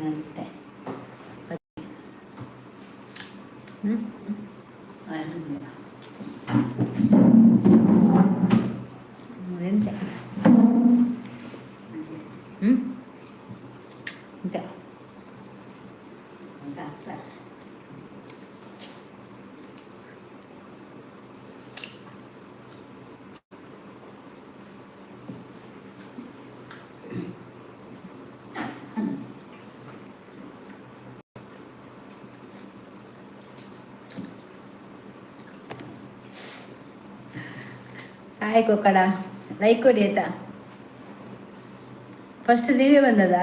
ಅಂತೆ ಎಂತೆ ಇಂತೆ ಆಯ್ತು ಕಡ ಲೈಕ್ ಕೊಡಿ ಆಯ್ತಾ. ಫಸ್ಟ್ ನೀವೇ ಬಂದದ.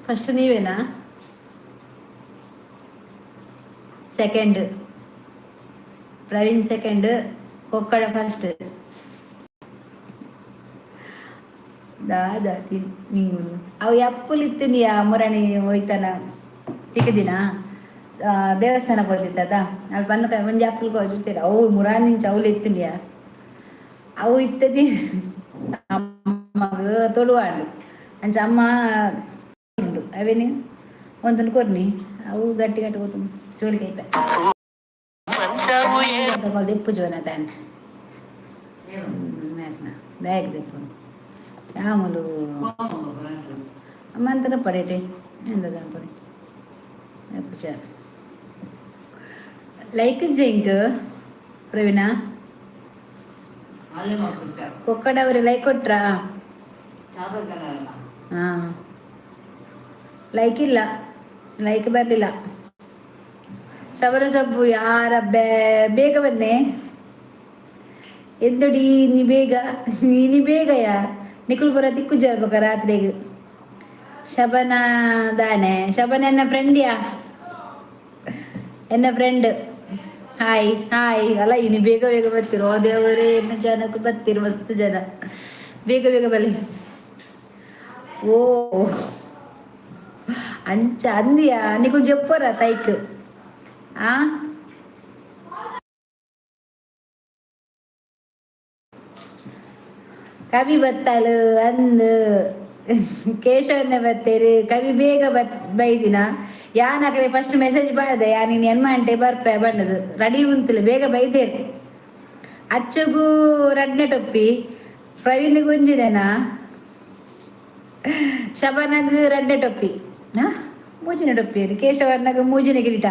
ಫಸ್ಟ್ ನೀವೇನಾ? Second Praveen, second Kokkada first. ದಾದಾ ನೀವು ಅವು ಎಪ್ಪುಲಿತ್ತು ನೀ ಮುರಣಿ ಹೋಯ್ತಾನ ತಿಕ್ಕದಿನ ದೇವಸ್ಥಾನಕ್ಕೆ ಹೋಗ್ತಿತ್ತದ ಅಲ್ಲಿ ಬಂದು ಒಂಜಿ ಅಪ್ಪಲಿಗೆ ಹೋಗ್ತಿರ್ತೀರ ಅವು ಮುರಾನಿಂಚ ಅವಳು ಇತ್ತಿನಿಯ ಅವು ಇತ್ತದಿ ಅಮ್ಮಗ ತೊಡುವಾಡು ಅಂಚ ಅಮ್ಮ ಉಂಡು ಅವೇನು ಒಂದನ್ನು ಕೊರ್ನಿ ಅವು ಗಟ್ಟಿ ಗಟ್ಟಿ ಹೋತು ಚೋಲಿ ಕೈಪೆ ದೆಪ್ಪು ಜೋನ ತಾನೆ ಮೇರ್ನ ಬ್ಯಾಗ್ ದೆಪ್ಪು ಯಾಮಲು ಅಮ್ಮಂತರ ಪಡೇಟೆ ಎಂದದ ಪಡೆ ಹುಷಾರು ಲೈಕ್ ಜಂಕ್ ಪ್ರವೀಣ ಕೊಕ್ಕಡ ಅವರು ಲೈಕ್ ಕೊಟ್ರಾ? ಹಾಂ ಲೈಕ್ ಇಲ್ಲ, ಲೈಕ್ ಬರಲಿಲ್ಲ. ಸಬರ ಸಬ್ಬು ಯಾರ ಬೇಗ ಬಂದೆ ಎದ್ದೊಡಿ ನೀ ಬೇಗಯಾ ನಿಖಲ್ ಬರ ತಿಕ್ಕು ಜರ್ಬೇಕ ರಾತ್ರಿಗೆ. ಶಬನ ದಾನೆ ಶಬನ ಎನ್ನ ಫ್ರೆಂಡ್ಯಾ ಎನ್ನ ಫ್ರೆಂಡ್. ಹಾಯ್ ಹಾಯ್ ಅಲ್ಲ ಇನ್ನು ಬೇಗ ಬೇಗ ಬರ್ತಿರೋ ದೇವರೇ ಎನ್ನ ಜನಕ್ಕೆ ಬರ್ತೀರಿ ಮಸ್ತ್ ಜನ ಬೇಗ ಬೇಗ ಬರಲಿ. ಓ ಅಂಚ ಅಂದಿಯಾ ನಿಖಲ್ ಜಪ್ಪರ ತೈಕ್ ಆ ಕವಿ ಬತ್ತಲು ಅಂದು ಕೇಶವನ್ನೇ ಬತ್ತೇರಿ ಕವಿ ಬೇಗ ಬೈದಿನ ಯಾನಾಗಲಿ ಫಸ್ಟ್ ಮೆಸೇಜ್ ಬಾರ್ದೆ ಯಾ ನೀನು ಎನ್ಮಂಟೆ ಬರ್ಪೆ ಬಣ್ಣದು ರೆಡಿ ಉಂತಿಲ್ಲ ಬೇಗ ಬೈದೇರಿ. ಅಚ್ಚಗೂ ರಡ್ನೆ ಟೊಪ್ಪಿ ಪ್ರವೀಣ್ ಗುಂಜಿದೇನಾ ಶಬನಗ್ ರಡ್ನೆ ಟೊಪ್ಪಿ ಮೂಜಿನ ಟೊಪ್ಪಿ ಕೇಶವರ್ನಗ ಮೂಜಿನ ಕಿರೀಟ.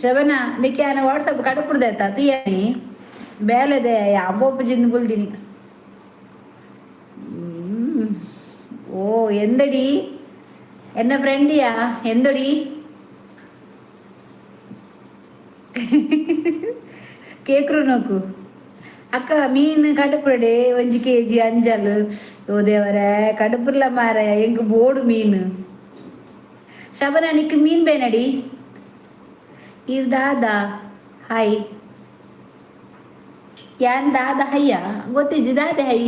ಶಬನ ನಿಕ್ಯಾನ ವಾಟ್ಸಪ್ ಕಡುಪುಡ್ದಾಯ್ತಾ ತೀಯನಿ ಬೇಲೆದೆ ಅಬ್ಬೊಬ್ಬ ಜಿಂದು ಬುಲ್ದಿನಿ. ಓ ಎಂದಡಿ ಎನ್ನ ಫ್ರೆಂಡಿಯಾ ಎಂದೊಡಿ ಕೇಕ್ರು ನೋಕು ಅಕ್ಕ ಮೀನು ಕಡುಪುಡೆ 1 kg ಅಂಜಲ್. ಓ ದೇವರೇ ಕಡುಪುರ್ಲ ಮಾರ ಎಂಗ್ ಬೋಡು ಮೀನು. ಶಬನ ನಿಕ್ ಮೀನ್ ಬೇನಡಿ ಇರ್ ದಾದಾ ಹಾಯ್ ಯಾನ್ ದಾದ ಹಯ್ಯ ಗೊತ್ತಿಜ್ಜಿ ದಾದೆ ಹೈ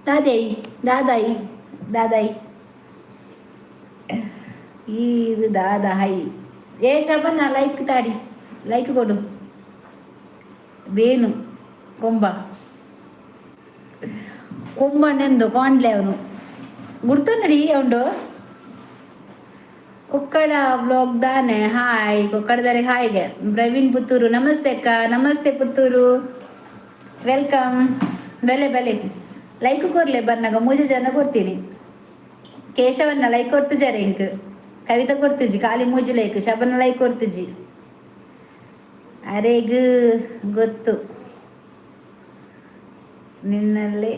ದಾದೈ ದಾದಾಯಿ ದಾದಾಯಿ ಇದು ದಾದ ಹೈ. ಏ ಶಬನ ಲೈಕ್ ತಾಡಿ ಲೈಕ್ ಕೊಡು. ಬೇನು ಕೊಂಬಣ್ಣೆಂದು ಕಾಣ್ಲೆ ಅವನು ಗುರ್ತನಡಿ ಅವನು ಕುಕ್ಕಡ ಬ್ಲಾಗ್ ದಾನೆ. ಹಾಯ್ ಕುಕ್ಕಡದರೆ ಹಾಯ್ಗೆ ಪ್ರವೀಣ್ ಪುತ್ತೂರು ನಮಸ್ತೆ ಅಕ್ಕ ನಮಸ್ತೆ ಪುತ್ತೂರು ವೆಲ್ಕಮ್. ಬೆಲೆ ಲೈಕ್ ಕೊರ್ಲೆ ಬನ್ನಾಗ 3 ಜನ ಕೊಡ್ತೀನಿ. ಕೇಶವನ್ನ ಲೈಕ್ ಕೊಡ್ತಿದ್ದಾರೆ ಇಂಕ್ ಕವಿತಾ ಕೊಡ್ತಿಜ್ಜಿ ಖಾಲಿ 3 ಲೈಕ್. ಶಬನ ಲೈಕ್ ಕೊಡ್ತಿಜ್ಜಿ ಅರೆಗ್ ಗೊತ್ತು ನಿನ್ನಲ್ಲೇ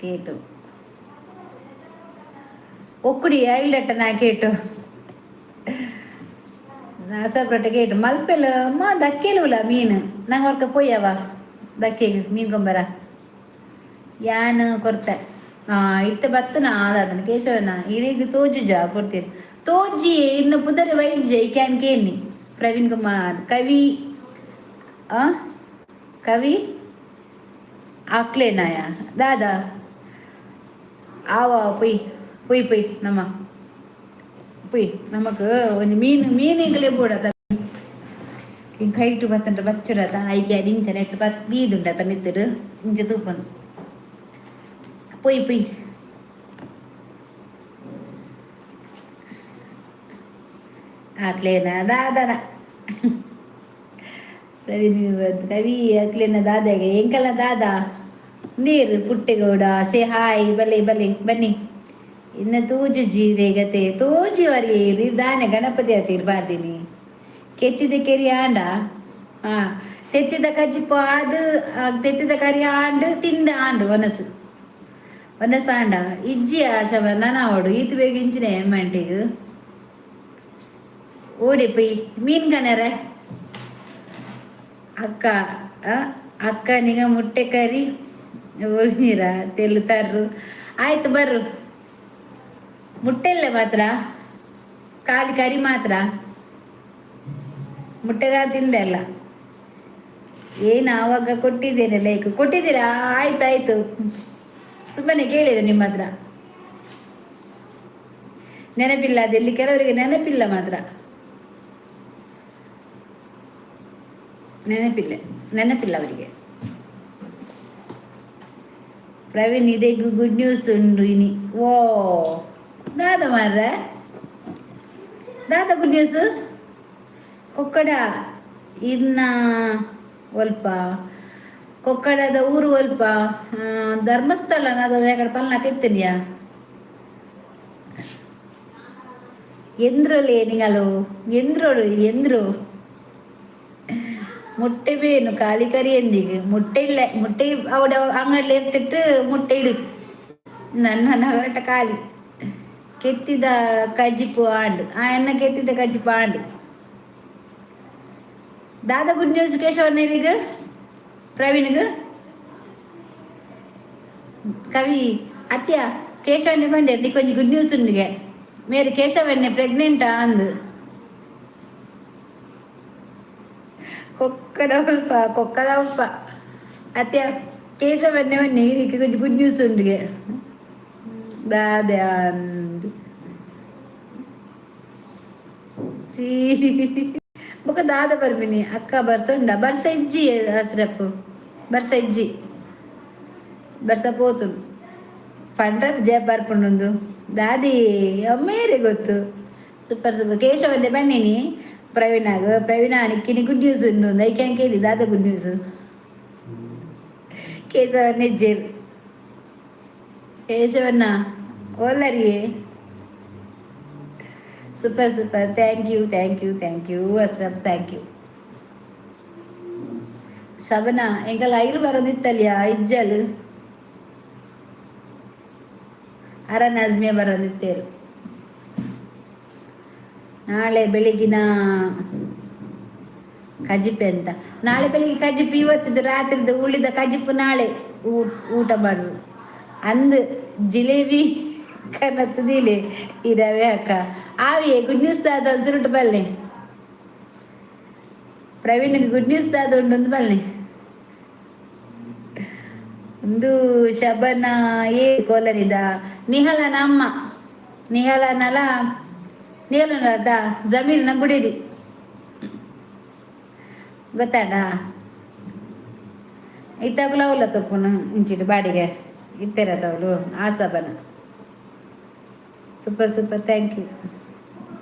ಕೇಟು ಒಕ್ಕುಡಿ ಐಲ್ಡಟ್ಟ ನಾ ಕೇಟು ಸಪ್ರೇಟ್ ಕೇಟು ಮಲ್ಪೆಲ್ ದಕ್ಕೆಲುಲ ಮೀನು ನಂಗೆ ಹೊರ್ಕ ಪೊಯ್ಯವ ದಕ್ಕೆಗೆ ಮೀನು ಕೊಂಬರ ಯಾನ್ ಕೊರ್ತೆ ಇತ್ತ ಬತ್ತನ ಆದಾದನ ಕೇಶವನ ಇರೀಗ ತೋಜುಜ ಕೊಡ್ತೀರಿ ತೋಜಿ ಇನ್ನು ಪುದರ್ ವೈದ್ಯ ಕ್ಯಾನ್ ಕೇನಿ ಪ್ರವೀಣ್ ಕುಮಾರ್ ಕವಿ ಕವಿ ಆಕ್ಲೇನಾಯ ದಾದಾ ಆವ ಪೊಯ್ ನಮ್ಮ ಪುಯ್ ನಮಕ್ ಒಂಜಿ ಮೀನ್ ಎಂಕಲೆ ಬೋಡತ ಇಂಕ ಹೈಟ್ ಬತ್ತಂಡ ಬಚ್ಚಡತ ಐಕೆ ಅಡಿ ಇಂಚ ನೆಟ್ ಬತ್ ಬೀದುಂಡತ ಮಿತ್ತುಡು ಇಂಚ ತೂಪನ್ ಪುಯ್ ಪುಯ್ ಆಕ್ಲೇನ ದಾದನ ಪ್ರವೀಣ್ ಕವಿ ಅಕ್ಲೇನ ದಾದಾಗೆ ಎಂಕಲ್ಲ ದಾದ ನೀರು ಪುಟ್ಟೆಗೌಡ ಸೇ ಹಾಯ್ ಬಲೆ ಬಲೆ ಬನ್ನಿ ಇನ್ನು ತೂಜು ಜೀರೆಗತೆ ತೂಜಿ ವರಿ ದಾನೆ ಗಣಪತಿ ಆತಿರ್ಬಾರ್ದಿನಿ ಕೆತ್ತಿದ ಕೆರಿ ಆಂಡ ಹಾ ತೆತ್ತಿದ ಕಜಿಪ್ಪು ಆಡು ತೆತ್ತಿದ ಕರಿ ಆಂಡು ತಿಂದ ಆಂಡು ಒನಸು ಆಂಡ ಇಜ್ಜಿ ಆಶವ ನನವಡು ಈತು ಬೇಗ ಇಂಚಿನ ಮಂಟಿಗೆ ಓಡಿ ಪೊಯ್ ಮೀನ್ ಕಣರ ಅಕ್ಕ ಅಕ್ಕ ನಿಂಗ ಮುಟ್ಟೆ ಕರಿ ನೀರ ತೆಲು ತರ್ರು ಆಯ್ತು ಬರ್ರು ಮುಟ್ಟೆಲ್ಲ ಮಾತ್ರ ಖಾಲಿ ಕರಿ ಮಾತ್ರ ಮುಟ್ಟೆನ ತಿಂದೆ ಅಲ್ಲ ಏನು ಆವಾಗ ಕೊಟ್ಟಿದ್ದೇನೆ ಲೈಕ್ ಕೊಟ್ಟಿದ್ದೀರಾ ಆಯ್ತಾಯ್ತು ಸುಮ್ಮನೆ ಕೇಳಿದೆ ನಿಮ್ಮ ಹತ್ರ ನೆನಪಿಲ್ಲ ಅದೆಲ್ಲಿ ಕೆಲವರಿಗೆ ನೆನಪಿಲ್ಲ ಮಾತ್ರ ನೆನಪಿಲ್ಲ ಅವರಿಗೆ ಪ್ರವೀಣ್ ಇದೇ ಗುಡ್ ನ್ಯೂಸ್ ಉಂಡು ಇನಿ ಓ ದಾದ ಮಾರ್ರೆ ದಾದ ಗುಡ್ ನ್ಯೂಸ್ ಕೊಕ್ಕಡ ಇನ್ನ ಒಲ್ಪ ಕೊಕ್ಕಡದ ಊರು ಒಲ್ಪ ಧರ್ಮಸ್ಥಳ ಅದು ಯಾಕಡೆ ಪಲ್ನಾಕ ಇತ್ತನಿಯಾ ಎಂದ್ರೊಲೆ ನಿಂಗಲು ಎಂದ್ರು ಮುಟ್ಟೆ ಬೇನು ಖಾಲಿ ಕರಿ ಎಂದಿಗೆ ಮುಟ್ಟೆ ಇಲ್ಲ ಮುಟ್ಟೆ ಅವಡ ಅಂಗಡಿ ಎತ್ತಿಟ್ಟು ಮುಟ್ಟೆ ಇಡು ನನ್ನ ನಗರಟ ಖಾಲಿ ಕೆತ್ತಿದ ಕಜಿಪು ಆಂಡು ಆ ಎನ್ನ ಕೆತ್ತಿದ ಕಜಿಪು ಆಂಡು ದಾದ ಗುಡ್ ನ್ಯೂಸ್ ಕೇಶವಣ್ಣನಿಗೆ ಪ್ರವೀಣ್ಗೆ ಕವಿ ಅತ್ಯ ಕೇಶವನ್ನೇ ಬಂಡೆ ನೀ ಕೊಂಚ ಗುಡ್ ನ್ಯೂಸ್ ಉಂಡಿಗೆ ಮೇರೆ ಕೇಶವನ್ನೇ ಪ್ರೆಗ್ನೆಂಟಾ ಅಂದು ಕೊಕ್ಕದ ಉಲ್ಪ ಅತ್ಯ ಕೇಶವನ್ನೇ ಬನ್ನಿ ನೀಕ್ಕೆ ಕೊಂಚ ಗುಡ್ ನ್ಯೂಸ್ ಉಂಡಿಗೆ ದಾದ ಅಂದು ಚೀ ಬೊಕ ದಾದ ಬರ್ಬಿನಿ ಅಕ್ಕ ಬರ್ಸಂಡ ಬರ್ಸ ಇಜ್ಜಿ ಹಸ್ರಪ್ಪು ಬರ್ಸ ಇಜ್ಜಿ ಬರ್ಸ ಪೋತು ಪಂಡ್ರ ಜಯ ಬರ್ಪುಂಡು ದಾದಿ ಅಮ್ಮೇರೆ ಗೊತ್ತು ಸೂಪರ್ ಕೇಶವನ್ನೇ ಬನ್ನಿನಿ ಪ್ರವೀಣ ನಿಕ್ಕಿನಿ ಗುಡ್ ನ್ಯೂಸ್ ಉಂಡು ಐಕೆ ಕೇಳಿ ದಾದ ಗುಡ್ ನ್ಯೂಸ್ ಕೇಶವನ್ನೇ ಜೇರು ಕೇಶವನ್ನ ಓಲರಿಯೇ super thank you Ashraf thank you Shabana ಎಂಕಲ್ಲ ಐರು ಬರೋದಿತ್ತಲ್ಯಾ ಇಜ್ಜಲ್ ಅರ ನಜ್ಮಿಯ ಬರೋದಿತ್ತೇರು ನಾಳೆ ಬೆಳಿಗಿನ ಕಜಿಪೆ ಅಂತ ನಾಳೆ ಬೆಳಿಗ್ಗೆ ಕಜಿಪು ಇವತ್ತಿದ್ದು ರಾತ್ರಿದ್ದು ಉಳಿದ ಕಜಿಪು ನಾಳೆ ಊಟ ಮಾಡ್ರು ಅಂದು ಜಿಲೇಬಿ ಕನ್ನತ್ತದಿಲೆ ಈ ರವೆ ಅಕ್ಕ ಆವಿಯೇ ಗುಡ್ ನ್ಯೂಸ್ ದಾದ ಒಂದು ಸುರುಟು ಬಲ್ಲೆ ಪ್ರವೀಣ್ಗೆ ಗುಡ್ ನ್ಯೂಸ್ ದಾದ ಉಂಟೊಂದು ಬಲ್ಲೆ ಒಂದು ಶಬನ ಕೋಲರಿದ ನಿಹಲನ ಅಮ್ಮ ನಿಹಲನಲ ಜಮೀಲ್ನ ಗುಡಿದಿ ಗೊತ್ತಾಡ ಇತ್ತಾಗಲ ಅವಲ್ಲ ತಪ್ಪುನು ಇಂಚಿಟ್ಟು ಬಾಡಿಗೆ ಇತ್ತಿರತ್ತವಳು ಆ ಸಬನ ಸೂಪರ್ ಥ್ಯಾಂಕ್ ಯು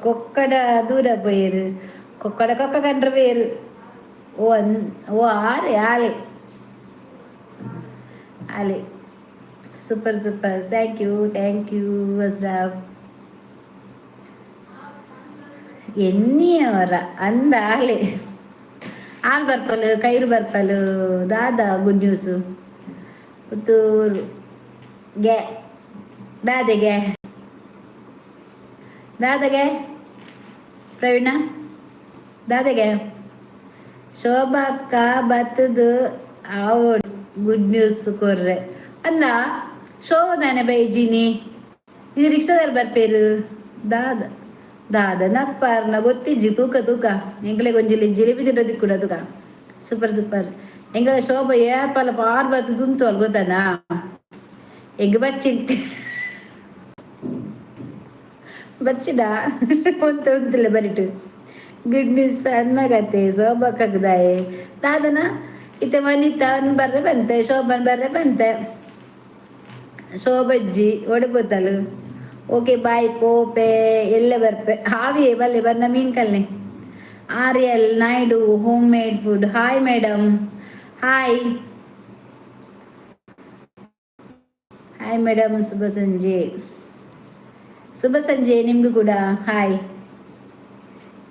ಕೊಕ್ಕಡ ದೂರ ಪೋಯರು ಕೊಕ್ಕ ಕಂಡ್ರೆ ಬೇರು ಓ ಆಲೆ ಸೂಪರ್ ಥ್ಯಾಂಕ್ ಯು ಅಸ್ರಾಫ್ ಎನ್ನಿಯವರ ಅಂದ ಆಲೆ ಬರ್ಪಲು ಕೈರು ಬರ್ಪಲು ದಾದ ಗುಡ್ ನ್ಯೂಸು ಪುತ್ತೂರು ಗೆ ದಾದಗೆ ಪ್ರವೀಣ ದಾದಗೆ ಶೋಭಕ್ಕ ಬತ್ತದು ಅವು ಗುಡ್ ನ್ಯೂಸ್ ಕೊರ್ರೆ ಅಂದ ಶೋಭದಾನೆ ಬೈಜಿನಿ ಇದು ರಿಕ್ಷಾದಲ್ಲಿ ಬರ್ಪೇರು ದಾದ ನಪ್ಪಾರ್ನ ಗೊತ್ತಿಜ್ಜಿ ತೂಕ ಎಂಗ್ಲೆ ಗೊಂಜಿಲಿ ಜಿಲೇಬಿ ತಿನ್ನೋದಿ ಕೂಡ ತೂಕ ಸೂಪರ್ ಎಂಗಳ ಶೋಭ ಏಪಲ ಪಾರ್ ಬತ್ತು ತುಂತು ಅಲ್ಲಿ ಗೊತ್ತಾನ ಎಂಗ ಬಚ್ಚಿಟ್ಟು ಬಚ್ಚಿದ ಒಂತಿಲ್ಲ ಬರಿಟು ಗುಡ್ ನ್ಯೂಸ್ ಅನ್ನಾಗತ್ತೆ ಶೋಭಕ್ಕಾಗದಾಯೆ ದಾದನ ಇತ್ತೆ ವನಿತಾ ಬರ್ರೆ ಬಂತೆ ಶೋಭನ್ ಬರ್ರೆ ಬಂತೆ ಶೋಭಜ್ಜಿ ಒಡಬೋತಲು ಓಕೆ ಬಾಯ್ ಪೋಪೆ ಎಲ್ಲ ಬರ್ಪೆ ಹಾವಿಯೇ ಬಲ್ಲೆ ಬಂದ ಮೀನ್ ಕಲ್ನೆ ಆರ್ಯಲ್ Naidu home made food hi madam hi hi madam ಶುಭ ಸಂಜೆ ನಿಮಗೂ ಕೂಡ ಹಾಯ್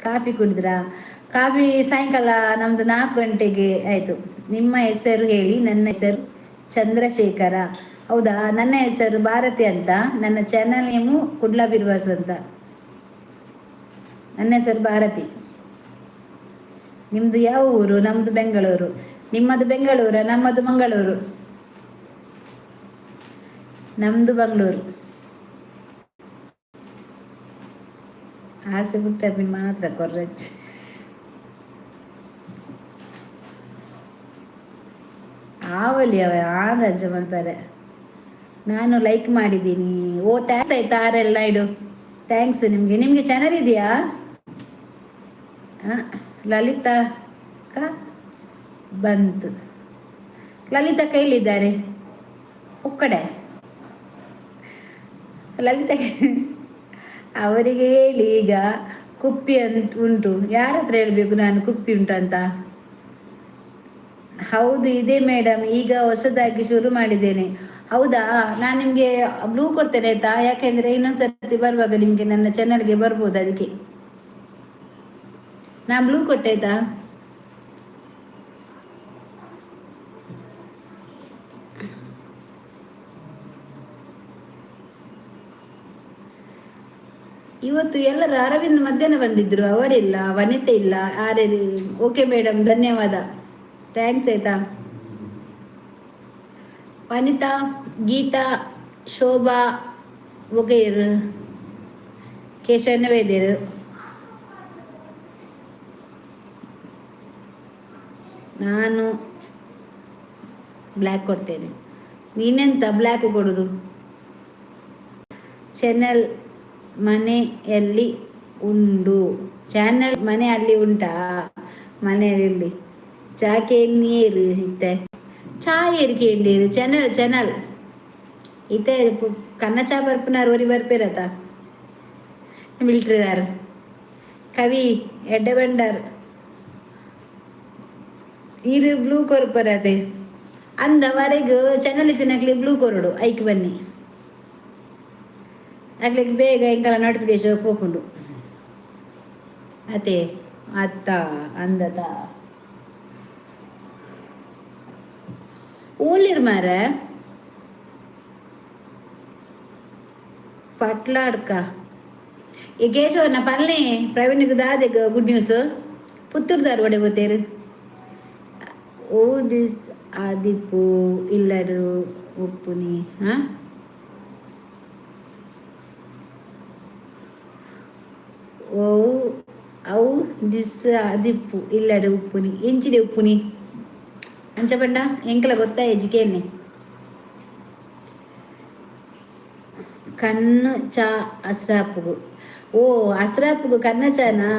ಕಾಫಿ ಕುಡಿದ್ರಾ ಕಾಫಿ ಸಾಯಂಕಾಲ ನಮ್ಮದು 4 ಗಂಟೆಗೆ ಆಯಿತು ನಿಮ್ಮ ಹೆಸರು ಹೇಳಿ ನನ್ನ ಹೆಸರು ಚಂದ್ರಶೇಖರ ಹೌದಾ ನನ್ನ ಹೆಸರು ಭಾರತಿ ಅಂತ ನನ್ನ ಚಾನಲ್ ನೇಮು ಕುಡ್ಲಾ ಬಿರ್ವಾಸ್ ಅಂತ ನನ್ನ ಹೆಸರು ಭಾರತಿ ನಿಮ್ಮದು ಯಾವ ಊರು ನಮ್ಮದು ಬೆಂಗಳೂರು ನಿಮ್ಮದು ಬೆಂಗಳೂರು ನಮ್ಮದು ಮಂಗಳೂರು ನಮ್ಮದು ಬೆಂಗಳೂರು ಆಸೆ ಬಿಟ್ಟೆ ಮಾತ್ರ ಕೊರ್ರಚ್ಚಿ ಆವಲಿ ಅವ ಆದಂಜ ಮಲ್ಪರೆ ನಾನು ಲೈಕ್ ಮಾಡಿದ್ದೀನಿ ಓ ಥ್ಯಾಂಕ್ಸ್ ಆಯ್ತಾ ಆರೆಲ್ಲ ಇಡು ಥ್ಯಾಂಕ್ಸ್ ನಿಮಗೆ ಚಾನಲ್ ಇದೆಯಾ ಲಲಿತಾ ಬಂತು ಲಲಿತಾ ಕೈಲಿದ್ದಾರೆ ಒಕ್ಕಡೆ ಲಲಿತಾ ಅವರಿಗೆ ಹೇಳಿ ಈಗ ಕುಪ್ಪಿ ಉಂಟು ಯಾರ ಹತ್ರ ಹೇಳಬೇಕು ನಾನು ಕುಪ್ಪಿ ಉಂಟು ಅಂತ ಹೌದು ಇದೆ ಮೇಡಮ್ ಈಗ ಹೊಸದಾಗಿ ಶುರು ಮಾಡಿದ್ದೇನೆ ಹೌದಾ ನಾನು ನಿಮಗೆ ಬ್ಲೂ ಕೊಡ್ತೇನೆ ಆಯ್ತಾ ಯಾಕೆಂದರೆ ಇನ್ನೊಂದ್ಸರ್ತಿ ಬರುವಾಗ ನಿಮಗೆ ನನ್ನ ಚಾನಲ್ಗೆ ಬರ್ಬೋದು ಅದಕ್ಕೆ ನಾನು ಬ್ಲೂ ಕೊಟ್ಟೆ ಆಯ್ತಾ ಇವತ್ತು ಎಲ್ಲರೂ ಅರವಿಂದ್ ಮಧ್ಯಾಹ್ನ ಬಂದಿದ್ರು ಅವರಿಲ್ಲ ವನಿತೆ ಇಲ್ಲ ಆರೆಲ್ಲಿ ಓಕೆ ಮೇಡಮ್ ಧನ್ಯವಾದ ಥ್ಯಾಂಕ್ಸ್ ಆಯ್ತಾ ವನಿತಾ ಗೀತಾ ಶೋಭಾ ಒಗೇರ್ ಕೇಶವನ ವೈದ್ಯರು ನಾನು ಬ್ಲ್ಯಾಕ್ ಕೊಡ್ತೇನೆ ನೀನೆಂತ ಬ್ಲ್ಯಾಕ್ ಕೊಡೋದು ಚಾನಲ್ ಮನೆಯಲ್ಲಿ ಉಂಡು ಚಾನಲ್ ಮನೆಯಲ್ಲಿ ಉಂಟಾ ಮನೆಯಲ್ಲಿ ಚಾಕೆ ನೀರು ಇತ್ತೆ ಚಾಯೇರಿಗೆ ಎಂಡೇರು ಚಾನಲ್ ಚಾನಲ್ ಇತ್ತೆ ಕನ್ನ ಚಾ ಬರ್ಪನಾರು ಒರಿ ಬರ್ಪೇರತ ಮಿಲ್ಟ್ರಿದಾರು ಕವಿ ಎಡ್ಡೆ ಬಂಡಾರ್ ಇರು ಬ್ಲೂ ಕೊರ್ಪರದೆ ಅಂದವರೆಗೂ ಚಾನಲ್ ತಿನ್ನಕ್ಲಿ ಬ್ಲೂ ಕೊರಡು ಐಕ್ ಬನ್ನಿ ಆಗ್ಲಿಕ್ಕೆ ಬೇಗ ಎಂಕಲ್ಲ ನೋಟಿಫಿಕೇಶನ್ ಹೋಗ್ಕೊಂಡು ಅದೇ ಅತ್ತ ಅಂದತ ಊಲಿರ್ ಮಾರ ಪಟ್ಲಾಡ್ಕ ಈ ಕೇಶವನ ಪಲ್ಲೆ ಪ್ರವೀಣ್ಗೆ ದಾದೆ ಗುಡ್ ನ್ಯೂಸ್ ಪುತ್ತೂರ್ದಾರು ಒಡೆ ಹೋತೇರು ಓ ದಿಸ್ ಆದಿಪ್ಪು ಇಲ್ಲರು ಉಪ್ಪುನಿ ಹಾಂ ಓ ಅವು ದಿಸ್ ಆದಿಪ್ಪು ಇಲ್ಲರು ಉಪ್ಪುನಿ ಎಂಚಿದೆ ಉಪ್ಪುನಿ ಅಂಚ ಪಂಡ ಎಂಕಲ ಗೊತ್ತಾ ಎಜಿಕೇನೆ ಕಣ್ಣು ಚಾ ಅಸ್ರಾಪುಗು ಓ ಅಸ್ರಾಪುಗು ಕನ್ನ chana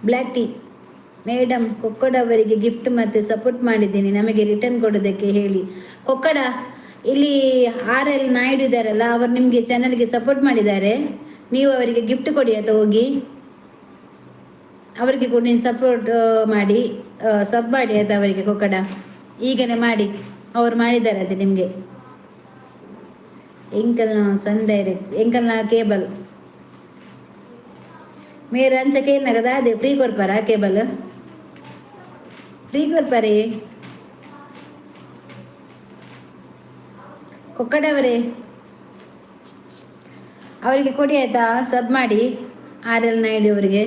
black tea madam Kokkada ಅವರಿಗೆ ಗಿಫ್ಟ್ ಮತ್ತು ಸಪೋರ್ಟ್ ಮಾಡಿದ್ದೀನಿ ನಮಗೆ ರಿಟರ್ನ್ ಕೊಡೋದಕ್ಕೆ ಹೇಳಿ ಕೊಕ್ಕಡ ಇಲ್ಲಿ ಆರ್ಎಲ್ ನಾಯ್ಡು ಇದ್ದಾರಲ್ಲ ಅವರು ನಿಮಗೆ ಚಾನಲ್ಗೆ ಸಪೋರ್ಟ್ ಮಾಡಿದ್ದಾರೆ ನೀವು ಅವರಿಗೆ ಗಿಫ್ಟ್ ಕೊಡಿ ಅಂತ ಹೋಗಿ ಅವರಿಗೆ ಕೂಡ ನೀನು ಸಪೋರ್ಟ್ ಮಾಡಿ ಸಬ್ ಮಾಡಿ ಆಯ್ತು ಅವರಿಗೆ ಕೊಕ್ಕಡ ಈಗನೇ ಮಾಡಿ ಅವ್ರು ಮಾಡಿದ್ದಾರೆ ಅದೇ ನಿಮಗೆ ಎಂಕಲ್ನ ಸನ್ ಡೈರೆಕ್ಟ್ಸ್ ಎಂಕಲ್ನ ಕೇಬಲ್ ಮೇರೆ ಅಂಚಕ್ಕೆ ಏನಾಗದ ಅದೇ ಫ್ರೀ ಕೊರ್ಪಾರ ಕೇಬಲ್ ಫ್ರೀ ಕೊರ್ಪಾರೆ ಕೊಕ್ಕಡವರೇ ಅವರಿಗೆ ಕೊಡಿ ಆಯ್ತಾ ಸಬ್ ಮಾಡಿ ಆರ್ಎಲ್ ನಾಯ್ಡು ಅವರಿಗೆ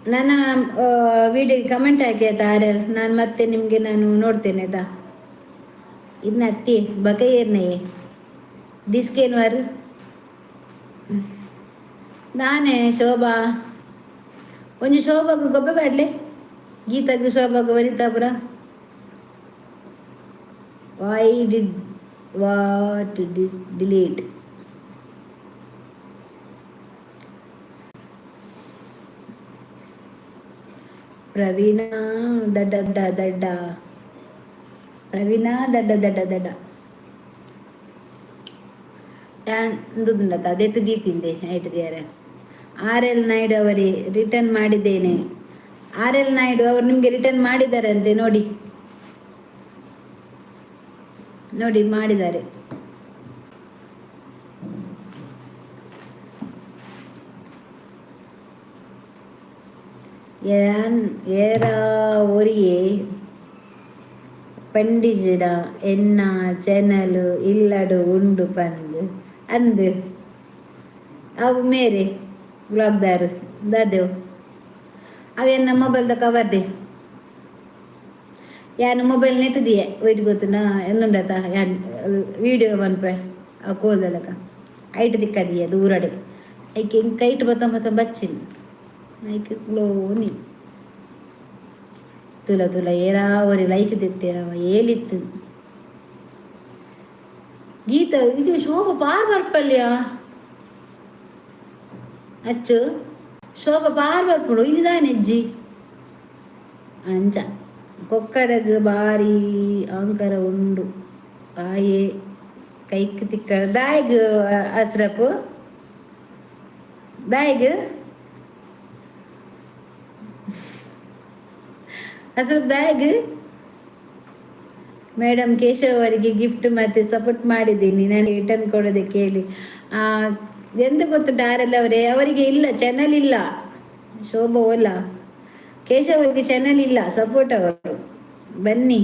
ನನ್ನ ವಿಡಿಯೋಗೆ ಕಮೆಂಟ್ ಹಾಕಿ ಆಯ್ತಾ ಆರ್ಎಲ್ ನಾನು ಮತ್ತೆ ನಿಮಗೆ ನಾನು ನೋಡ್ತೇನೆ ಆಯ್ತಾ ಇನ್ನು ಅತ್ತಿ ಬಕೈಯರ್ನೇ ಡಿಸ್ಕೇನ್ವಾರು ನಾನೇ ಶೋಭಾ ಒಂಜಿ ಶೋಭಾಗ ಗೊಬ್ಬೆ ಬ್ಯಾಡ್ಲೆ ಗೀತಾಗ ಶೋಭಾಗ ವನಿತಾಪುರ why did what this delete Praveena ದಡ್ಡ ದಡ್ಡ ದಡ್ಡ ಪ್ರವೀಣ ದಡ್ಡ ದಡ್ಡ ದಡ್ಡ ಅದೇ ದೀತಿಂದೆ ಐಟಿದ್ಯಾರೆ RL ನಾಯ್ಡು ಅವರೇ ರಿಟರ್ನ್ ಮಾಡಿದ್ದೇನೆ. RL ನಾಯ್ಡು ಅವರು ನಿಮಗೆ ರಿಟರ್ನ್ ಮಾಡಿದ್ದಾರೆ ಅಂತೆ ನೋಡಿ ನೋಡಿ ಮಾಡಿದ್ದಾರೆ. ஏரா ஒரியே ಪಂಡಿಜಿಡ ಎನ್ನ ಚೆನಲು ಇಲ್ಲಡು ಉಂಡು ಪಂದು ಅಂದು ಅವು ಮೇರೆ ಬ್ಲಾಗ್ದಾರು ದಾದೆವು ಅವೆನ್ನ ಮೊಬೈಲ್ದ ಕವರ್ದೆ ಯಾನು ಮೊಬೈಲ್ ನೆಟ್ಟಿದೆಯೇ ಒಯ್ದು ಗೊತ್ತುನಾ ಎಂದುಂಡತ ಯಾನ್ ವೀಡಿಯೋ ಮನ್ಪೆ ಆ ಕೋಲ್ದಲಕ ಐಟ್ ದಿಕ್ಕದಿಯೇ ದೂರಡೆ ಐಕೆ ಹಿಂಗೆ ಕೈಟ್ ಬತ್ತ ಬಚ್ಚಿನ ಐಕೆ ಕ್ಲೋನಿ ತುಲ ತುಲ ಏರಾವರಿ ಲೈಕ್ ತಿತ್ತೇರವ ಏಲಿತ್ತು ಗೀತ ಇದು ಶೋಭ ಪಾರ್ ಬರ್ಪಲ್ಯ ಅಚ್ಚು ಶೋಭ ಪಾರ್ ಬರ್ಪಡು ಇದಾನೆಜ್ಜಿ ಅಂಚ ಕೊಕ್ಕಡಗ ಬಾರಿ ಅಂಕರ ಉಂಡು ಆಯೆ ಕೈಕ್ ತಿಕ್ಕ ದಾಯಿಗ್ ಅಸ್ರಪು ದಾಯಿಗ್ ಅಸ್ರಪ್ ದಾಯಿಗ್ ಮೇಡಮ್ ಕೇಶವ್ ಅವರಿಗೆ ಗಿಫ್ಟ್ ಮತ್ತೆ ಸಪೋರ್ಟ್ ಮಾಡಿದ್ದೀನಿ ನಾನು ರಿಟರ್ನ್ ಕೊಡೋದೆ ಕೇಳಿ ಎಂತ ಗೊತ್ತುಂಟ RL ಅವರೇ ಅವರಿಗೆ ಇಲ್ಲ ಚಾನಲ್ ಇಲ್ಲ ಶೋಭಾ ಓಲ್ಲ ಕೇಶವ್ ಅವರಿಗೆ ಚಾನಲ್ ಇಲ್ಲ ಸಪೋರ್ಟ್ ಅವರು ಬನ್ನಿ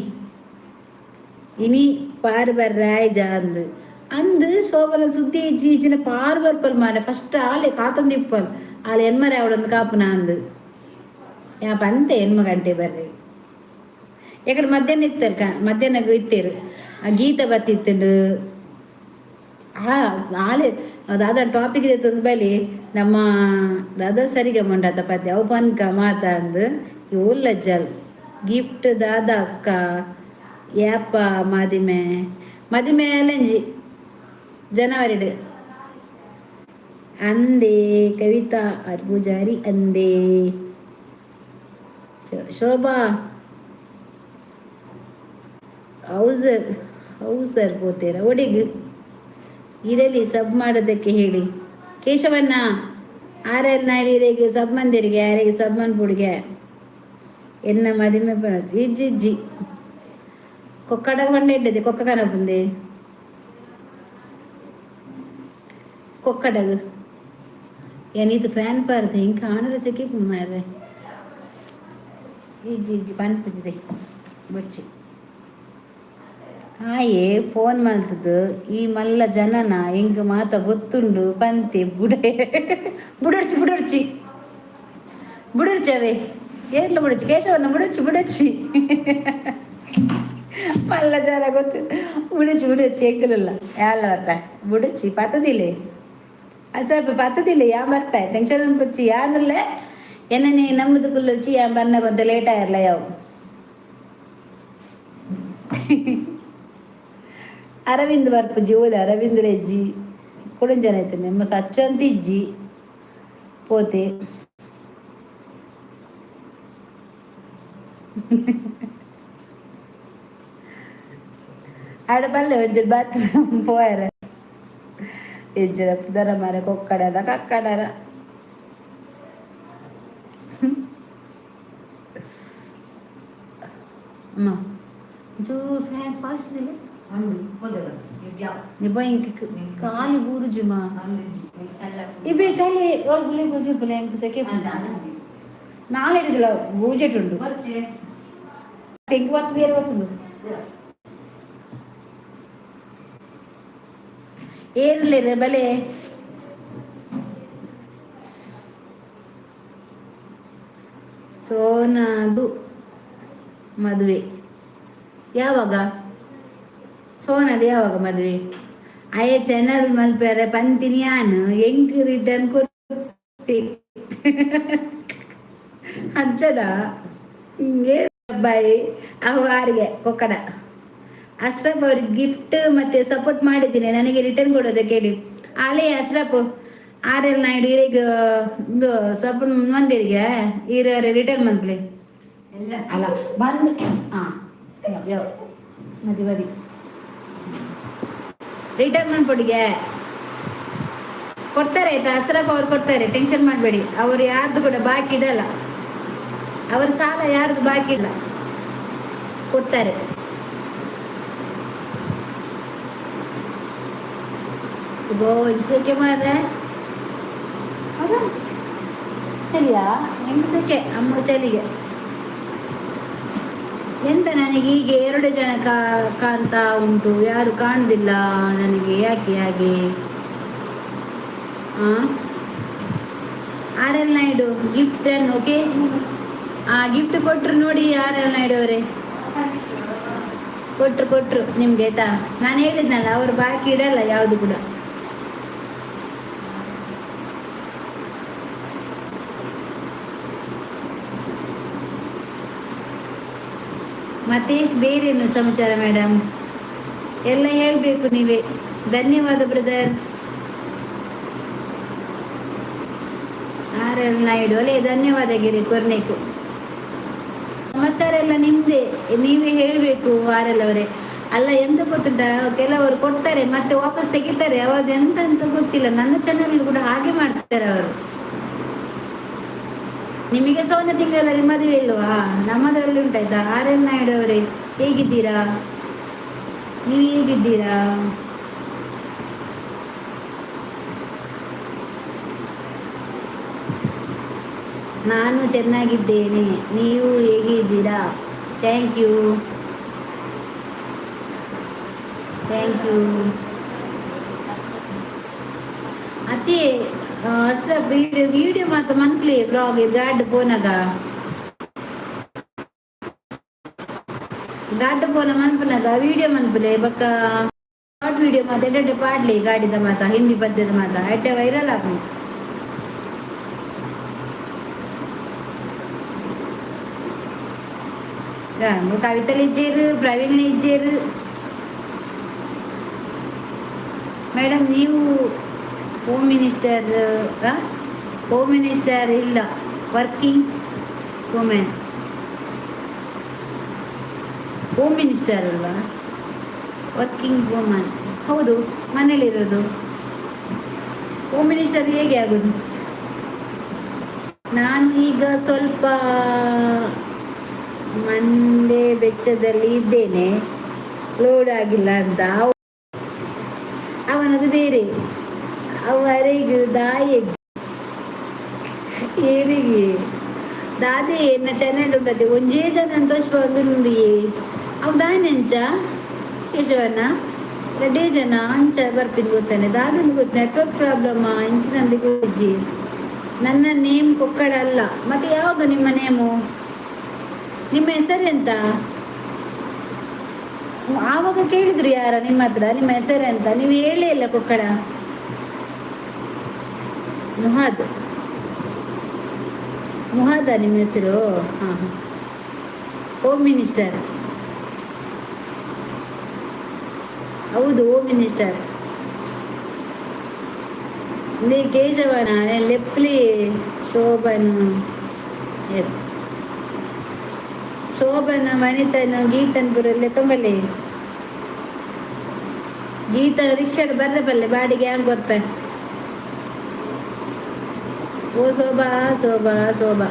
ಇನಿ ಪಾರ್ ಬರ್ರಾಯ್ ಜಾಂದ್ ಅಂದು ಶೋಭನ ಸುದ್ದಿ ಈಚಿನ ಪಾರ್ ಬರ್ಪಲ್ ಮಾರೆ ಫಸ್ಟ್ ಆಲೆ ಕಾತಂದಿಪ್ಪಲ್ ಆಲೆ ಎನ್ಮರೆ ಅವಳೊಂದು ಕಾಪುನ ಅಂದು ಯಾ ಪಂತೆ ಹೆಣ್ಮ ಗಂಟೆ ಬರ್ರಿ ಯಾಕಂದ್ರೆ ಮಧ್ಯಾಹ್ನ ಇತ್ತಲ್ ಮಧ್ಯಾಹ್ನ ಇತ್ತೇರು ಗೀತ ಬತ್ತಿತ್ತು ಆಲೆ ದಾದ ಟಾಪಿಕ್ ಇದೆ ತುಂಬ ಬಲಿ ನಮ್ಮ ದಾದ ಸರಿಗೆ ಮಂಡತ ಪದ್ಯ ಅವು ಪನ್ಕ ಮಾತ ಅಂದು ಇವುಲ್ಲಜ್ಜಲ್ ಗಿಫ್ಟ್ ದಾದ ಅಕ್ಕ ಯಾಪ ಮದಿಮೆ ಅಲೆಂಜಿ ಜನವರಿಡು ಅಂದೇ ಕವಿತಾ ಪೂಜಾರಿ ಅಂದೇ ಶೋಭಾ ಹೌಸರ್ ಪೋತೇರ ಒಡಿಗು ಇರಲಿ ಸಬ್ ಮಾಡೋದಕ್ಕೆ ಹೇಳಿ ಕೇಶವನ್ನ RL ನಾಯ್ಡಿಗೆ ಸಬ್ ಮಂದಿರಿಗೆ ಯಾರಿಗೆ ಸಬ್ ಮನ್ಪುಡಿಗೆ ಎನ್ನ ಮದಿಮೆ ಪಣಚಿ ಇಜ್ಜಿ ಕೊಕ್ಕಡ ಬಂಡ ಇಡ್ಡದೆ ಕೊಕ್ಕ ಕನಪುಂದೆ ಕೊಕ್ಕಡಗು ಏನಿದು ಫ್ಯಾನ್ ಪಾರ್ದೆ ಹಿಂಗೆ ಕಾಣದ ಸೆಕಿ ಮಾರ್ರೆ ಇಜ್ಜಿ ಪನ್ಪುಜ್ದೆ ಬಚ್ಚಿ ಹಾಯೇ ಫೋನ್ ಮಲ್ತದು ಈ ಮಲ್ಲ ಜನನ ಹಿಂಗೆ ಮಾತ ಗೊತ್ತುಂಡು ಪಂತೆ ಬುಡರ್ಚಿ ಅವೇ ಏರ್ಲ ಬುಡಚಿ ಕೇಶವನ್ನ ಬುಡಚ್ಚಿ ಮಲ್ಲ ಜನ ಗೊತ್ತು ಬುಡಚ್ಚಿ ಎಗ್ಗಲಲ್ಲ ಯಾಳ ಬರ್ತ ಬುಡಚ್ಚಿ ಪತ್ತದಿಲ್ಲ ಸ್ವಲ್ಪ ಪತ್ತದಿಲ್ಲ ಯಾ ಬರ್ತ ಟೆನ್ಷನ್ ಬಚ್ಚಿ ಯಾನಲ್ಲ ಎನ್ನನೇ ನಮ್ಮದು ಕುಲ್ಲಚ್ಚಿ ಯಾ ಬನ್ನ ಕೊಂತ ಲೇಟ್ ಆಗಿರಲ್ಲ ಯಾವ ಅರವಿಂದ್ ಬರ್ಪು ಜೋಲಿ ಅರವಿಂದ್ರ ಇಜ್ಜಿ ಕೊಡಂಜನ ಆಯ್ತು ನಮ್ಮ ಸಚ್ಚ ಅಂತ ಇಜ್ಜಿ ಪೋತೆ ಆಡ ಬಲ್ಲೆ ಒಂಜಲ್ ಬಾತ್ ಪೋಯರ ಎಜ್ಜದ ದರ ಮರ ಕೊಕ್ಕಡನ ಕಕ್ಕಡನ ಅಮ್ಮ ಜೋರ್ ಫ್ಯಾನ್ ಫಾಸ್ಟ್ ದಿಲ್ಲ ಕಾಲು ಬೂರುಜುಮಾ ಇಬ್ಬೆ ಚಲಿ ಗುಲಿ ಬೂಜೆ ಪುಲೆ ಅಂಕ ಸೆಕೆ ನಾಳೆ ಹಿಡಿದಿಲ್ಲ ಬೂಜೆಟುಂಡು ತೆಂಕು ಬರ್ತದೆ ಏನು ಬರ್ತುಂಡು ಏರುಲೇರೆ ಬಲೆ ಸೋನಾದು ಮದುವೆ ಯಾವಾಗ ಸೋನದು ಯಾವಾಗ ಮದುವೆ ಅಯ್ಯ ಚಾನಲ್ ಮಲ್ಪೇರೆ ಪಂತಿನಿ ಯಾನು ಹೆಂಗ್ ರಿಟರ್ನ್ ಕೊಡ್ತಿ ಅಜ್ಜದ ಬಾಯಿ ಅವು ಆರಿಗೆ ಕೊಕ್ಕಡ ಅಶ್ರಫ್ ಅವ್ರಿಗೆ ಗಿಫ್ಟ್ ಮತ್ತೆ ಸಪೋರ್ಟ್ ಮಾಡಿದ್ದೀನಿ ನನಗೆ ರಿಟರ್ನ್ ಕೊಡೋದಕ್ಕೆ ಹೇಳಿ ಆಲೇ ಅಶ್ರಫ್ RL ನಾಯ್ಡು ಈಗ ಇದು ಸಪೋರ್ಟ್ ಮಂದಿರಿಗೆ ರಿಟರ್ನ್ ಮನ್ಪ್ಲೆ ಎಲ್ಲ ಅಲ್ಲ ಬಂದು ಹಾಂ ಯಾವ ಮದಿ ಮದಿ ರಿಟರ್ನ್ ಮಾಡ್ಕೊಡಿಗೆ ಕೊಡ್ತಾರೆ ಆಯ್ತಾ. ಅಸ್ರಫ್ ಅವ್ರು ಕೊಡ್ತಾರೆ, ಟೆನ್ಷನ್ ಮಾಡಬೇಡಿ. ಅವರು ಯಾರ್ದು ಕೂಡ ಬಾಕಿ ಇಡಲ್ಲ, ಅವ್ರ ಸಾಲ ಯಾರ್ದು ಬಾಕಿ ಇಲ್ಲ, ಕೊಡ್ತಾರೆ. ಸೆಕೆ ಮಾರ್ರೆ ಹೌದಾ, ಚಲಿಯಾ ಹೆಂಗೆ ಸೆಕೆ ಅಮ್ಮ ಚಲಿಗೆ. ಎಂತ ನನಗೆ ಹೀಗೆ 2 ಜನ ಕಾಣ್ತಾ ಉಂಟು, ಯಾರು ಕಾಣುದಿಲ್ಲ ನನಗೆ, ಯಾಕೆ ಹಾಗೆ? RL ನಾಯ್ಡು ಗಿಫ್ಟ್ ಅನ್ನು ಓಕೆ, ಗಿಫ್ಟ್ ಕೊಟ್ಟರು ನೋಡಿ. RL ನಾಯ್ಡು ಅವರೇ ಕೊಟ್ರು ನಿಮ್ಗೆ ಆಯ್ತಾ. ನಾನು ಹೇಳಿದ್ನಲ್ಲ, ಅವರು ಬಾಕಿ ಇಡಲ್ಲ ಯಾವುದು ಕೂಡ. ಮತ್ತೆ ಬೇರೇನು ಸಮಾಚಾರ ಮೇಡಮ್? ಎಲ್ಲ ಹೇಳಬೇಕು ನೀವೇ. ಧನ್ಯವಾದ ಬ್ರದರ್. RL ನಾಯ್ಡು ಅಲ್ಲೇ ಧನ್ಯವಾದ ಗಿರಿ ಕೊರ್ನೇಕು. ಸಮಾಚಾರ ಎಲ್ಲ ನಿಮ್ಮದೇ, ನೀವೇ ಹೇಳಬೇಕು RL ಅವರೇ. ಅಲ್ಲ ಎಂತ ಗೊತ್ತುಂಟ, ಕೆಲವರು ಕೊಡ್ತಾರೆ ಮತ್ತೆ ವಾಪಸ್ ತೆಗಿತಾರೆ, ಅವ್ರದ್ದು ಎಂತ ಅಂತ ಗೊತ್ತಿಲ್ಲ. ನನ್ನ ಚಾನಲ್ ಕೂಡ ಹಾಗೆ ಮಾಡ್ತಾರೆ ಅವರು. ನಿಮಗೆ ಸೋನ ತಿಂಗಳಲ್ಲಿ ಮದುವೆ ಇಲ್ವಾ? ನಮ್ಮದ್ರಲ್ಲಿ ಉಂಟಾಯ್ತಾ. RL ನಾಯ್ಡು ಅವರೇ ಹೇಗಿದ್ದೀರಾ? ನೀವು ಹೇಗಿದ್ದೀರಾ? ನಾನು ಚೆನ್ನಾಗಿದ್ದೇನೆ, ನೀವು ಹೇಗಿದ್ದೀರಾ? Thank you. ಅತ್ತೆ ಅಸ್ರ வீடியோ மாத்த மந்த்லி vlog காட்டு போனகா गाड पोला मनपनगा वीडियो मनपले बक्का शॉर्ट वीडियो माता एडे पाडले गाडीदा माता हिंदी पद्धत माता एडे वैरल आपली ಕವಿತಲ್ಲಿ ಇಜ್ಜೇರು, ಪ್ರವೀಣ್ ಇಜ್ಜೇರು. ಮೇಡಮ್ ನೀವು ಹೋಮ್ ಮಿನಿಸ್ಟರ್ ಇಲ್ಲ, ವರ್ಕಿಂಗ್ ವುಮೆನ್. ಹೋಮ್ ಮಿನಿಸ್ಟರ್ ಅಲ್ವಾ, ವರ್ಕಿಂಗ್ ವುಮನ್. ಹೌದು, ಮನೇಲಿರೋದು. ಹೋಮ್ ಮಿನಿಸ್ಟರ್ ಹೇಗೆ ಆಗೋದು? ನಾನು ಈಗ ಸ್ವಲ್ಪ ಮಂಡೆ ಬೆಚ್ಚದಲ್ಲಿ ಇದ್ದೇನೆ, ಲೋಡ್ ಆಗಿಲ್ಲ ಅಂತ. ಅವನದು ಬೇರೆ, ಅವರಿಗೆ ದಾಯಿಗೆ ಏರಿಗೆ ದಾದೆ ಎನ್ನ ಚೆನ್ನಾಗಿ ಉಂಟದೆ ಒಂಜೇ ಜನ ಸಂತೋಷ ಬಂದು ಅವು ದಾಯನೆಂಚ ಕೇಶವನ್ನ 2 ಜನ ಅಂಚ ಬರ್ತೀನಿ ಗೊತ್ತಾನೆ. ದಾದನ್ನು ಗೊತ್ತು, ನೆಟ್ವರ್ಕ್ ಪ್ರಾಬ್ಲಮ್ ಇಂಚಿನಂದು ಗೊಜ್ಜಿ. ನನ್ನ ನೇಮ್ ಕೊಕ್ಕಡ ಅಲ್ಲ. ಮತ್ತೆ ಯಾವುದು ನಿಮ್ಮ ನೇಮು? ನಿಮ್ಮ ಹೆಸರೆಂತ? ಆವಾಗ ಕೇಳಿದ್ರು ಯಾರ ನಿಮ್ಮ ಹತ್ರ ನಿಮ್ಮ ಹೆಸರೆಂತ, ನೀವು ಹೇಳೇ ಇಲ್ಲ ಕೊಕ್ಕಡ. ಮುಹಾದ ನಿಮ್ಮ ಹೆಸರು? ಹಾಂ, ಹೋಮ್ ಮಿನಿಸ್ಟರ್. ಹೌದು, ಹೋಮ್ ಮಿನಿಸ್ಟರ್. ನೀ ಕೇಶವನ ಲೆಪ್ಲಿ ಶೋಭನ್. ಎಸ್, ಶೋಭನ ವನಿತನು ಗೀತನ್ ಬರಲ್ಲ ತುಂಬಲಿ. ಗೀತ ರಿಕ್ಷಾಡ್ ಬರಬಲ್ಲೆ ಬಾಡಿಗೆ ಹಂಗೆ ಗೊತ್ತ. ಓ ಶೋಭಾ ಶೋಭಾ ಶೋಭಾ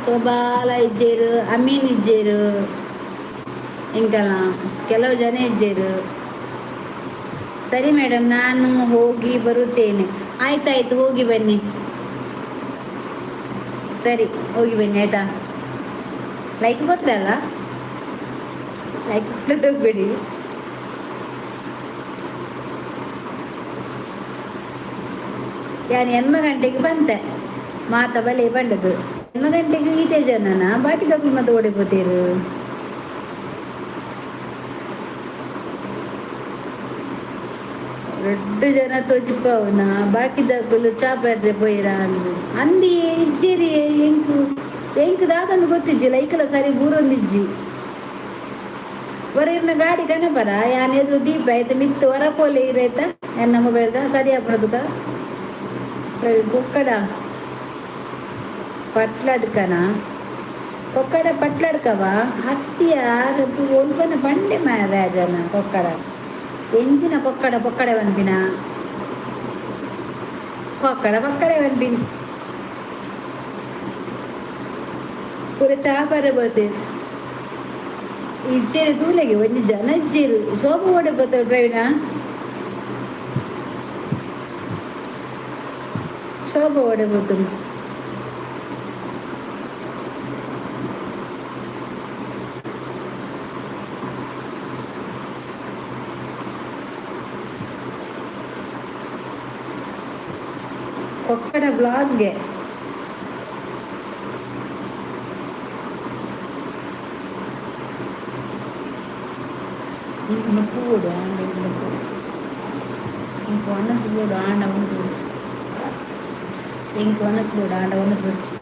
ಶೋಭಾಲ ಇಜ್ಜೇರು, ಅಮೀನ್ ಇಜ್ಜೇರು, ಇಂಕಲ್ಲ ಕೆಲವು ಜನ ಇಜ್ಜೇರು. ಸರಿ ಮೇಡಮ್, ನಾನು ಹೋಗಿ ಬರುತ್ತೇನೆ. ಆಯ್ತಾಯ್ತು, ಹೋಗಿ ಬನ್ನಿ. ಸರಿ, ಹೋಗಿ ಬನ್ನಿ ಆಯ್ತಾ. ಲೈಕ್ ಕೊಟ್ಟರಲ್ಲ, ಲೈಕ್ ಕೊಟ್ಟದ್ದು ಹೋಗ್ಬೇಡಿ. ಯಾನು 8 ಗಂಟೆಗೆ ಬಂತೆ ಮಾತ ಬಲೆ ಬಂಡದು. 8 ಗಂಟೆಗೆ ಈತೆ ಜನನ ಬಾಕಿ ತಗೊಂಡು ಮತ್ತೆ ಓಡಿపోతీరు. ದೊಡ್ಡ ಜನ ತೋಚಿಪ್ಪವನ ಬಾಕಿ ದಕ್ಕಲು ಚಾಪರ್ರೆ ಪೋಯಿರ ಅಂದು ಅಂದಿ ಇಜ್ಜೇರಿ ಎಂಕು ದಾದಂದು ಗೊತ್ತಿಜ್ಜಿಲ್ಲ. ಐಕಲ ಸರಿ ಬೂರೊಂದಿಜ್ಜಿ ಹೊರಗಿನ ಗಾಡಿ ಕನಪರ ಯಾನೇದು ದೀಪ ಆಯ್ತು ಮಿತ್ತು ಹೊರ ಪೋಲೆ ಇರಾಯ್ತ ಎನ್ನ ಮೊಬೈಲ್ದ ಸರಿ ಹಾಪಣದುಕ ಕುಕ್ಕಡ ಪಟ್ಲಡ್ಕನ ಕೊಕ್ಕಡ ಪಟ್ಲಡ್ಕವ ಹತ್ತಿಯ ಒಲ್ಪನ ಬಂಡೆ ರಾಜನ ಕೊಕ್ಕಡ ಎಂಜಿನ ಕೊಕ್ಕಡ ಪೊಕ್ಕಡ ಬಂದಿನ ಕೊಕ್ಕಡ ಪಕ್ಕಡೆ ಬಂದಿನ ಪೂರ ಚಾಪರ ಬೋತೆ ಇಜ್ಜೇರು ತೂಲೆಗೆ ಒಂದು ಜನ ಇಜ್ಜೇರು ಶೋಭ ಓಡೆ ಬೋತಾರೆ ಪ್ರವೀಣ ಶೋಭ ಓಡೆ ಬೋತರು ಕೊಕ್ಕಡ ಬ್ಲಾಗ್ಗೆ ఇంకొక పూడు ఆండ ఇంకో అనసుడు ఆండ ఉనసుడిచి ఇంకో అనసుడు ఆండ ఉనసుడిచి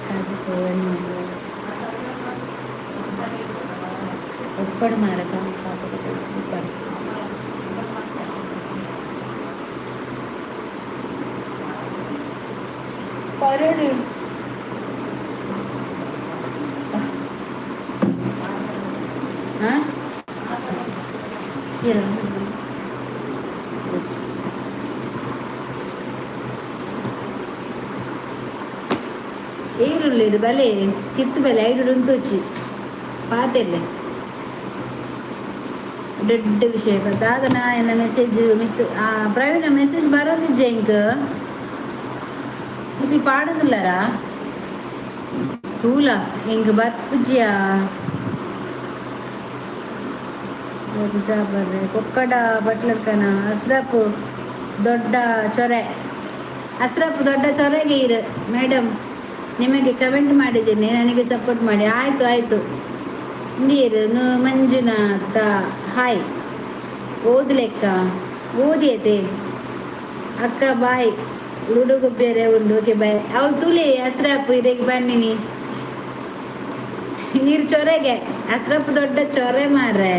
కాజుకోవని ఒక్కడు మారక కాకపోతే ఒక్కడు పరుడు ಈರುಳ್ಳಿ ಬಲೆ ಕಿತ್ತು ಬಲೆ 5 ಉಂಟು ಪಾತೆಲ್ಲ ದೊಡ್ಡ ವಿಷಯ ದಾದನ ಎನ್ನ ಮೆಸೇಜ್ ಮಿತ್ತು ಪ್ರವೀಣ ಮೆಸೇಜ್ ಬರೋದಿಜ್ಜ ಇಂಕ ಇದು ಪಾಡೋದಿಲ್ಲರಾ ತೂಲ ಹಿಂಗೆ ಬರ್ಪುಜಿಯಾ ಬರ್ರೆ ಕೊಕ್ಕಡ ಬಟ್ಲಕ್ಕನ ಅಸ್ರಪ್ ದೊಡ್ಡ ಚೊರೆ ಅಸ್ರಪ್ ದೊಡ್ಡ ಚೊರೆಗೆ ಇರು ಮೇಡಮ್ ನಿಮಗೆ ಕಮೆಂಟ್ ಮಾಡಿದ್ದೀನಿ ನನಗೆ ಸಪೋರ್ಟ್ ಮಾಡಿ ಆಯಿತು ಆಯಿತು ನೀರು ಮಂಜುನಾಥ ಹಾಯ್ ಓದ್ಲೆಕ್ಕ ಓದಿಯತೆ ಅಕ್ಕ ಬಾಯ್ ಹುಡುಗ ಬೇರೆ ಉಂಡು ಓಕೆ ಬಾಯ್ ಅವಳು ತುಲಿ ಅಸ್ರಪ್ ಇದಕ್ಕೆ ಬನ್ನಿನಿ ನೀರು ಚೊರೆಗೆ ಅಸ್ರಪ್ ದೊಡ್ಡ ಚೊರೆ ಮಾರ್ರೆ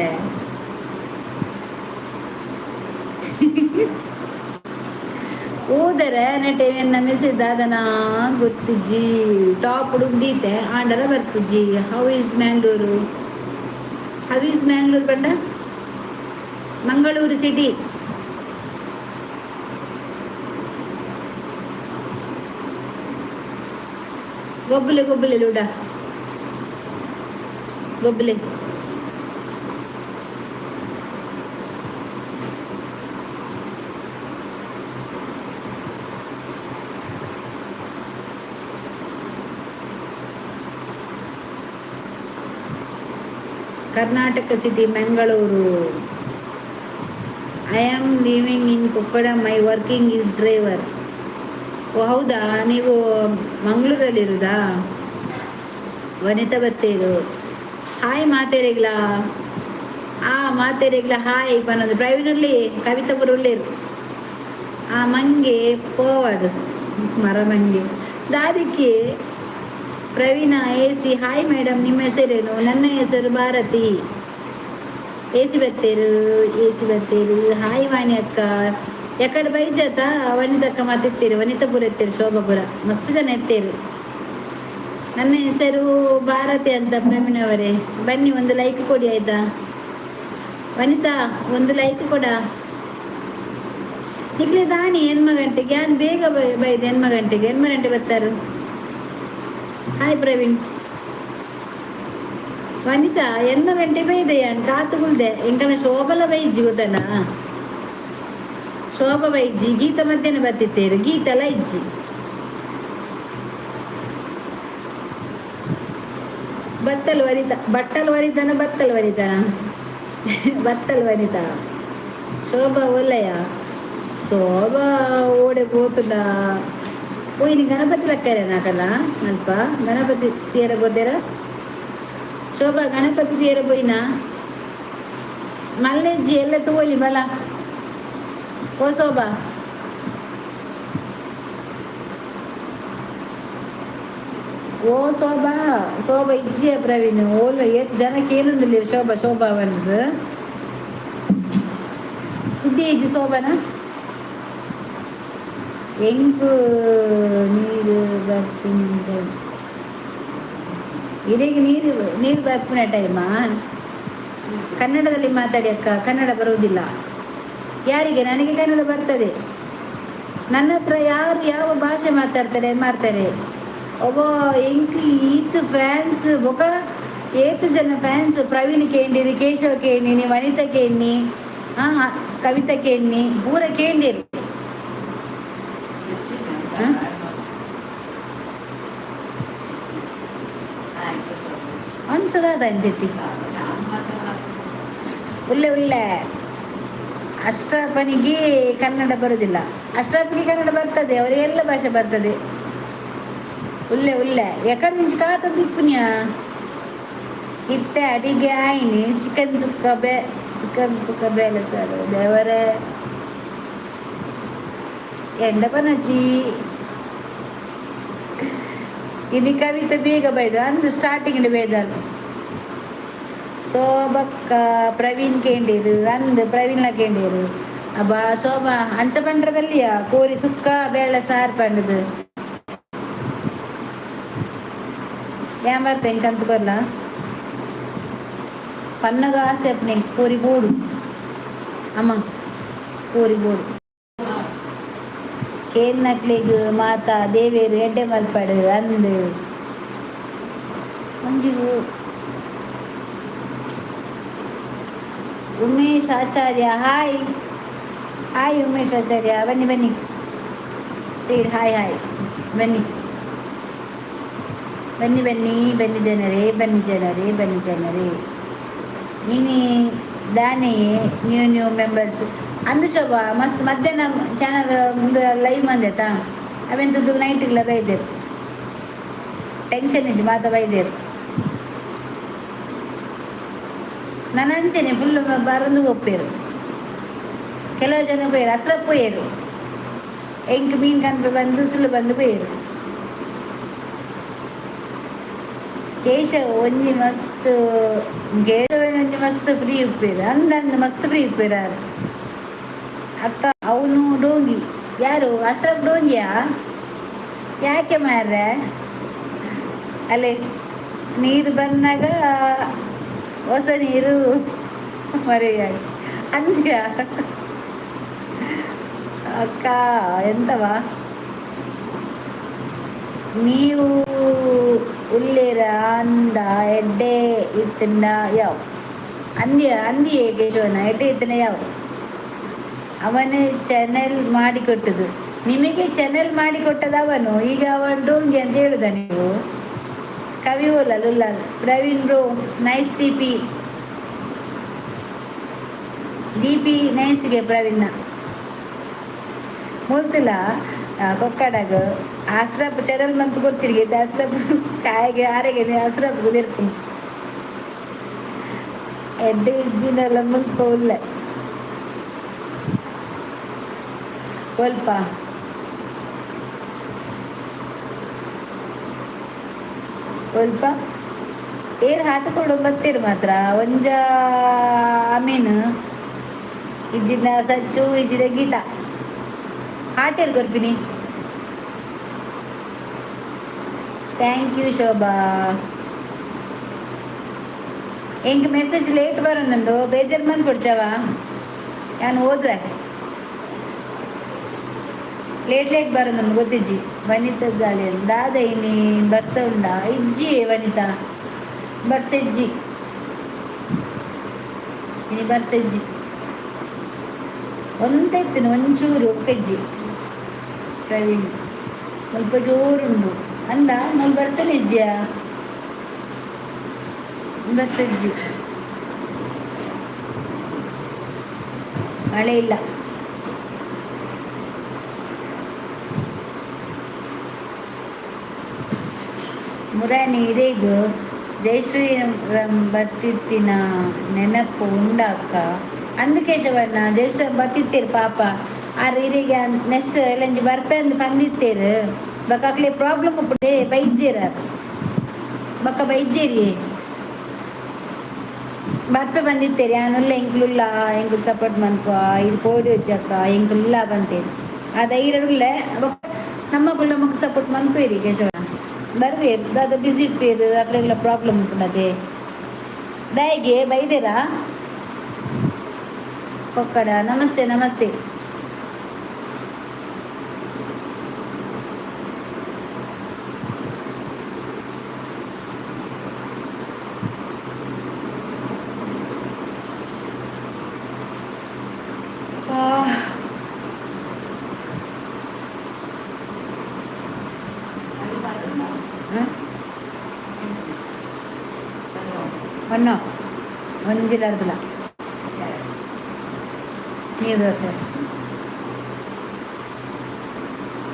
ಊದರೆ ನೆಟ್ಟೆ ಎನ್ನ ಮೆಸೇಜ್ ದಾದನ ಗೊತ್ತಿಜ್ಜಿ ಟಾಪ್ ಉಡುಂಡೀತೆ ಆಂಡಲ ಬರ್ಪುಜ್ಜಿ ಹೌ ಈಸ್ ಮ್ಯಾಂಗ್ಳೂರು ಬಂಡ ಮಂಗಳೂರು ಸಿಟಿ ಗೊಬ್ಬಲೆ ಲೂಡ ಗೊಬ್ಬಲೆ Karnataka city Mangaluru I am living in Kokkada my working is driver ಓ ಹೌದಾ ನೀವು ಮಂಗಳೂರಲ್ಲಿರುವುದಾ ವನಿತಾ ಬತ್ತೇರು ಹಾಯ್ ಮಾತೇರಿಗ್ಲಾ ಮಾತೇರಿಗ್ಲಾ ಹಾಯ್ ಬನ್ನದು ಪ್ರವೀಣಲ್ಲಿ ಕವಿತಾ ಬರುಳ್ಳೇರು ಮಂಗೆ ಪೋವಡ್ ಮರ ಮಂಗೆ ದಾದಿಕ್ಕೆ ಪ್ರವೀಣ ಎಸಿ ಹಾಯ್ ಮೇಡಮ್ ನಿಮ್ಮ ಹೆಸರೇನು ನನ್ನ ಹೆಸರು ಭಾರತಿ ಎಸಿ ಬತ್ತೇರು ಹಾಯ್ ವಾಣಿ ಅಕ್ಕ ಯಾಕಡೆ ಬೈಜಾತ ವನಿತಕ್ಕ ಮಾತಿರ್ತೀರಿ ವನಿತಾಪುರ ಎತ್ತೇರು ಶೋಭಾಪುರ ಮಸ್ತ್ ಜನ ಎತ್ತೇರು ನನ್ನ ಹೆಸರು ಭಾರತಿ ಅಂತ ಪ್ರವೀಣ್ ಅವರೇ ಬನ್ನಿ ಒಂದು ಲೈಕ್ ಕೊಡಿ ಆಯ್ತಾ ವನಿತಾ ಒಂದು ಲೈಕ್ ಕೊಡ ಈಗಲೇ ದಾಣಿ ಹೆಣ್ಮ ಗಂಟೆಗೆ ಯಾನ್ ಬೇಗ ಬೈದು ಹೆಣ್ಮ ಗಂಟೆ ಬರ್ತಾರು ಹಾಯ್ ಪ್ರವೀಣ್ ವನಿತಾ ಹೆಣ್ಮ ಗಂಟೆ ಬೈದೆ ಯಾನ್ ಕಾತುಗುಳ್ದೆ ಎಂಕನ ಶೋಭಲ ಬೈಜಿ ಗೊತ್ತಣ್ಣ ಶೋಭಾ ಬೈಜಿ ಗೀತ ಮಧ್ಯಾಹ್ನ ಬರ್ತಿತ್ತೇರು ಗೀತೆಲ್ಲ ಇಜ್ಜಿ ಬತ್ತಲ್ ವನಿತಾನ ಬತ್ತಲ್ ವನಿತಾ ಶೋಭಾ ಒಳ್ಳೆಯ ಶೋಭಾ ಓಡೆ ಪೋತುಂಡ ಓಯ್ನಿ ಗಣಪತಿ ತಕ್ಕರೆ ನಾಕಲ್ಲ ಅಲ್ಪ ಗಣಪತಿ ತೀರ ಬೋದೇರ ಶೋಭಾ ಗಣಪತಿ ತೀರ ಪೋಯ್ನ ಮಲ್ಲೆಜ್ಜಿ ಎಲ್ಲ ತಗೋಲಿ ಬಲ ಓ ಶೋಭಾ ಓ ಶೋಭಾ ಇಜ್ಜಿಯ ಪ್ರವೀಣ್ ಓಲ್ಲ ಜನಕ್ಕೆ ಏನೊಂದಿಲ್ಲ ಶೋಭಾ ಬಂದು ಸುದ್ದಿ ಇಜ್ಜಿ ಶೋಭಾನ ಎಂಕು ನೀರು ಬರ್ಪಿನ ಇದೀಗ ನೀರು ನೀರು ಬರ್ಪಿನ ಟೈಮಾ? ಕನ್ನಡದಲ್ಲಿ ಮಾತಾಡಿ ಅಕ್ಕ, ಕನ್ನಡ ಬರುವುದಿಲ್ಲ ಯಾರಿಗೆ? ನನಗೆ ಕನ್ನಡ ಬರ್ತದೆ. ನನ್ನ ಹತ್ರ ಯಾರು ಯಾವ ಭಾಷೆ ಮಾಡ್ತಾರೆ. ಒಬ್ಬ ಎಂಕ್ ಈತ್ ಫ್ಯಾನ್ಸ್ ಬೊಕ ಏತು ಜನ ಫ್ಯಾನ್ಸ್ ಪ್ರವೀಣ್ ಕೇಂಡಿರಿ, ಕೇಶವ್ ಕೇಣಿನಿ, ವನಿತಾ ಕೇಣಿ, ಕವಿತಾ ಕೇಣಿ ಪೂರ ಕೇಂಡಿರು. ಅನ್ಸದಾದ ಅಂತೈತಿ ಒಳ್ಳೆ ಅಶ್ರಫನಿಗೆ ಕನ್ನಡ ಬರುವುದಿಲ್ಲ. ಅಶ್ರಫ್ಗೆ ಕನ್ನಡ ಬರ್ತದೆ, ಅವರಿಗೆ ಎಲ್ಲ ಭಾಷೆ ಬರ್ತದೆ. ಒಳ್ಳೆ ಎಕಡೆ నుంచి ಕಾತದ್ದು ಇಪ್ಪುನ್ಯ ಇತ್ತೆ ಅಡಿಗೆ ಆಯ್ನಿ ಚಿಕನ್ ಸುಕ್ಕ ಬೇಳೆ ಸಾರು ದೇವರೇ ಎಂಡ ಪನಜ್ಜಿ ಇನ್ನು ಕವಿತೆ ಬೇಗ ಬೈದು ಅಂದು ಸ್ಟಾರ್ಟಿಂಗ್ ಬೇದನು ಸೋಬಕ್ಕ ಪ್ರವೀಣ್ ಕೇಂಡೀರು ಅಂದು ಪ್ರವೀಣ್ಲ ಕೇಂಡೀರು ಅಬ್ಬ ಶೋಭಾ ಅಂಚ ಪಂಡ್ರ ಬಲ್ಲಿಯ ಕೋರಿ ಸುಕ್ಕ ಬೇಳೆ ಸಾರು ಪಂಡದು ಬರ್ಪೇನ್ ಕಂತುಕೊರ್ಲ ಪನ್ನಗ ಆಸೆ ಅಪ್ಪನೆ ಕೋರಿ ಬೋಡು ಅಮ್ಮ ಕೋರಿ ಬೋಡು ಕೇನ್ ನಕ್ಲಿಗ್ ಮಾತಾ ದೇವೇರು ಎಡ್ಡೆ ಮಲ್ಪಡು ಅಂದು ಮಂಜಿಗೂ ಉಮೇಶ್ ಆಚಾರ್ಯ ಹಾಯ್ ಉಮೇಶ್ ಆಚಾರ್ಯ ಬನ್ನಿ ಸೀಡ್ ಹಾಯ್ ಬನ್ನಿ ಜನರೇ ಇನಿ ದಾನೆಯೇ ನ್ಯೂ ಮೆಂಬರ್ಸ್ ಅಂದು ಶೋಭಾ ಮಸ್ತ್ ಮಧ್ಯಾಹ್ನ ಚಾನಲ್ ಮುಂದೆ ಲೈವ್ ಮಂದೈತಾ ಅವೆಂತದ್ದು ನೈಟಿಗೆಲ್ಲ ಬೈದೇರು ಟೆನ್ಷನ್ ಇಜ್ಜಿ ಮಾತ ಬೈದೇರು ನಾನು ಅಂಚೆನೆ ಫುಲ್ ಬರಂದು ಒಪ್ಪೇರು ಕೆಲವು ಜನ ಬೇರು ಅಸ್ರಪ್ ಪೋಯರು ಎಂಕ್ ಮೀನು ಕನ್ಪೆ ಬಂದು ಸುಳ್ಳು ಬಂದು ಬೇರು ಕೇಶವ್ ಒಂಜಿ ಮಸ್ತ್ ಒಂಜಿ ಮಸ್ತ್ ಫ್ರೀ ಉಪ್ಪೇರು ಅಂದಂದು ಮಸ್ತ್ ಫ್ರೀ ಉಪ್ಪೇರು ಅಕ್ಕ ಅವನು ಡೋಂಗಿ ಯಾರು ಅಸ್ರಫ್ ಡೋಂಗಿಯಾ ಯಾಕೆ ಮಾರ್ರೆ ಅಲ್ಲೇ ನೀರು ಬಂದಾಗ ಹೊಸ ನೀರು ಮರೆಯಾಗಿ ಅಂದ್ಯಾ ಅಕ್ಕ ಎಂತವಾ ನೀವು ಉಳ್ಳೇರ ಅಂದ ಎಡ್ಡೆ ಇತ್ತನ ಯಾವ ಅಂದಿಯೇ ಕೇಶವನ ಎಡ್ಡೆ ಇತ್ತನ ಯಾವ ಅವನೇ ಚಾನೆಲ್ ಮಾಡಿಕೊಟ್ಟದು ನಿಮಗೆ ಚಾನೆಲ್ ಮಾಡಿಕೊಟ್ಟದ ಅವನು ಈಗ ಅವನು ಡೋಂಗಿ ಅಂತ ಹೇಳುದ ನೀವು ಕವಿ ಓಲಲ್ಲ Praveen bro nice D P ನೈಸ್ಗೆ ಪ್ರವೀಣ ಮೂರ್ತಿಲ್ಲ ಕೊಕ್ಕಡಗ ಆಸ್ರಪ್ ಚಾನಲ್ ಮಂತ್ ಕೊಡ್ತಿರ್ಗೆ ಆಸ್ರಪ್ ಕಾಯಿಗೆ ಆರೆಗೆ ಆಸ್ರಪ್ ಕುದಿರ್ತೀನಿ ಎಡ್ಡೆ ಇಜ್ಜಿನೆಲ್ಲ ಮುಲ್ಪ ಉಳ್ಳೆ ಸ್ವಲ್ಪ ಏರ್ ಹಾಟುಕೊಂಡು ಬರ್ತೀರಿ ಮಾತ್ರ ಒಂಜ ಆಮೇನು ಇಜ್ಜಿನ ಸಚ್ಚು ಇಜ್ಜಿನ ಗೀತ ಹಾಟೇರು ಕೊರ್ಪಿನಿ ಥ್ಯಾಂಕ್ ಯು ಶೋಭಾ ಎಂಗೆ ಮೆಸೇಜ್ ಲೇಟ್ ಬರೋದುಂಡು ಬೇಜಾರು ಮಾಡಿ ಕೊಡ್ಚವ ನಾನು ಓದುವೆ ಲೇಟ್ ಬರೋದು ಗೊತ್ತಿಜ್ಜಿ ವನಿತಾ ಜಾಲಿ ದಾದ ಇನಿ ಬರ್ಸ ಉಂಡ ಇಜ್ಜಿ ವನಿತಾ ಬರ್ಸೆಜ್ಜಿ ಇನಿ ಬರ್ಸೆಜ್ಜಿ ಒಂದೆತ್ತಿನ ಒಂಚೂರು ಕೆಜ್ಜಿ ಪ್ರವೀಣ್ ಸ್ವಲ್ಪ ಜೋರುಂಡು ಅಂದ ನಾನು ಬರ್ಸನಿಜ್ಜಿಯ ಬರ್ಸೆಜ್ಜಿ ಮಳೆ ಇಲ್ಲ ಮುರಾನಿ ಇರೇಗು ಜಯಶ್ರೀರಾಮ್ ಬತ್ತಿತ್ತಿನ ನೆನಪು ಉಂಡಾಕ ಅಂದು ಕೇಶವಣ್ಣ ಜಯಶ್ರೀರಾಮ್ ಬತ್ತಿತ್ತೇರು ಪಾಪ ಆರು ಇರಿಗೆ ನೆಕ್ಸ್ಟ್ ಎಲ್ಲಂಜಿ ಬರ್ಪೆ ಅಂದು ಬಂದಿತ್ತೇರು ಬಕ್ಕಾಕ್ಲೆ ಪ್ರಾಬ್ಲಮ್ ಉಪ್ಪುಡೆ ಬೈಜ್ಜೇರ ಬಕ್ಕ ಬೈಜ್ಜೇರಿ ಬರ್ಪೆ ಬಂದಿತ್ತೇರಿ ಯಾನುಲ್ಲ ಎಂಕ್ಲುಲ್ಲ ಎಂಕ್ಲು ಸಪೋರ್ಟ್ ಮನ್ಪ ಇದು ಕೋಡಿ ವಚ್ಚಕ್ಕ ಎಂಕ್ಲುಲ್ಲ ಬಂತೇರಿ ಆ ಧೈರ್ಯಗಳೇ ನಮ್ಮಗಳು ನಮಗೆ ಸಪೋರ್ಟ್ ಮನ್ಪೇರಿ ಕೇಶವ ಬರ್ಬೇಕು ಅದು ಬಿಸಿ ಇಪ್ಪೇರು ಅಲ್ಲೆಲ್ಲ ಪ್ರಾಬ್ಲಮ್ ಉಂಟದೆ ದಯಗೆ ಬೈದೇರಾ ಕೊಕ್ಕಡ ನಮಸ್ತೆ ನಮಸ್ತೆ ಒನ್ ಆಫ್ ಒಂದಿಲ್ಲ ನೀರು ದೋಸೆ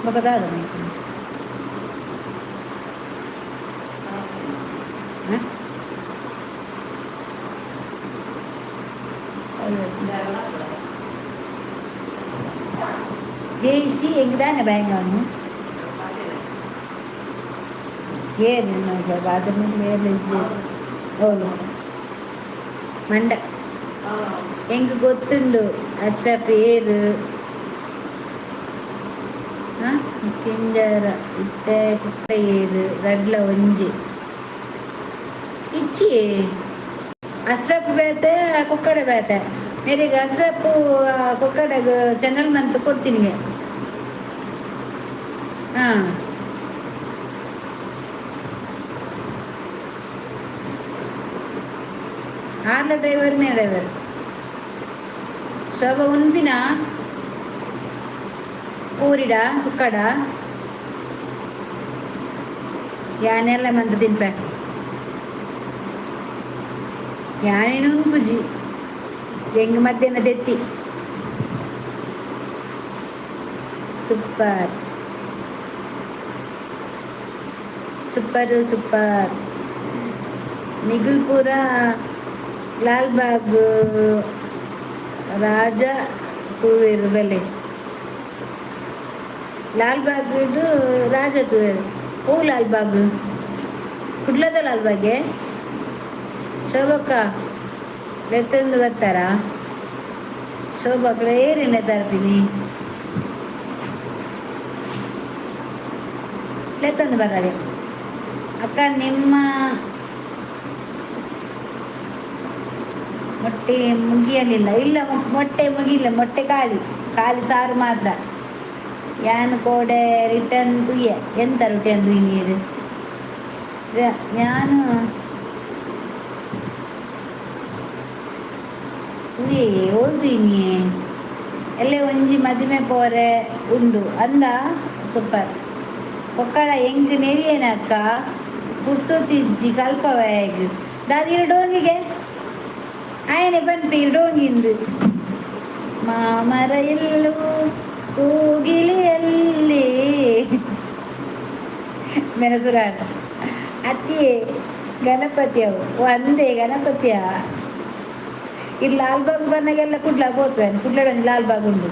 ಬಗದಾದ ജയിച്ച് എങ്കിലാണ് ബാങ്കാണ് ഏത് ബാത്റൂമിൽ വേറെ ഓ ಮಂಡ ಹೆಂಗೆ ಗೊತ್ತುಂಡು ಅಷ್ಟ ಪೇರು ಕಿಂಜರ ಇಟ್ಟೆ ಕುಟ್ಟ ಏರು ರಡ್ಲ ಒಂಜಿ ಇಚ್ಚಿ ಅಸ್ರಪ್ ಬೇತೆ ಕುಕ್ಕಡ ಬೇತೆ ಮೇರೆಗೆ ಅಸ್ರಪ್ಪು ಕುಕ್ಕಡಗ ಚಾನಲ್ ಮಂತ್ ಕೊಡ್ತೀನಿ ಹಾಂ ಆರ್ಲ ಡ್ರೈವರ್ ಮೇ ಡ್ರೈವರ್ ಶೋಭ ಉನ್ಪಿನ ಪೂರಿಡ ಸುಕ್ಕಡ ಯಾನೆಲ್ಲ ಮಂತ ತಿನ್ಪ ಯಾನೇನು ಉಂಪುಜಿ ಹೆಂಗ ಮಧ್ಯಾಹ್ನ ತೆತ್ತಿ ಸೂಪರ್ ಸೂಪರು ಸೂಪರ್ ನಿಗುಲ್ಪುರ ಲಾಲ್ಬಾಗ್ ರಾಜ ತೂವೇರು ಬೆಲೆ ಲಾಲ್ಬಾಗ್ ರಾಜ ತೂವೇರು ಓ ಲಾಲ್ಬಾಗ್ ಕುಡ್ಲದ ಲಾಲ್ಬಾಗೆ ಶೋಭಕ್ಕ ಲೆತ್ತಂದು ಬರ್ತಾರಾ ಶೋಭಕ್ಕ ಏರಿನ ತರ್ತೀನಿ ಲೆತ್ತಂದು ಬರಾಗೆ ಅಕ್ಕ ನಿಮ್ಮ ಮೊಟ್ಟೆ ಮುಗಿಯಲಿಲ್ಲ ಇಲ್ಲ ಮೊಟ್ಟೆ ಮುಗಿಯಿಲ್ಲ ಮೊಟ್ಟೆ ಖಾಲಿ ಖಾಲಿ ಸಾರು ಮಾತ್ರ ಯಾನು ಕೋಡೆ ರಿಟರ್ನ್ ತುಯ್ಯ ಎಂತ ರಿಟರ್ನ್ ತುಯ್ಯದು ನಾನು ತುಯ್ಯೇ ಓದ್ತೀನಿ ಎಲ್ಲೇ ಒಂಜಿ ಮದುವೆ ಪೋರೆ ಉಂಡು ಅಂದ ಸೂಪರ್ ಒಕ್ಕಡ ಹೆಂಗೆ ನೆರಿಯೇನಕ್ಕ ಪುರ್ಸೊತ್ತಿಜ್ಜಿ ಕಲ್ಪವಾಗ್ ದಾದಿ ಡೋಂಗಿಗೆ ಆಯನೆ ಬನ್ಪಿ ಡೋಂಗಿಂದು ಮಾಮರ ಎಲ್ಲೂ ಕೂಗಿಲಿಯಲ್ಲಿ ಮೆಣಸುರಾರ ಅತ್ತಿಯೇ ಗಣಪತಿಯವು ಒಂದೇ ಗಣಪತಿಯ ಇಲ್ಲಿ ಲಾಲ್ಬಾಗ್ ಬಂದಾಗೆಲ್ಲ ಕುಡ್ಲ ಹೋತ್ವೇನು ಕುಡ್ಲಡೊಂದು ಲಾಲ್ಬಾಗ್ ಉಂಡು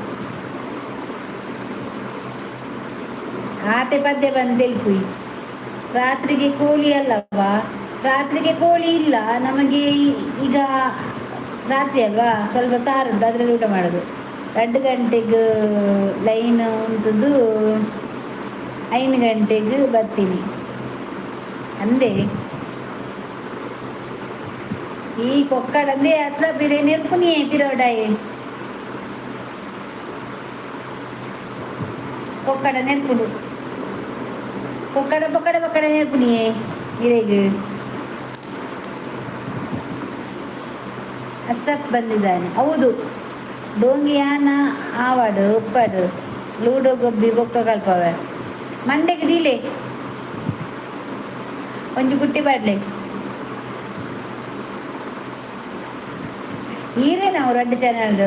ಆತೆ ಪದ್ಯ ಬಂದು ತೆಲ್ಪುಯಿ ರಾತ್ರಿಗೆ ಕೋಳಿ ಅಲ್ಲವಾ ರಾತ್ರಿಗೆ ಕೋಳಿ ಇಲ್ಲ ನಮಗೆ ಈಗ ರಾತ್ರಿ ಅಲ್ವಾ ಸ್ವಲ್ಪ ಸಾರು ಉಂಟು ಅದರಲ್ಲಿ ಊಟ ಮಾಡೋದು 2 ಗಂಟೆಗೆ ಲೈನ್ ಉಂಟದು 5 ಗಂಟೆಗೆ ಬರ್ತೀನಿ ಅಂದೆ ಈ ಕೊಕ್ಕಡಂದೇ ಹಸ್ರ ಬಿರೆ ನೆರ್ಪುನಿ ಪಿರೋಡಾಯಿ ಕೊಕ್ಕಡ ನೆರ್ಪುಡು ಕೊಕ್ಕಡ ಪಕ್ಕಡ ಪಕ್ಕಡ ನೆರ್ಪುನಿಯೇ ಇರೆಗೆ ಅಸ್ರಫ್ ಬಂದಿದ್ದಾನೆ ಹೌದು ಡೋಂಗಿಯಾನ ಆವಾಡು ಉಪ್ಪಡು ಲೂಡೋ ಗೊಬ್ಬಿ ಬೊಕ್ಕ ಕಲ್ಪವೆ ಮಂಡೆಗೆ ದೀಲೆ ಒಂಜಿ ಗುಟ್ಟಿ ಬಾಡ್ಲೆ ಈರೇ ನಾವು 2 ಚಾನಲ್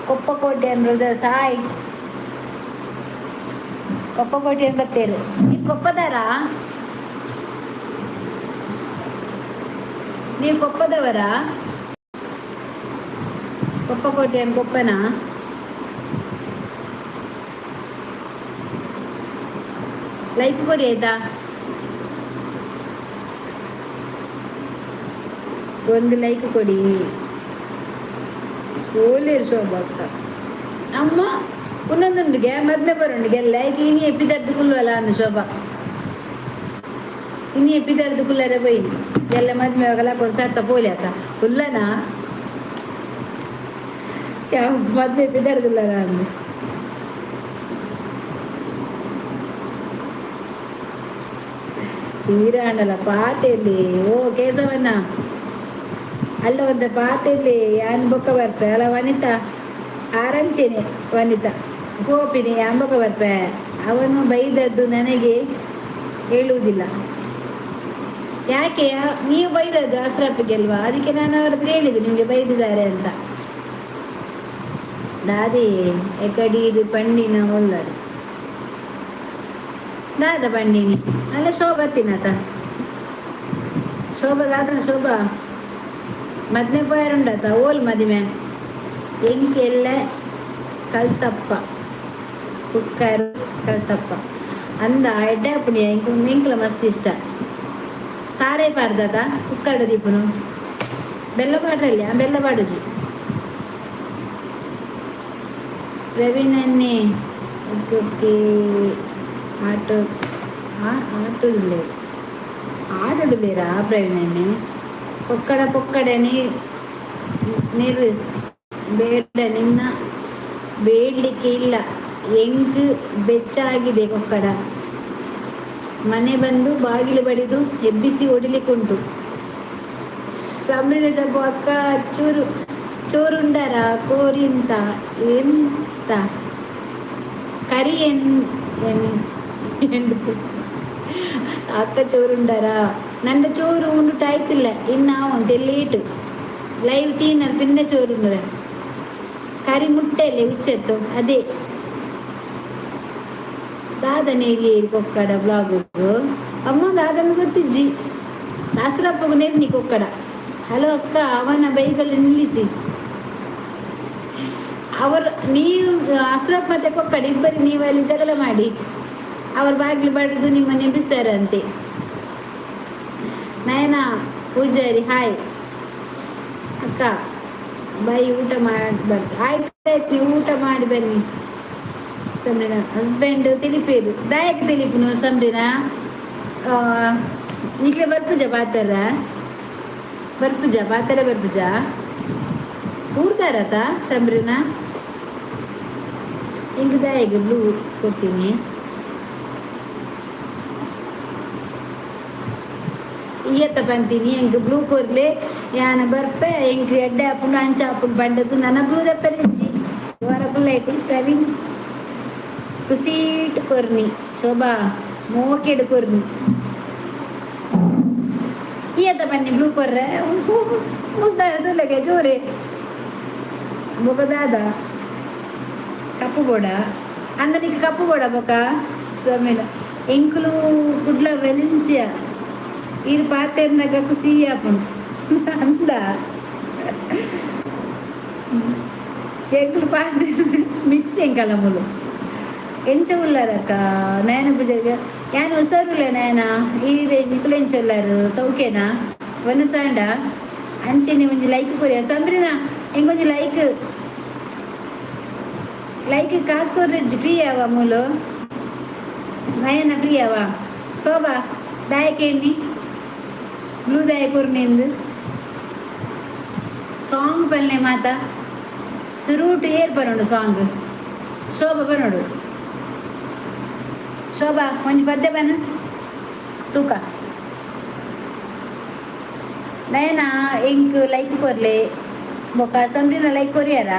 ಕೊಪ್ಪಕೋಟೆ ಅನ್ನೋದು ಸಾಯ್ ಕೊಪ್ಪಕೋಟೆ ಅಂತ ಬರ್ತೇರು ನೀವು ಕೊಪ್ಪದಾರ ನೀವು ಕೊಪ್ಪದವರ ಕೊಪ್ಪಕೋಟೆ ಕೊಪ್ಪನ ಲೈಕ್ ಕೊಡಿ ಆಯ್ತಾ. ಒಂದು ಲೈಕ್ ಕೊಡಿ. ಓಲೇರು ಶೋಭಾ ಅಕ್ಕ ಅಮ್ಮ ಇನ್ನೊಂದುಂಡಿಗೆ ಮದ್ಮೆ ಬರೋಂಡಿಗೆ ಲೈಕ್ ಇನಿ ಎಪ್ಪಿದದ್ದು ಕುಲ್ವಲ್ಲ ಅಂದು ಶೋಭಾ ಇನಿ ಎಪ್ಪಿದದ್ದು ಕುಲ್ಲರೆ ಬೈನಿ ಎಲ್ಲ ಮದ್ಮೆ ಆಗಲ್ಲ ಕೊಡ್ಸಾಡ್ತ ಪೋಲಿ ಅಕ್ಕ ಕುಲ್ಲನಾ ಯಾವ ಮದ್ಮೆ ಎಪ್ಪಿದರ್ದಿಲ್ಲರ ಅಂದು ತೀರಾಣಲ್ಲ ಪಾತೆಯಲ್ಲಿ ಓ ಕೇಸವನ್ನ ಅಲ್ಲ ಒಂದು ಪಾತೆಯಲ್ಲಿ ಯಾನ್ ಬೊಕ್ಕ ಬರ್ಪೆ ಅಲ್ಲ ವನಿತಾ ಆರಂಚೆನೆ ವನಿತಾ ಗೋಪಿನಿ ಅಂಬಕ ಬರ್ಪೆ ಅವನು ಬೈದದ್ದು ನನಗೆ ಹೇಳುವುದಿಲ್ಲ. ಯಾಕೆ ನೀವು ಬೈದದ್ದು ಅಸ್ರಾಪಿಗೆ ಅಲ್ವಾ, ಅದಕ್ಕೆ ನಾನು ಅವ್ರ ಹತ್ರ ಹೇಳಿದ್ದು ನಿಮಗೆ ಬೈದಿದ್ದಾರೆ ಅಂತ. ದಾದಿ ಎಕಡಿ ಇದು ಪಂಡಿನ ಒಳ್ಳದು ದಾದ ಪಂಡಿನಿ ಅಲ್ಲ ಶೋಭಾ ತಿನ್ನತ ಶೋಭಾ ದಾದ ಶೋಭಾ ಮದ್ಮೆ ಪೋಯರುಂಡತ ಓಲ್ ಮದಿಮೆ ಎಂಕೆಲ್ಲ ಕಲ್ತಪ್ಪ ಕುಕ್ಕರ್ ಕಲ್ತಪ್ಪ ಅಂದ ಎಡ್ಡೆ ಪುಣಿಯ ಎಂಕಲ ಮಸ್ತ್ ಇಷ್ಟ. ತಾರೆ ಪಾಡ್ದದ ಕುಕ್ಕರ್ಡ ದೀಪನು ಬೆಲ್ಲ ಪಾಡ್ರಲ್ಲಿ ಆ ಬೆಲ್ಲ ಪಾಡುಜಿ ರವಿನನ್ನೇ ಓಕೆ ಆಟೋ ಆಟೋಡುಲೇರಾ ಪ್ರವೀಣನ್ನೇ ಪೊಕ್ಕಡೆ ನೀರು ಬೇಡ ನಿನ್ನ ಬೇಡಲಿಕ್ಕೆ ಇಲ್ಲ ಹೆಂಗ್ ಬೆಚ್ಚಾಗಿದೆ ಕೊಕ್ಕಡ ಮನೆ ಬಂದು ಬಾಗಿಲು ಬಡಿದು ಎಬ್ಬಿಸಿ ಹೊಡಿಲಿಕ್ಕುಂಟು. ಸಂಬ್ರಿನ ಸ್ವಲ್ಪ ಅಕ್ಕ ಚೋರುಂಡರ ಕೋರಿ ಎಂತ ಕರಿ ಅಕ್ಕ ಚೋರುಂಡರ ನಂಡ ಚೋರು ಉಂಡುಟ ಆಯ್ತಿಲ್ಲ ಇನ್ನು ಒಂದು ಲೇಟ್ ಲೈವ್ ತೀನಲ್ಲಿ ಪಿನ್ನ ಚೋರುಂಡರ ಕರಿ ಮುಟ್ಟೆಲೆ ಉಚ್ಚೆತ್ತು ಅದೇ ದಾದನೇರಿ ಕೊಕ್ಕಡ ಬ್ಲಾಗ್ ಅಮ್ಮ ದಾದನ ಗೊತ್ತಿಜ್ಜಿ ಶಾಸ್ತ್ರಪ್ಪಗೂ ನೇರ್ನಿ ಕೊಕ್ಕಡ. ಹಲೋ ಅಕ್ಕ ಅವನ ಬೈಗಳು ನಿಲ್ಲಿಸಿ ಅವರು ನೀವು ಅಸ್ರಪ್ ಮತ್ತೆ ಕೊಕ್ಕಡ ಇಬ್ಬರಿ ನೀವು ಅಲ್ಲಿ ಜಗಳ ಮಾಡಿ ಅವ್ರ ಬಾಗಿಲು ಬಡಿದು ನಿಮ್ಮ ನೆನಪಿಸ್ತಾರಂತೆ. ನಯನ ಪೂಜಾರಿ ಹಾಯ್ ಅಕ್ಕ ಬಾಯಿ ಊಟ ಮಾಡಿ ಬರ್ತೀವಿ ಆಯ್ತು ನೀವು ಊಟ ಮಾಡಿ ಬನ್ನಿ. ಸಂಬ್ರಿನ ಹಸ್ಬೆಂಡ್ ತಿಳಿಪೇರು ದಾಯಕ ತಿಳಿಪುನು ಸಂಬ್ರಿನ ಈಗಲೇ ಬರ್ಪುಜ ಬಾತಾರ ಬರ್ಪುಜ ಊಡ್ತಾರತ ಸಂಬ್ರಿನ ಹಿಂಗೆ ದಾಯಿಗೆ ಬ್ಲೂ ಕೊಡ್ತೀನಿ. ಈಯತ್ತ ಬಂತೀನಿ ಹೆಂಗೆ ಬ್ಲೂ ಕೊರ್ಲೆ ಯಾನ ಬರ್ಪೆ ಹೆಂಗೆ ಎಡ್ಡೆ ಹಾಕೊಂಡು ಅಂಚ ಹಾಕೊಂಡು ಬಂಡದ್ದು ನನ್ನ ಬ್ಲೂ ದಪ್ಪರಿಜ್ಜಿ ಹೊರ ಬುಲ್ಲೈಟಿ ಪ್ರವೀಣ್ ಕುಸೀಟ್ ಕೊರ್ನಿ ಶೋಭಾ ಮೋಕೆಡು ಕೊರ್ನಿ ಈಯತ್ತ ಬನ್ನಿ ಬ್ಲೂ ಕೊರ್ರೆ ಮುದ್ದಾರದುಲ್ಲಗೆ ಜೋರೆ ಬೊಗದಾದ ಕಪ್ಪು ಬೋಡ ಅಂದನಿಗೆ ಕಪ್ಪು ಬೋಡ ಬೊಕ ಸಮೀನ ಎಂಕುಲು ಕುಡ್ಲ ವೆಲೆನ್ಸಿಯಾ ಇರು ಪಾತೆರ್ನಾಗ ಕುಸಿ ಹಾಪುಂಡು ಅಂದ ಎಂಕುಲು ಪಾತೆ ಮಿಕ್ಸ್ ಎಂಕಲ್ಲ ಮುಲು ಎಂಚ ಉಳ್ಳಾರಕ್ಕ ನಯನ ಪೂಜಾರಿಗೆ ಯಾನು ಹುಷಾರುಲ್ಲ ನಯನ ಈ ನಿಕುಲು ಎಂಚ ಉಳ್ಳಾರು ಸೌಖ್ಯನಾ ಒಂದು ಸಾಂಡ ಅಂಚೆನೆ ಒಂಜಿ ಲೈಕ್ ಕೊರಿಯ ಸಂಬ್ರಿನ ಎಂಗೊಂಜಿ ಲೈಕ್ ಕಾಸು ಕೊರ್ರೆಜ್ಜಿ ಫ್ರೀ ಆವ ಮೂಲು ನಯನ ಫ್ರೀ ಆವ ಶೋಭಾ ದಾಯಕೇನಿ ಬ್ಲೂ ದಾಯ ಕೊರ್ನಿಂದು ಸಾಂಗ್ ಪಲ್ಲೆ ಮಾತ ಸುರೂಟು ಏರ್ ಬರೋಡು ಸಾಂಗ್ ಶೋಭಾ ಬರೋಡು ಶೋಭಾ ಒಂಜಿ ಪದ್ಯ ಬನ ತೂಕ ನಯನ ಎಂಕ್ ಲೈಕ್ ಕೊರ್ಲೆ ಬೊಕ ಸಂಬ್ರಿನ ಲೈಕ್ ಕೊರಿಯಾರ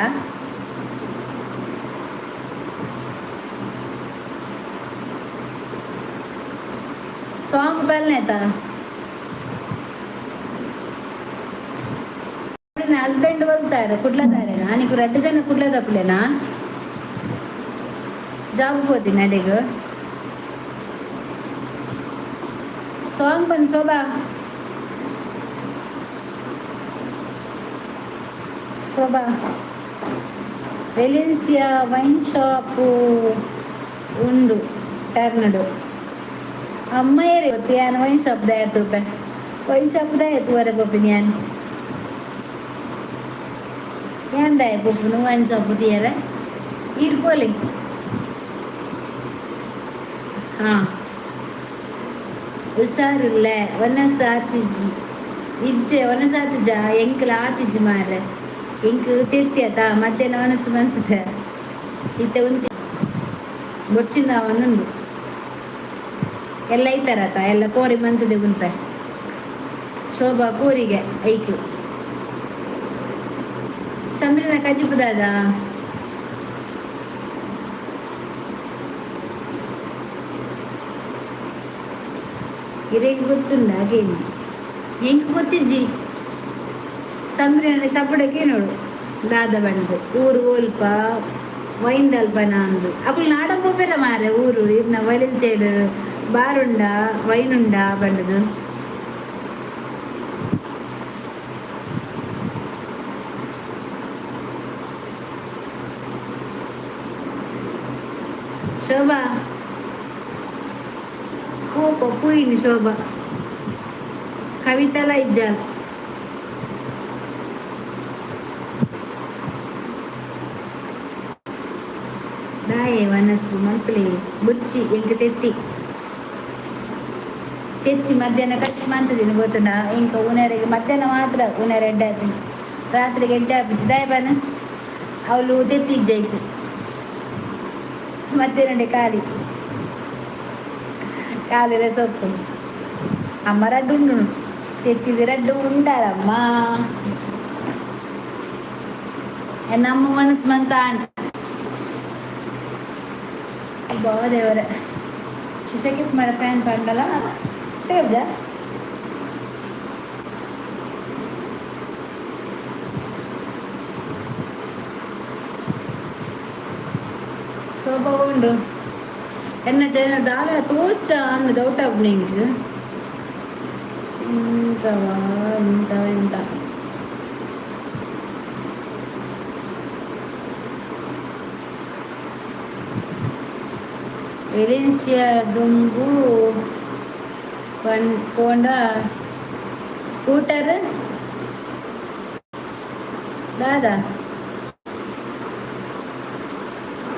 ಸಾಂಗ್ ಬಲ್ನೇತ ಹಸ್ಬೆಂಡ್ ಬಲ್ತಾರೆ ಕುಡ್ಲದಾರೆ ನಾನೀಗ 2 ಜನ ಕುಡ್ಲದಕ್ಕಲೇನಾ ಜಾಬ್ ಹೋತೀನಿ ನಡೆಗ ಸಾಂಗ್ ಬಂದು ಶೋಭಾ ವೆಲೆನ್ಸಿಯಾ ವೈನ್ ಶಾಪು ಉಂಡು ಟರ್ನಡು अम्मा ये होती है वही शब्द है तू पे वही शब्द है तू अरे ओपिनियन ఏందా పప్పు నువ్వు అని సబ్బు తీయరా ఈరుకోలే ಹುಷಾರಿಲ್ಲ ಒಂದೊಂದು ಸಾತಿಜ್ಜಿ ಇಜ್ಜೆ ಒಂದೊಂದು ಸಾತಿಜ್ಜ ಎಂಕಲ್ ಆತಿಜ್ಜಿ ಮಾರ ಎಂಕ್ ತಿರ್ತಿಯತ ಮಧ್ಯಾಹ್ನ ಮನಸ್ಸು ಬಂತದ ಇತ್ತ ಉಂತಿ ಬೊರ್ಚಿಂದ ಒಂದುಂಡು ಎಲ್ಲ ಐತಾರತ ಎಲ್ಲ ಕೋರಿ ಮಂತದೆ ಉಂಟ ಶೋಭಾ ಕೂರಿಗೆ ಐಕು ಸಮೀರನ ಕಜಿಪುದಾದ ಇರೇಗೆ ಗೊತ್ತುಂಡ ಹಾಗೇನು ಹೆಂಗೆ ಗೊತ್ತಿಜ್ಜಿ ಸಮೀರನ ಸಪಡಕ್ಕೆ ನೋಡು ದಾದ ಬಂದು ಊರು ಓಲ್ಪ ವೈಂದಲ್ಪ ನಾಂದು ಅಪ್ಪಳು ನಾಡಪ್ಪ ಬೇರೆ ಮಾರೆ ಊರು ಇರ್ನ ವೈಲಿನ್ ಸೈಡ್ ಬಾರುಂಡ ವೈನುಂಡ ಬಂಡದು ಶೋಭಾ ಕೋಪ ಪೂಯಿನಿ ಶೋಭಾ ಕವಿತಲ ಇಜ್ಜಾಲ್ ದಾಯೆ ಮನಸ್ಸು ಮಲ್ಪಲೆ ಬುರ್ಚಿ ಎಂಕ ತೆತ್ತಿ ಮಧ್ಯಾಹ್ನ ಕಚ್ಚಿ ಮಂತದಿನ ಗೊತ್ತುಂಡ ಇಂಕ ಉನರಿಗೆ ಮಧ್ಯಾಹ್ನ ಮಾತ್ರ ಉನರ ಎಡ್ಡೆ ಆತೀನಿ ರಾತ್ರಿಗೆ ಎಡ್ಡೆ ಆಪಿಚ್ಚಿ ದಾಯ ಬನ ಅವಳು ತೆತ್ತಿಜ್ಜೈತು ಮಧ್ಯಾಹ್ನ ಕಾಲಿರ ಸೊಪ್ಪು ಅಮ್ಮ ರಡ್ಡು ಉಂಡು ತೆತ್ತಿದ ರಡ್ಡು ಉಂಟಾರಮ್ಮ ನಮ್ಮ ಮನಸ್ಸು ಮಂತ ದೇವರ ಶಿಶಕ್ಕೆ ಮರ ಫ್ಯಾನ್ ಪಂಡಲ್ಲ ಸಿಗಬ್ಜ ಶೋಭಾ ಉಂಡು ಎನ್ನ ಜನ ದಾಲ ತೋಚ ಅಂದ ಡೌಟ್ ನಿಂಗೆ ಎಂತ ಎಲೆನ್ಸಿಯಾ ದುಂಬು ಕೊಂಡ ಸ್ಕೂಟರ್ ದಾದಾ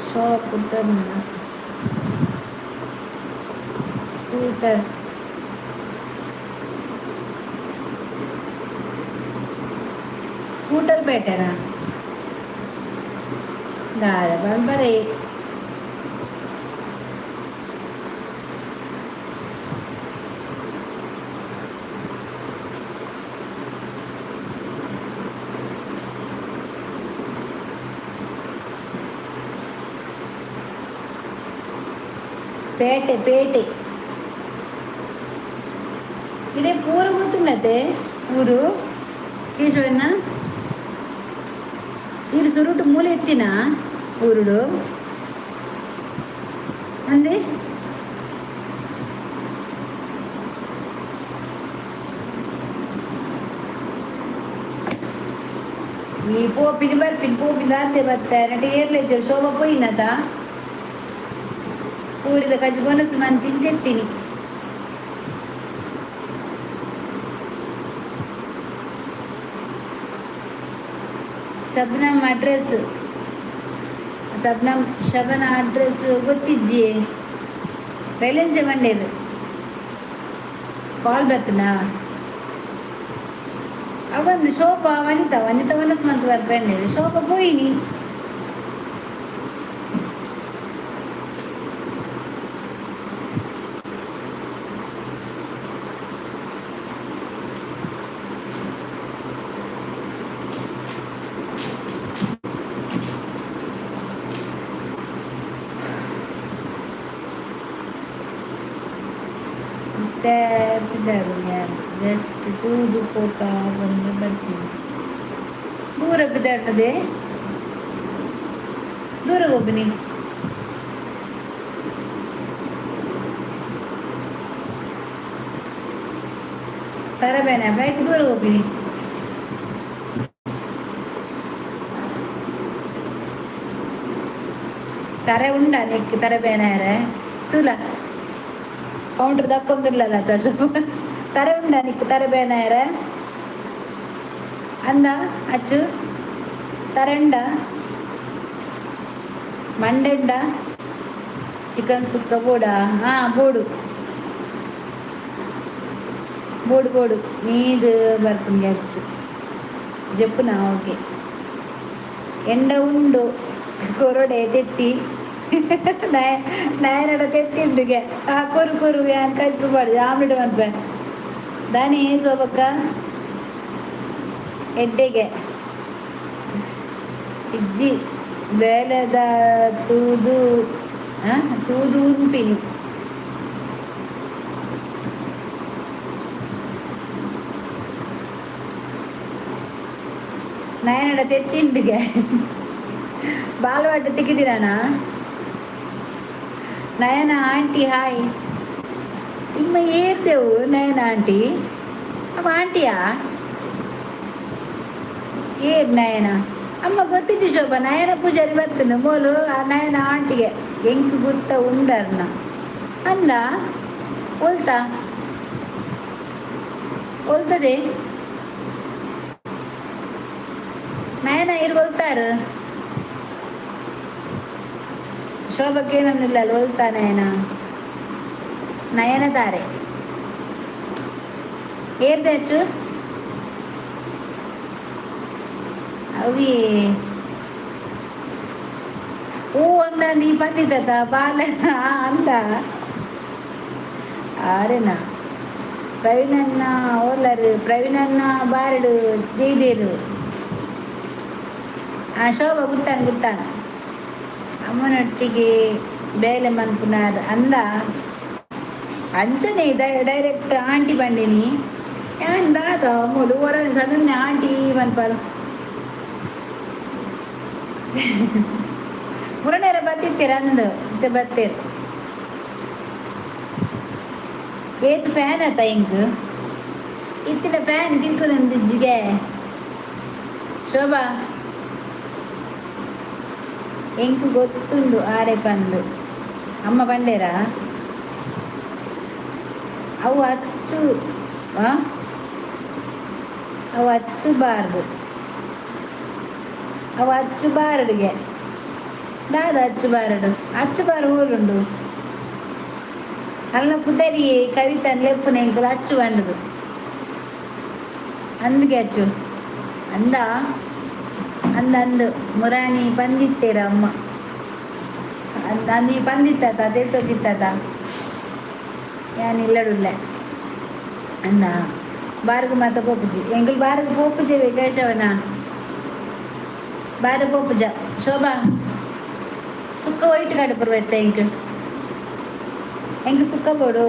ಶಾಪ್ ಸ್ಕೂಟರ್ ಸ್ಕೂಟರ್ ಬೇಟರಾ ದಾದಾ ಬಂಬರೇ పేటే ఇదే పూర గుర్తున్నదే ఊరు కేశవన్న ఇది సురుటు మూల ఎత్తిన ఊరుడు అంది ఈ పోపిని ಬರ್ಪಿನಿ పోಪಿನ ಅಂತೆ ಬರ್ತಾರೆ ಏರ್ಲೆಜ್ಜ ಶೋಭಾ ಪೋಯಿನದ ಊರಿದ ಕಜ್ಜಿ ಬೊನಸು ನಾನು ತಿಂಜೆತ್ತೀನಿ ಶಬನಮ್ ಶಬನ ಅಡ್ರೆಸ್ ಗೊತ್ತಿಜ್ಜಿ ಬ್ಯಾಲೆನ್ಸೇ ಮಂಡೇದು ಕಾಲ್ ಬರ್ತನಾ ಅವಂದು ಶೋಭಾ ವನಿತಾ ಮನಸ್ಸು ಮಂತ್ ಬರ್ಬೇಡ ಶೋಭಾ ಪೋಯಿನಿ ಜಸ್ಟ್ ತೂದು ಕೋಟ ಬಂದು ಬರ್ತೀವಿ ದೂರ ಬಿದ್ದಾಡ್ತದೆ ದೂರ ಹೋಗ್ಬನಿ ತರಬೇನೆ ಬೈಕ್ ದೂರ ಹೋಗ್ಬನಿ ತರೆ ಉಂಡ ನೆಕ್ ತರಬೇನೆ ತುಲ ಕೌಂಟ್ರ್ ದಕ್ಕೊಂದಿಲ್ಲಲ್ಲ ತರೆ ಉಂಡ ನಿಕ್ಕು ತರೆ ಬೇನಾಯರ ಅಂದ ಅಚ್ಚು ತರೆ ಉಂಡ ಮಂಡೆ ಉಂಡ ಚಿಕನ್ ಸುಕ್ಕ ಬೋಡ ಹಾಂ ಬೋಡು ಬೋಡು ಬೋಡು ನೀದು ಬರ್ತೀನಿ ಅಚ್ಚು ಜಪ್ಪುನಾ ಓಕೆ ಎಂಡ ಉಂಡು ಕೊರಡೆ ತೆತ್ತಿ ನಾಯನಡ ತೆತ್ತಿಂಡುಗೆ ಆ ಕೊರುಗೆ ಅಂತ ಕಚ್ಬಾರ್ದು ಆಮ್ಲೆಟ್ ಮನ್ಪೆ ದಾನಿ ಸೋಬಕ್ಕ ಎಡ್ಡೆಗೆ ಇಜ್ಜಿ ಬೇಲೆದ ತೂದು ತೂದು ಉಂಪಿನಿ ನಯನಡ ತೆತ್ತಿಂಡಿಗೆ ಬಾಲ್ವಾಟ ತೆಗಿದಿರಾನ ನಯನ ಆಂಟಿ ಹಾಯ್ ಇಮ್ಮ ಏರ್ದೆವು ನಯನ ಆಂಟಿ ಅಮ್ಮ ಆಂಟಿಯಾ ಏರ್ ನಯನ ಅಮ್ಮ ಗೊತ್ತಿದ್ದು ಶೋಭ ನಯನ ಪೂಜಾರಿ ಬರ್ತನು ಮೋಲು ಆ ನಯನ ಆಂಟಿಗೆ ಎಂಕು ಗುತ್ತ ಉಂಡರ್ನ ಅಂದ ಒಲ್ತಾ ಒಲ್ತದೆ ನಯನ ಇರ್ಗೊಳ್ತಾರು ಶೋಭಕ್ಕೇನೊಂದಿಲ್ಲ ಅಲ್ಲಿ ಒಲ್ತಾ ನಯನ ತಾರೆ ಏರ್ದೆ ಹೆಚ್ಚು ಅವಿ ಹೂ ಒಂದ ನೀ ಬಂದಿದ್ದ ಬಾಲ ಅಂದ ಆರೆನಾ ಪ್ರವೀಣನ್ನ ಓರ್ಲರು ಪ್ರವೀಣನ್ನ ಬಾರಡು ಜೈದೇರು ಆ ಶೋಭ ಗುಟ್ಟಾನ ಅಮ್ಮನೊಟ್ಟಿಗೆ ಬೇಲೆ ಮನ್ಪುನಾರ್ ಅಂದ ಅಂಚನೆ ಡೈರೆಕ್ಟ್ ಆಂಟಿ ಬಂಡಿನಿ ದಾದ ಅಮ್ಮಲು ಹೊರ ಸಡನ್ ಆಂಟಿ ಮನ್ಪಾಡು ಮುರಣೇರ ಬತ್ತಿತ್ತೀರ ಅಂದು ಮತ್ತೆ ಬತ್ತೇರು ಏತ್ ಫ್ಯಾನ್ ಆತ ಇಂಕ್ ಇತ್ತಿನ ಫ್ಯಾನ್ ತಿಳ್ಕೊಂದಿಜ್ಜಿಗೆ ಶೋಭಾ ಎಂಕು ಗೊತ್ತುಂಡು ಆರೆ ಪಂದು ಅಮ್ಮ ಬಂಡೇರ ಅವು ಹಚ್ಚಬಾರ್ದು ಅವು ಹಚ್ಚಬಾರಡಿಗೆ ದಾದ ಹಚ್ಚಬಾರು ಊರುಂಡು ಅಲ್ಲ ಪುದರಿ ಕವಿತನ್ ಲೆಪ್ಪುನ ಎಂಕುಲು ಹಚ್ಚು ಬಂಡದು ಅಂದಿಗೆ ಹಚ್ಚು ಅಂದು ಮುರಾಣಿ ಬಂದಿತ್ತೇರ ಅಮ್ಮ ಅಂದು ಬಂದಿತ್ತ ತೆತ್ತೋಗಿತ್ತ ಯಾನಿಲ್ಲಡುಲ್ಲ ಅಂದ ಬಾರ್ಗು ಮಾತ ಪೋಪುಜಿ ಎಂಕುಲು ಬಾರ್ಗು ಪೋಪುಜೆವೆ ಕೇಶವನ ಬಾರ ಪೋಪುಜ ಶೋಭಾ ಸುಕ್ಕ ವೈಟ್ ಕಡುಪುರು ಎತ್ತ ಎಂಕ್ ಸುಕ್ಕ ಬೋಡು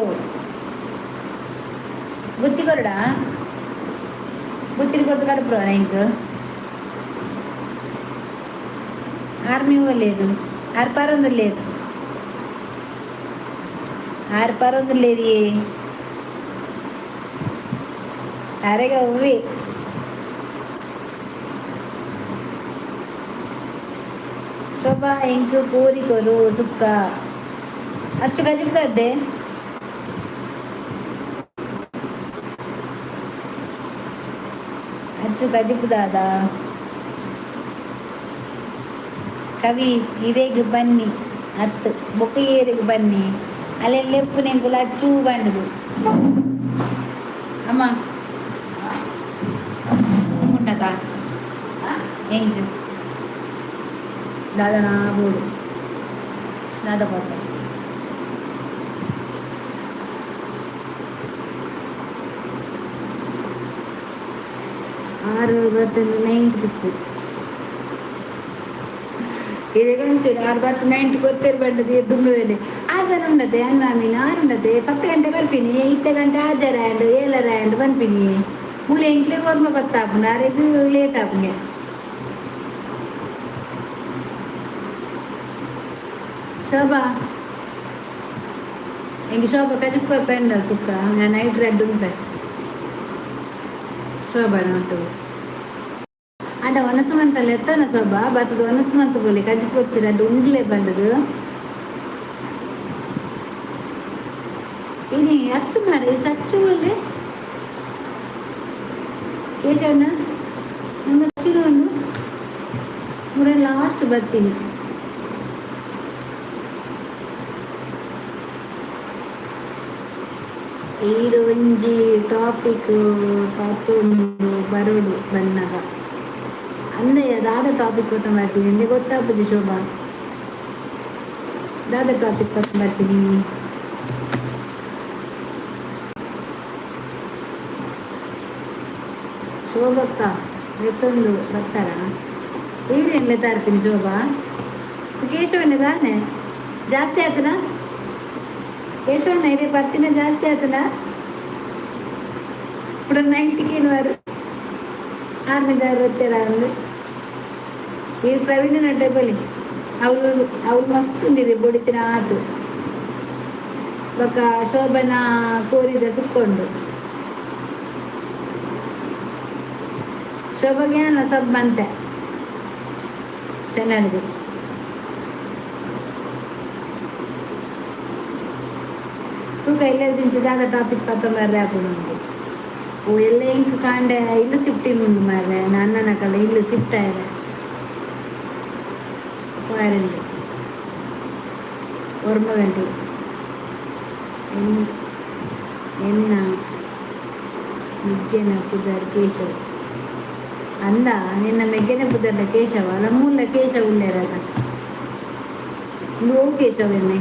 ಬುತ್ತಿ ಕೊರಡ ಬುತ್ತಿರಿ ಕೊಟ್ಟು ಕಡುಪುರ ಎಂಕ್ ఆర్మీ లేదు ఆర్పారందు లేదు అరేగా ఉవ్వి శోభ ఇంకు కోరికొరు సుక్క అచ్చుగా చెప్తాదే అచ్చుగా చెప్పుదాదా ಕವಿ ಹಿರೇಗೆ ಬನ್ನಿ ಹತ್ತು ಬೊಕ್ಕೇರಿಗೆ ಬನ್ನಿ ಅಲ್ಲೆಲ್ಲೆಪ್ಪು ನೆಂಕುಲು ಹಚ್ಚೂ ಬಂಡುದು ಅಮ್ಮ ಉಂಟದ ಹೆಂಗ್ ದಾದನ ಬೋಡು ದಾದ ಪಾಪ 6:29 ఇది 6:29 ಕೊತ್ತೇರು ಬಂಡದು ದುಂಬೆಲೆ ಆಜರ ಉಂಡದೆ ಅನ್ನಾಮಿನ ಆರುಂಡದೆ 10 ಗಂಟೆ ಬರ್ಪಿನಿ 8 ಗಂಟೆ ಆಜರ ಆ್ಯಂಡ್ 7 ಆ್ಯಂಡ್ ಬಂಪಿನಿ ಮೂಲೆ ಎಂಕ್ಲೆ ಓರ್ಮ ಬತ್ತಾಪುಂಡು ಆರೆದು ಲೇಟ್ ಆಪುಂಗೆ ಶೋಭಾ ಎಂಗೆ ಶೋಭಾ ಕಜುಕ್ಕ ಪೆಂಡಲ್ ಸುಕ್ಕ ನಾನು ನೈಟ್ ರೆಡ್ ಉಂಟೆ ಶೋಭಾ ಉಂಟು ಅಡ ಒನಸಮಂತಲ್ಲಿ ಎತ್ತನ ಶೋಭಾ ಬತ್ತದ ಒನಸಮಂತ ಬೋಲಿ ಕಜುಕ್ಕ వచ్చి ರೆಡ್ ಉಂಡ್ಲೆ ಬಂದದು ini ಹತ್ತು ಮಾರೆ ಸಚ್ಚು ಅಲ್ಲೇ ಕೇಶವನ ನಮ್ಮ ಸಚ್ಚಿನವನ್ನು ಮುರ ಲಾಸ್ಟ್ ಬರ್ತೀನಿ. ಈಡು ಒಂಜಿ ಟಾಪಿಕ್ ಪತ್ತೊಂದು ಬರೋಡು ಬಂದಾಗ ಅಂದೆ ದಾದ ಟಾಪಿಕ್ ಕೊತ್ತ ಬರ್ತೀನಿ ಅಂದೆ ಗೊತ್ತಾಗ್ತದೆ ಶೋಭಾ. ದಾದ ಟಾಪಿಕ್ ಕೊತ್ತ ಬರ್ತೀನಿ. ಶೋಭಕ್ಕ ಎತ್ತೊಂದು ಬರ್ತಾರ ಈರೆಲ್ಲ ತರ್ತೀನಿ ಶೋಭಾ. ಕೇಶವನ ತಾನೆ ಜಾಸ್ತಿ ಆತನ ಕೇಶವನ ಇದೆ ಬರ್ತೀನ ಜಾಸ್ತಿ ಆತನ ఇప్పుడు 90 వారు 660 ಅಂದು ಈ ಪ್ರವೀಣ ಡಬ್ಬಲಿ ಅವ್ರು ಮಸ್ತ್ ಉಂಡಿದೆ ಬೊಡಿತಿನ ಆತು ಬೊಕ್ಕ ಶೋಭನ ಕೋರಿದ ಸುಕ್ಕೊಂಡು ಶೋಭಗೆ ಸಬ್ ಬಂತೆ ಚೆನ್ನಾಗಿದೆ. ತೂಕ ಎಲ್ಲ ದಿಂಚಿದಾದ ಟಾಪಿಕ್ ಪತ್ತ ಮರ್ರೆ ಹಾಕೋದು ನಮಗೆ ಓ ಎಲ್ಲ ಇಂಕ್ ಕಾಂಡೆ ಇಲ್ಲು ಸಿಫ್ಟಿಂಗ್ ಉಂಡು ಮಾರ್ರೆ ನನ್ನನಕಲ್ಲ ಇಲ್ಲು ಸಿಫ್ಟ್ ಆಯ್ರೆ ವಾರಂಟಿ ಓರ್ಮ ಗಂಟೆ ಎನ್ನ ಮೆಗ್ಗೆನ ಪುದರ್ ಕೇಶವ ಅಂದ ನಿನ್ನ ಮೆಗ್ಗೆನ ಪುದರ್ನ ಕೇಶವ ನಮ್ಮೂಲ ಕೇಶವ ಉಳ್ಳೇರದ ಒಂದು ಕೇಶವ ಎಣ್ಣೆ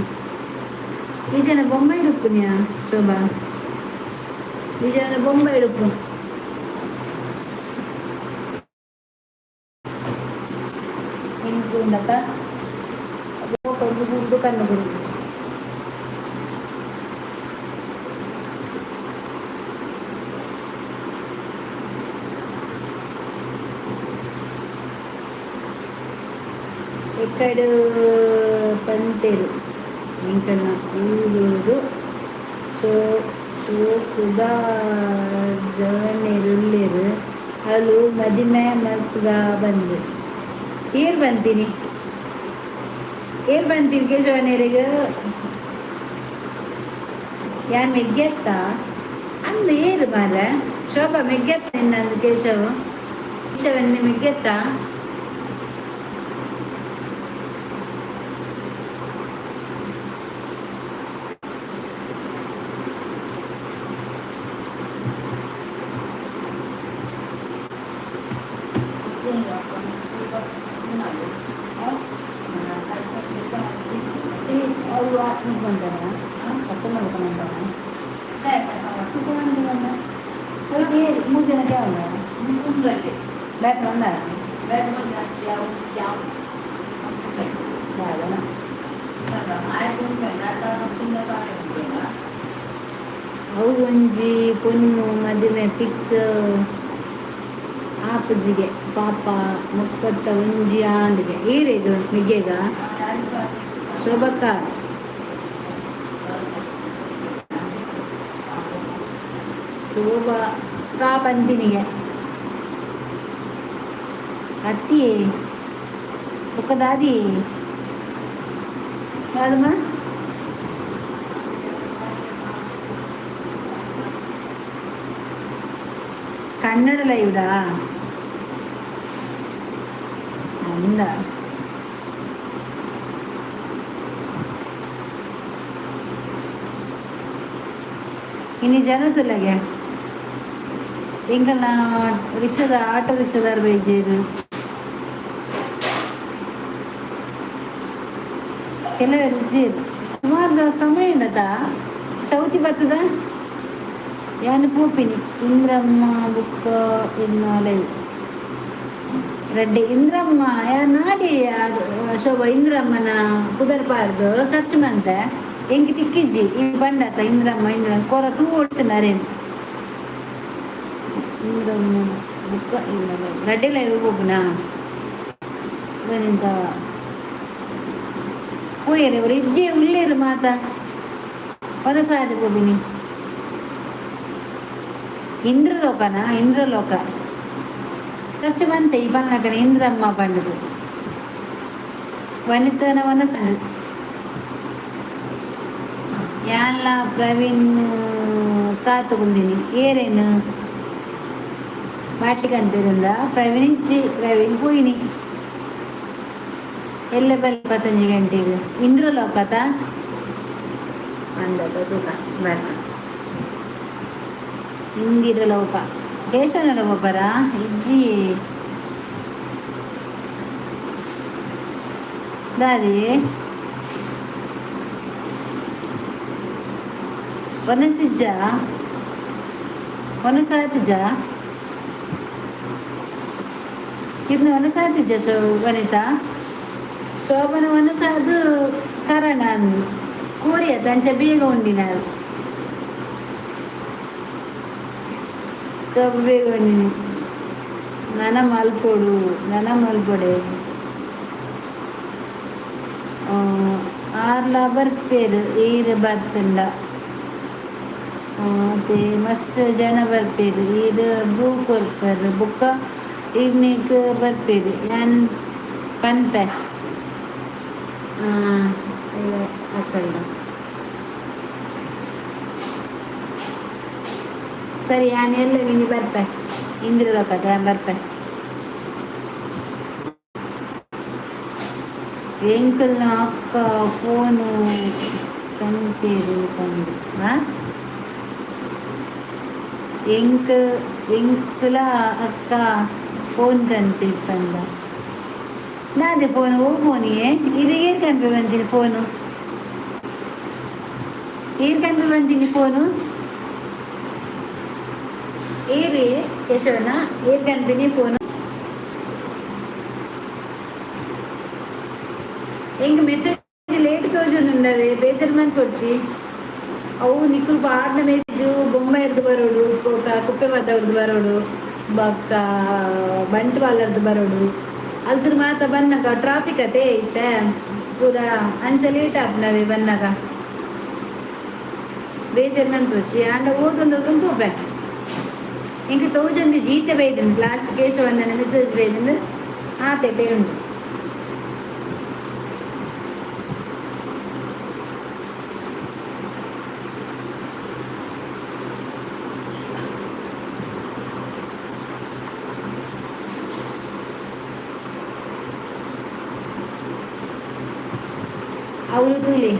ಈ ಜನ ಬೊಂಬೈ ಡುಪ್ಪುನ್ಯಾ ಶೋಭಾ ಈ ಜನ ಬೊಂಬೈ ಡುಪ್ಪು ಹೆಂಗೆ ಉಂಡತ್ತ ಗುಡ್ಡು ಕಣ್ಣು ಗುರು ఎక్కడు పంటేరు ఇంకా ఊరు సో ಸೋಕುದ ಜವನೆರುಳ್ಳೇರು ಅವು ಮದಿಮೆ ಮಲ್ಪುಗ ಬಂದು ಏರ್ ಬಂತೀನಿ ಕೇಶವನೇರಿಗೆ ಯಾನ್ ಮೆಗ್ಗೆತ್ತ ಅಂದು ಏರು ಮಾರ ಶೋಭಾ ಮೆಗ್ಗೆತ್ತ ಇನ್ನಂದು ಕೇಶವನ್ನೇ ಮೆಗ್ಗೆತ್ತ ಅವರು ಆತ್ಮಕ್ಕೆ ಬಂದಾರ ಕಸ ಮಾಡ್ಕೊಂಡಾರ ಮೂರು ಜನಕ್ಕೆ ಬ್ಯಾಕ್ ಬಂದಾರ ಅವು ಒಂಜಿ ಪೊನ್ನು ಮದುವೆ ಫಿಕ್ಸ್ ಆಪಜಿಗೆ ಪಾಪ ಮುಕ್ಕತ್ತ ಒಂಜಿ ಆಂಡಿಗೆ ಈರೇದು ಮಿಗೆಗ ಶೋಭಕ್ಕ ಶೋಭಾ ಕಾ ಬಂದಿನಿಗೆ ಅತ್ತಿ ಒಕ್ಕದಾದಿ ಯಾದಮ್ಮ ಕನ್ನಡ ಲೈವ್ಡಾ ಅಂದ ಇನ್ನು ಜನತುಲಗೆ ಎಂಗಲ್ಲ ರಿಕ್ಷದ ಆಟೋ ರಿಕ್ಷದಾರ್ ಬೈಜೇರು ಕೆಲವರು ಇಜ್ಜೇರು ಸುಮಾರು ಸಮಯ ಉಂಡತ ಚೌತಿ ಬರ್ತದ ಯಾನು ಪೂಪಿನಿ ಇಂದ್ರಮ್ಮ ಬುಕ್ಕ ಇನ್ನು ಲೈವ್ ರೆಡ್ಡಿ ಇಂದ್ರಮ್ಮ ನಾಡಿ ಶೋಭಾ ಇಂದ್ರಮ್ಮನ ಕುದರ್ಬಾರ್ದು ಸರ್ಚ್ ಮಂತೆ ಹೆಂಗೆ ತಿಕ್ಕಿಜ್ಜಿ ಈ ಬಂಡತ ಇಂದ್ರಮ್ಮ ಕೊರ ತೂ ಓಡ್ತಿನಾರೇನು ಇಂದ್ರಮ್ಮ ಬುಕ್ಕ ರೆಡ್ಡಿ ಲೈವ್ ಹೋಗುನಾ ಬನಿಂದ ಹೋಯ್ರಿ ಅವ್ರು ಇಜ್ಜೆ ಉಳ್ಳೇರು ಮಾತ ಹೊರಸಾದ ಹೋಗಿನಿ ಇಂದ್ರಲೋಕ ಖರ್ಚು ಬಂತೆ ಈ ಬನ್ನಕನ ಇಂದ್ರಮ್ಮ ಬಂಡದು ವನಿತನ ವನಸಂಡು ಯಾನ್ಲ ಪ್ರವೀಣ್ ಕಾತುకుంದಿನಿ ಏರೇನು ಬಾಟ್ಲಿ ಕನ್ಪಿರಿಂದ ಪ್ರವೀಣ್ ಇಚ್ಚಿ ಪ್ರವೀಣ್ ಪೋಯಿನಿ ಎಲ್ಲೆ ಬಲ್ಲಿ 15 ಗಂಟೆಗೆ ಇಂದ್ರ ಲೋಕತ ಅಂದದ ತೂಕ ಬರ ಇಂದಿರ ಲೋಕ ಕೇಶವನ ಒಬ್ಬರ ಇಜ್ಜಿ ದಾರಿ ವನಸಿಜ್ಜ ವನಸಾತಿಜ ಇದನ್ನ ವನಸಾತಿಜ ವನಿತಾ ಶೋಭನ ವನಸಾದು ಕರಣ ಕೂರಿಯ ತಂಚ ಬೇಗ ಉಂಡಿನಾರು ಶೋಭ ಬೇಗ ಉಂಡಿನಿ ನನ ಮಲ್ಪೊಡೆ ಆರ್ಲ ಬರ್ಪೇರು ಈರು ಬರ್ತುಂಡ ಮತ್ತೆ ಮಸ್ತ್ ಜನ ಬರ್ಪೇರು ಇದು ಬೂ ಕೊರ್ಪರು ಬುಕ್ಕ ಈವ್ನಿಂಗ್ ಬರ್ಪೇರು ನಾನು ಪನ್ಪೆ ಹಾಕಲ್ಲ ಸರಿ ನಾನು ಎಲ್ಲ ವಿನಿ ಬರ್ಪೆ ಇಂದ್ರ ಲೋಕದ ಬರ್ಪೆ ಎಂಕಲ್ನ ಅಕ್ಕ ಫೋನು ಕನ್ಪೇರು ಕಂಡು ಎಂಕಲ ಅಕ್ಕ ಫೋನ್ ಕನ್ಪೇರು ಕಂದ ನಾದೇ ಫೋನು ಫೋನಿಗೆ ಇದು ಏರ್ ಕನ್ಪೆ ಬಂತೀನಿ ಫೋನು ಏರ್ ಕನ್ಪೆ ಬಂತೀನಿ ಫೋನು ಏರಿ ಯಶೋನ ಏರ್ ಕನ್ಪಿನಿ ಫೋನು ಎಂಗ ಮೆಸೇಜ್ ಲೇಟ್ ತೋಜೊಂದುಂಡವೆ ಬೇಜಾರು ಮನ್ಪೊಡ್ಚಿ ಅವು ನಿಕ್ಕುಲು ಪಾಡ್ನ ಮೆಸೇಜು ಬೊಮ್ಮ ಎರ್ದು ಬರೋಡು ಕುಪ್ಪೆ ಬದ್ದವ್ರದ್ದು ಬರೋಡು ಬಕ್ಕ ಬಂಟ್ವಾಳರ್ದು ಬರೋಡು ಅಲ್ದ್ರ ಮಾತ ಬನ್ನಾಗ ಟ್ರಾಫಿಕ್ ಅದೇ ಐತೆ ಪೂರ ಅಂಚ ಲೇಟ್ ಆಪ್ನವೆ ಬನ್ನಾಗ ಬೇಜಾರು ಮನ್ಪೊಡ್ಚಿ ಆಂಡ ಓದೊಂದು ತುಂಬೋಪೆ ಎಂಗೆ ತೋಜಂದು ಜೀತೆ ಬೈದನು ಲಾಸ್ಟ್ ಕೇಶವಂದನ ಮೆಸೇಜ್ ಬೈದನು ಆತೆ ಉಂಟು ಅವರು ತೂಲಿ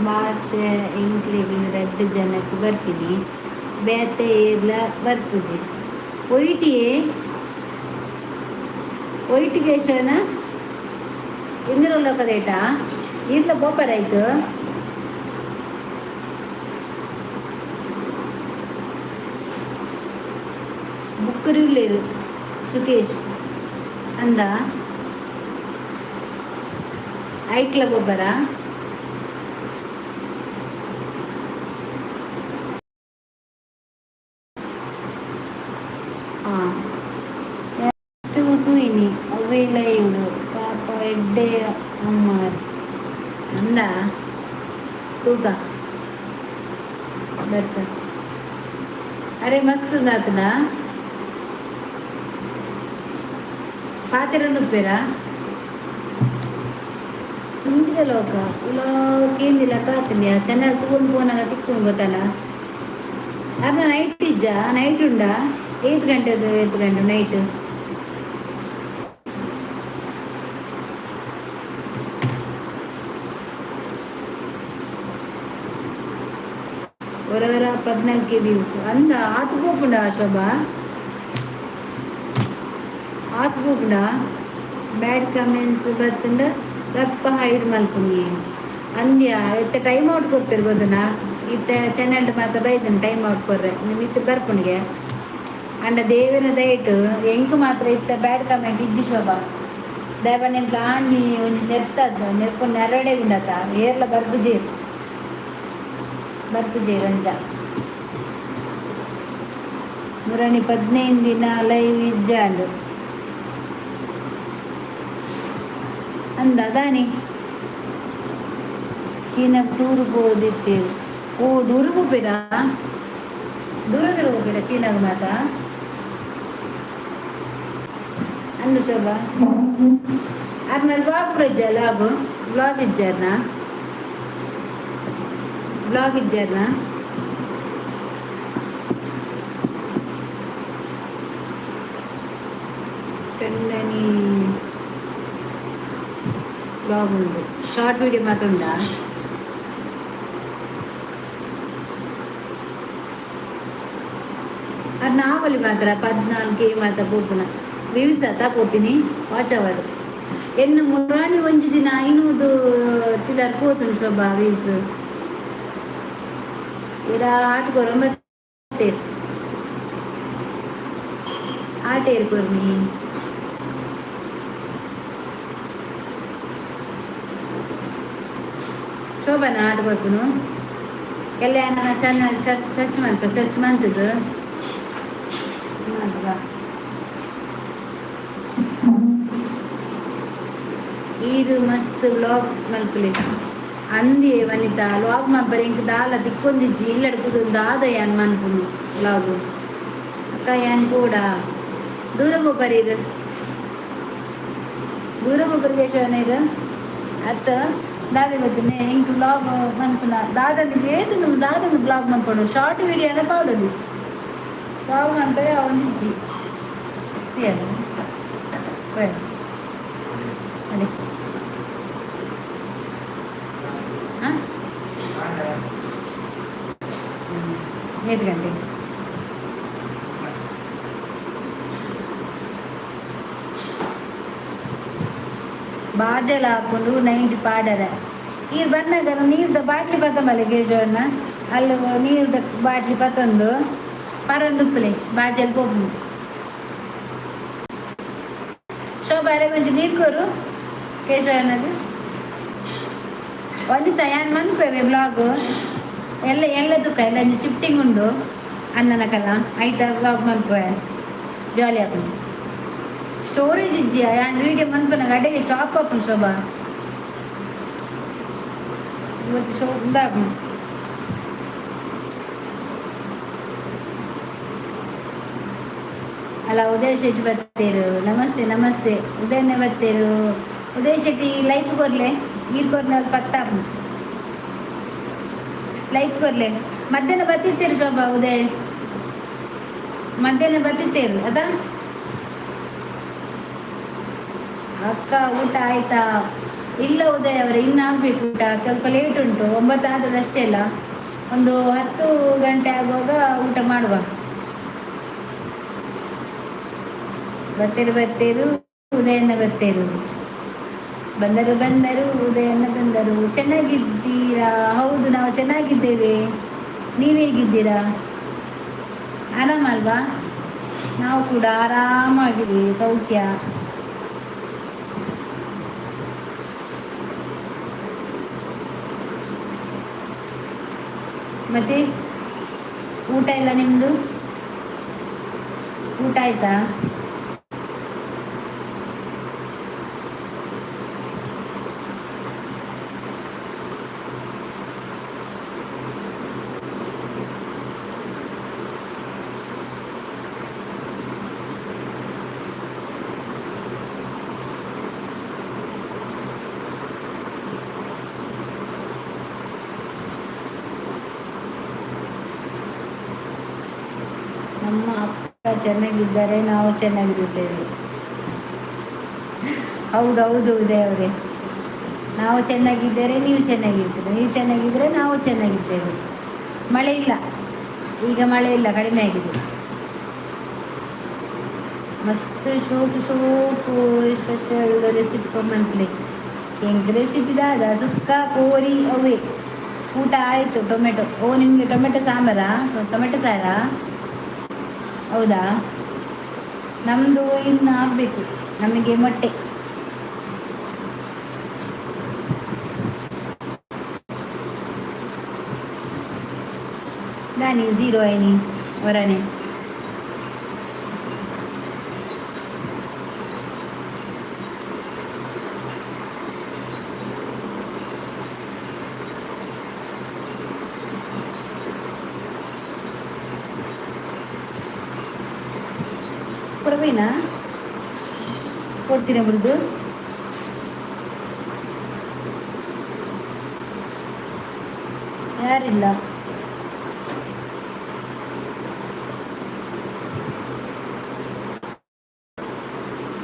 ಭಾಷೆ ಇಂಕ್ಲಿಗೆ 2 ಜನಕ್ಕೆ ಬರ್ತೀನಿ ಬೇತೆ ಇಲ್ಲ ಬರ್ಪುಜಿ ಒಯ್ಟಿ ಕೇಶವನ ಇಂದಿರ ಲೋಕದೇಟ ಇರ್ಲ ಬೋಪರಾಯ್ತು ಬುಕ್ಕರಿಲ್ಲೇರು ಸುಕೇಶ್ ಅಂದ ಐಟ್ಲ ಗೊಬ್ಬರ ತೂಯಿನಿ ಅವೆಲ್ಲ ಇವಳು ಪಾಪ ಎಡ್ಡೆ ಅಮ್ಮ ಅಂದ ತೂಕ ಬರ್ತ ಅರೆ ಮಸ್ತ್ ಆತನ ಪಾತಿರಂದುಪ್ಪೇರಾ ಇಂದಿರ ಲೋಕ ಉಲೋ ಕೇಂದಿಲ್ಲ ಕಾತಿಲ್ಯ ಚೆನ್ನಾಗಿ ತಗೊಂಡು ಫೋನಾಗ ತಿಕ್ಕೊಂಡು ಗೊತ್ತಲ್ಲ ಅರ್ನ ನೈಟ್ ಇಜ್ಜ ನೈಟ್ ಉಂಡ 8 ಗಂಟೆ ನೈಟ್ ಹೊರವರ 14 ದಿವಸ ಅಂದ ಆತ್ಕೋಪುಂಡ ಶೋಭಾ ಆತ್ಕೋಪುಂಡ ಬ್ಯಾಡ್ ಕಮೆಂಟ್ಸ್ ಬರ್ತಂಡ ರಪ್ಪ ಹೈಡ್ ಮಲ್ಪುಂಗಿ ಅಂದ್ಯ ಇತ್ತ ಟೈಮ್ ಔಟ್ ಕೊರ್ಪಿರ್ಬೋದನ ಇತ್ತ ಚೆನ್ನಂಡು ಮಾತ್ರ ಬೈದನು ಟೈಮ್ ಔಟ್ ಕೊರ್ರೆ ನಿಮ್ಮ ಇತ್ತು ಬರ್ಪುಣಿಗೆ ಅಂಡ ದೇವನ ದಯಟು ಎಂಕು ಮಾತ್ರ ಇತ್ತ ಬ್ಯಾಡ್ ಕಮೆಂಟ್ ಇಜ್ಜಿ ಶೋಭಾ ದಯಪಣ್ಣ ಎಂಕ್ಲು ಆಂಜಿ ಒಂಜಿ ನೆರ್ತದ್ದು ನೆರ್ಪುಂಡು ನೆರಡೆ ಉಂಡತ ಏರ್ಲ ಬರ್ಪುಜೇರು ಅಂಚ ಮುರಣಿ 15 ದಿನ ಲೈವ್ ಇಜ್ಜಾಂಡು ಅಂದ ದಾನಿ ಚೀನಾಗ ಟೂರ್ ಹೋದಿರ್ತೇವೆ ದೂರ ಹೋಗ್ಬೇಡ ಚೀನಾಗ ಮಾತ ಅಂದ ಶೋಭಾ ಅರ್ನಲ್ಲಿ ಬ್ಲಾಗ್ ಇಜ್ಜಲ್ಲ ಆಗು ಬ್ಲಾಗ್ ಇಜ್ಜಾರ್ನ ಬ್ಲಾಗ್ ಇದ್ದಾರನ ಕಣ್ಣನಿ ಬ್ಲಾಗ್ ಉಂಟು ಶಾರ್ಟ್ ವಿಡಿಯೋ ಮಾತ್ರ ಉಂಟಾ ಅದು ನಾವಲ್ಲಿ ಮಾತ್ರ 14K ಮಾತ್ರ ಪೋಪುನ ವ್ಯೂಸ್ ಅತ್ತ ಪೋಪಿನಿ ವಾಚ್ ಅವರು ಎನ್ನು ಮುರಾಣಿ ಒಂಜಿ ದಿನ 500 ಚಿಲ್ಲರ್ ಪೋತುನು ಶೋಭಾ ವ್ಯೂಸ್ ಇರ ಆಟ್ಕೊರ ಮತ್ತೆ ಆಟೆ ಇರ್ಕೊರ್ನಿ ಶೋಭನ ಆಟ್ಕೊರ್ಪುನು ಎಲ್ಲ ನನ್ನ ಚಾನಲ್ ಸರ್ಚ್ ಮಾಡ್ಪ ಸರ್ಚ್ ಮಾಡ್ತದ್ದು ಇದು ಮಸ್ತ್ ವ್ಲಾಗ್ ಮಲ್ಪುಲಿ ಅಂದಿ ವನಿತಾ ವ್ಲಾಗ್ ಮಬ್ಬರಿ ಇಂಕ ದಾಲ ದಿಕ್ಕೊಂದಿಜ್ಜಿ ಇಲ್ಲಡ್ಕುದು ದಾದ ಯಾನ್ ಮನ್ಪುನು ವ್ಲಾಗು ಅಕ್ಕ ಯಾನ್ ಕೂಡ ದೂರ ಒಬ್ಬರಿರು ದೂರ ಒಬ್ಬರು ದೇಶವನ ಇದು ಅತ್ತ ದಾದ ಗೊತ್ತನೆ ಇಂಕ ವ್ಲಾಗ್ ಮನ್ಪುನ ದಾದನಿ ಏತು ದಾದನ ಬ್ಲಾಗ್ ಮನ್ಪಡು ಶಾರ್ಟ್ ವಿಡಿಯೋ ಎಲ್ಲ ಪಾಡೋದು ವ್ಲಾಗ್ ಮನ್ಪರೆ ಒಂದಿಜ್ಜಿ ಅದೇ 7 ಗಂಟೆ ಬಾಜಲ ಹಾಕೊಂಡು 90 ಪಾಡರ ನೀರು ಬಂದಾಗ ನೀರ್ದ ಬಾಟ್ಲಿ ಬತ್ತಂಬಲ್ಲ ಕೇಶವನ್ನ ಅಲ್ಲಿ ನೀರ್ದ ಬಾಟ್ಲಿ ಬತ್ತೊಂದು ಪರಂದುಪ್ಪಲೆ ಬಾಜಲ್ ಹೋಗ್ನು ಶೋಭಾರೆ ಕೊಂಚ ನೀರು ಕೋರು ಕೇಶವನದು ಒಂದಿತ್ತ ಯಾನ್ ಮನ್ಪೇವೆ ಬ್ಲಾಗು ಎಲ್ಲದಕ್ಕ ಎಲ್ಲ ಶಿಫ್ಟಿಂಗ್ ಉಂಡು ಅನ್ನನಕಲ್ಲ ಆಯ್ತಾ ವ್ಲಾಗ್ ಮನ್ಪೆ ಜಾಲಿ ಹಾಕೊಂಡು ಸ್ಟೋರೇಜ್ ಇಜ್ಜಿಯ ಯಾನ್ ವೀಡಿಯೋ ಮನ್ಪನಾಗ ಅಡೆಗೆ ಸ್ಟಾಪ್ ಹಾಕೊಂಡು ಶೋಭಾ ಇವತ್ತು ಶೋ ಉಂದಾಕು ಅಲ್ಲ ಉದಯ್ ಶೆಟ್ಟಿ ಬತ್ತೇರು ನಮಸ್ತೆ ನಮಸ್ತೆ ಉದಯನೇ ಬತ್ತೇರು ಉದಯ್ ಶೆಟ್ಟಿ ಲೈಕ್ ಕೊರ್ಲೆ ನೀರು ಕೊರ್ಲೆ ಪತ್ತಾಪು ಲೈಕ್ ಕೊರ್ಲೆ ಮಧ್ಯಾಹ್ನ ಬತ್ತಿತ್ತೇರು ಶೋಭಾ ಉದಯ್ ಮಧ್ಯಾಹ್ನ ಬತ್ತಿತ್ತೇರು ಅದಾ ಅಕ್ಕ ಊಟ ಆಯ್ತಾ ಇಲ್ಲ ಉದಯ್ ಅವರೇ ಇನ್ನು ಆಗ್ಬೇಕು ಊಟ ಸ್ವಲ್ಪ ಲೇಟ್ ಉಂಟು 9 ಆದದಷ್ಟೇ ಅಲ್ಲ ಒಂದು 10 ಗಂಟೆ ಆಗುವಾಗ ಊಟ ಮಾಡುವ ಬತ್ತೇರು ಉದಯನ ಬತ್ತೇರು ಬಂದರು ಉದಯನ ಬಂದರು ಚೆನ್ನಾಗಿದ್ದೀರಾ ಹೌದು ನಾವು ಚೆನ್ನಾಗಿದ್ದೇವೆ ನೀವು ಹೇಗಿದ್ದೀರಾ ಆರಾಮಲ್ವಾ ನಾವು ಕೂಡ ಆರಾಮಾಗಿದ್ದೀವಿ ಸೌಖ್ಯ ಮತ್ತೆ ಊಟ ಎಲ್ಲ ನಿಮ್ಮದು ಊಟ ಆಯ್ತಾ ನಮ್ಮ ಅಕ್ಕ ಚೆನ್ನಾಗಿದ್ದಾರೆ ನಾವು ಚೆನ್ನಾಗಿರುತ್ತೇವೆ ಹೌದೌದು ಉದಯ್ ಅವರೇ ನಾವು ಚೆನ್ನಾಗಿದ್ದರೆ ನೀವು ಚೆನ್ನಾಗಿರ್ತೀರಿ ನೀವು ಚೆನ್ನಾಗಿದ್ದರೆ ನಾವು ಚೆನ್ನಾಗಿದ್ದೇವೆ ಮಳೆ ಇಲ್ಲ ಈಗ ಮಳೆ ಇಲ್ಲ ಕಡಿಮೆ ಆಗಿದೆ ಮಸ್ತ್ ಶೋಕು ಸ್ಪೆಷಲ್ ರೆಸಿಪಿ ಕೊಮ್ಮಂತಲೇ ಹೆಂಗೆ ರೆಸಿಪಿ ದಾದ ಸುಕ್ಕ ಕೋರಿ ಅವೇ ಊಟ ಆಯಿತು ಟೊಮೆಟೊ ನಿಮಗೆ ಟೊಮೆಟೊ ಸಾಂಬಾರಾ ಟೊಮೆಟೊ ಸಾರಾ ಹೌದಾ ನಮ್ಮದು ಇನ್ನು ಆಗಬೇಕು ನಮಗೆ ಮೊಟ್ಟೆ ದಾನಿ 0 ಐನಿ ಹೊರನೆ ಕೊಡ್ಬೇನಾ ಕೊಡ್ತೀನಿ ಬಿಡುದು ಯಾರಿಲ್ಲ.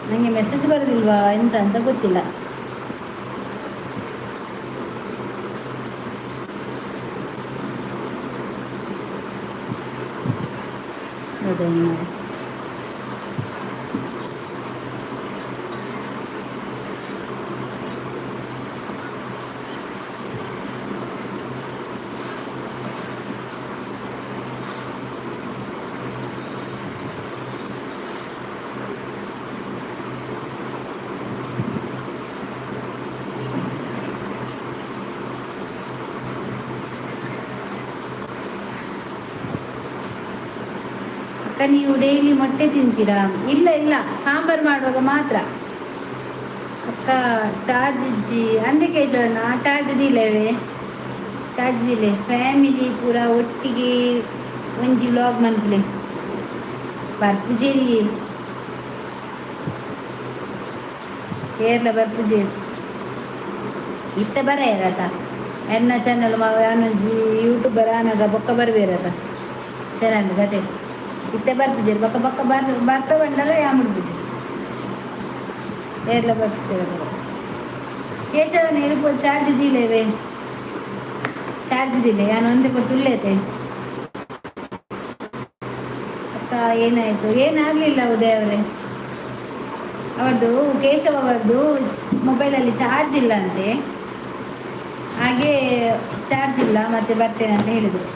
ನನಗೆ ಮೆಸೇಜ್ ಬರೋದಿಲ್ವಾ ಎಂತ ಅಂತ ಗೊತ್ತಿಲ್ಲ. ಹೌದಾ? ಅಕ್ಕ ನೀವು ಡೈಲಿ ಮೊಟ್ಟೆ ತಿಂತೀರಾ? ಇಲ್ಲ ಇಲ್ಲ, ಸಾಂಬಾರು ಮಾಡುವಾಗ ಮಾತ್ರ. ಅಕ್ಕ ಚಾರ್ಜ್ ಇಜ್ಜಿ ಅಂದೆ ಕೇಶವಣ್ಣ ಚಾರ್ಜ್ ದಿಲ್ಲವೇ? ಚಾರ್ಜ್ ದಿಲೆ ಫ್ಯಾಮಿಲಿ ಪೂರ ಒಟ್ಟಿಗೆ ಒಂಜಿ ವ್ಲಾಗ್ ಮನ್ಪುಲೆ ಬರ್ಪುಜೇರಿ ಕೇರಳ ಬರ್ಪುಜೇರಿ ಇತ್ತ ಬರ ಇರತ್ತ ಎನ್ನ ಚಾನಲ್ ಯಾನೊಂಜಿ ಯೂಟ್ಯೂಬರ್ ಆನಾಗ ಬೊಕ್ಕ ಬರ್ಬೇರತ್ತ ಚಾನಲ್ ಗತೆ ಇತ್ತೆ ಬರ್ಪುಜೇರಿ ಬೊಕ್ಕ ಬೊಕ್ಕ ಬರ್ತ ಬಂಡಲ ಯಾಮುಡ್ಪುಜಿ ಕೇರಳ ಬರ್ಪುಜೇರಿ ಕೇಶವನ ಇರ್ಬೋದು ಚಾರ್ಜ್ ದಿಲೇವೆ ಚಾರ್ಜ್ ದಿಲ್ಲ ನಾನು ಒಂದೇ ಕೊಟ್ಟು ತುಳ್ಳೈತೆ ಅಕ್ಕ. ಏನಾಯಿತು? ಏನಾಗಲಿಲ್ಲ ಉದಯ ಅವರೇ. ಅವರದು ಕೇಶವ ಅವರದು ಮೊಬೈಲಲ್ಲಿ ಚಾರ್ಜ್ ಇಲ್ಲ ಅಂತೆ, ಹಾಗೆ ಚಾರ್ಜ್ ಇಲ್ಲ ಮತ್ತೆ ಬರ್ತೇನೆ ಅಂತ ಹೇಳಿದರು.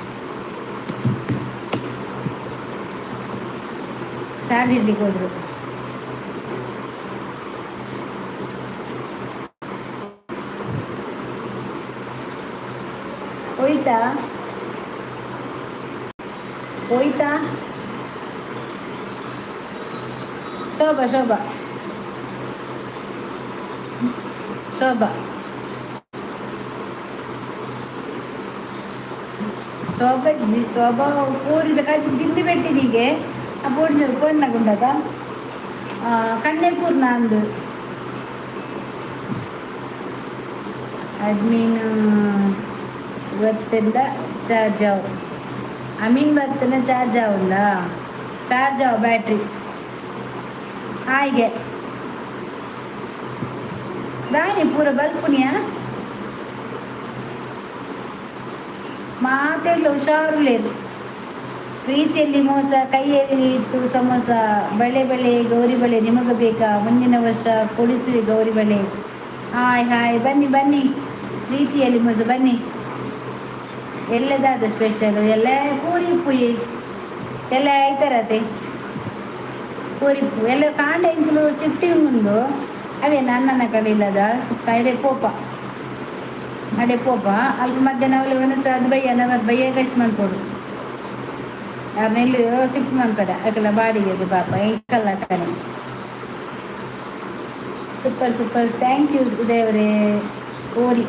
ಚಾರ್ಜ್ ಇಡ್ಲಿಕ್ಕೆ ಹೋದರು. ಹೋಯ್ತಾ ಹೋಯ್ತಾ ಶೋಭಾ ಶೋಭಾ ಶೋಭಾ ಶೋಭಜ್ಜಿ ಶೋಭಾ ಪೂರಿದ ಕಾಜು ತಿಂಡಿ ಬೆಟ್ಟಿನಿಗೆ ಆ ಪೂರ್ಣ ಪೂರ್ಣಗುಂಡದ ಕನ್ನೆಪೂರ್ಣ ಅಂದು ಅಡ್ಮೀನ್ ಇವತ್ತಿಂದ ಚಾರ್ಜ್ ಆವು ಅಮೀನ್ ಬರ್ತಾನೆ ಚಾರ್ಜ್ ಆವಲ್ಲ ಚಾರ್ಜ್ ಆವು ಬ್ಯಾಟ್ರಿ ಹಾಗೆ ದಾನಿ ಪೂರ ಬಲ್ಪುನಿಯ ಮಾತೆಲ್ಲ ಹುಷಾರುಲೇರು. ಪ್ರೀತಿಯಲ್ಲಿ ಮೋಸ ಕೈಯಲ್ಲಿ ಇಟ್ಟು ಸಮೋಸ ಬಳೆ ಬಳೆ ಗೌರಿ ಬಳೆ ನಿಮಗೆ ಬೇಕಾ? ಮುಂದಿನ ವರ್ಷ ಕೊಡಿಸುವೆ ಗೌರಿ ಬಳೆ. ಹಾಯ್ ಹಾಯ್ ಬನ್ನಿ ಬನ್ನಿ, ಪ್ರೀತಿಯಲ್ಲಿ ಮೋಸ ಬನ್ನಿ. ಎಲ್ಲದಾದ ಸ್ಪೆಷಲು ಎಲ್ಲ ಪೂರಿ ಪುಯಿ ಎಲ್ಲ ಆಯ್ತಾರತೆ ಪೂರಿ ಪೂ ಎಲ್ಲ ಕಾಂಡ ಇಂಕಲು ಸಿಫ್ಟಿಂಗ್ ಉಂಡು ಅವೇ ನನ್ನ ಕಡೆಯಿಲ್ಲದ ಅಡೆ ಪೋಪ ಅಡೆ ಪೋಪ ಅಲ್ಲಿ ಮಧ್ಯಾಹ್ನ ಅವಳು ಒನಸ ಅದು ಬಯ್ಯ ನವತ್ತು ಬಯ್ಯ ಕಷ್ಟ ಮಾಡ್ಕೊಡು ಅವ್ರನ್ನೆಲ್ಲಿ ಸಿಫ್ಟ್ ಮಾಡ್ತಾರೆ ಅದಕ್ಕೆಲ್ಲ ಬಾಡಿಗೆ ಅದು ಪಾಪ ಎಂಕಲ್ಲ ಕಣೆ. ಸೂಪರ್ ಸೂಪರ್, ಥ್ಯಾಂಕ್ ಯು ದೇವರೇ. ಓರಿ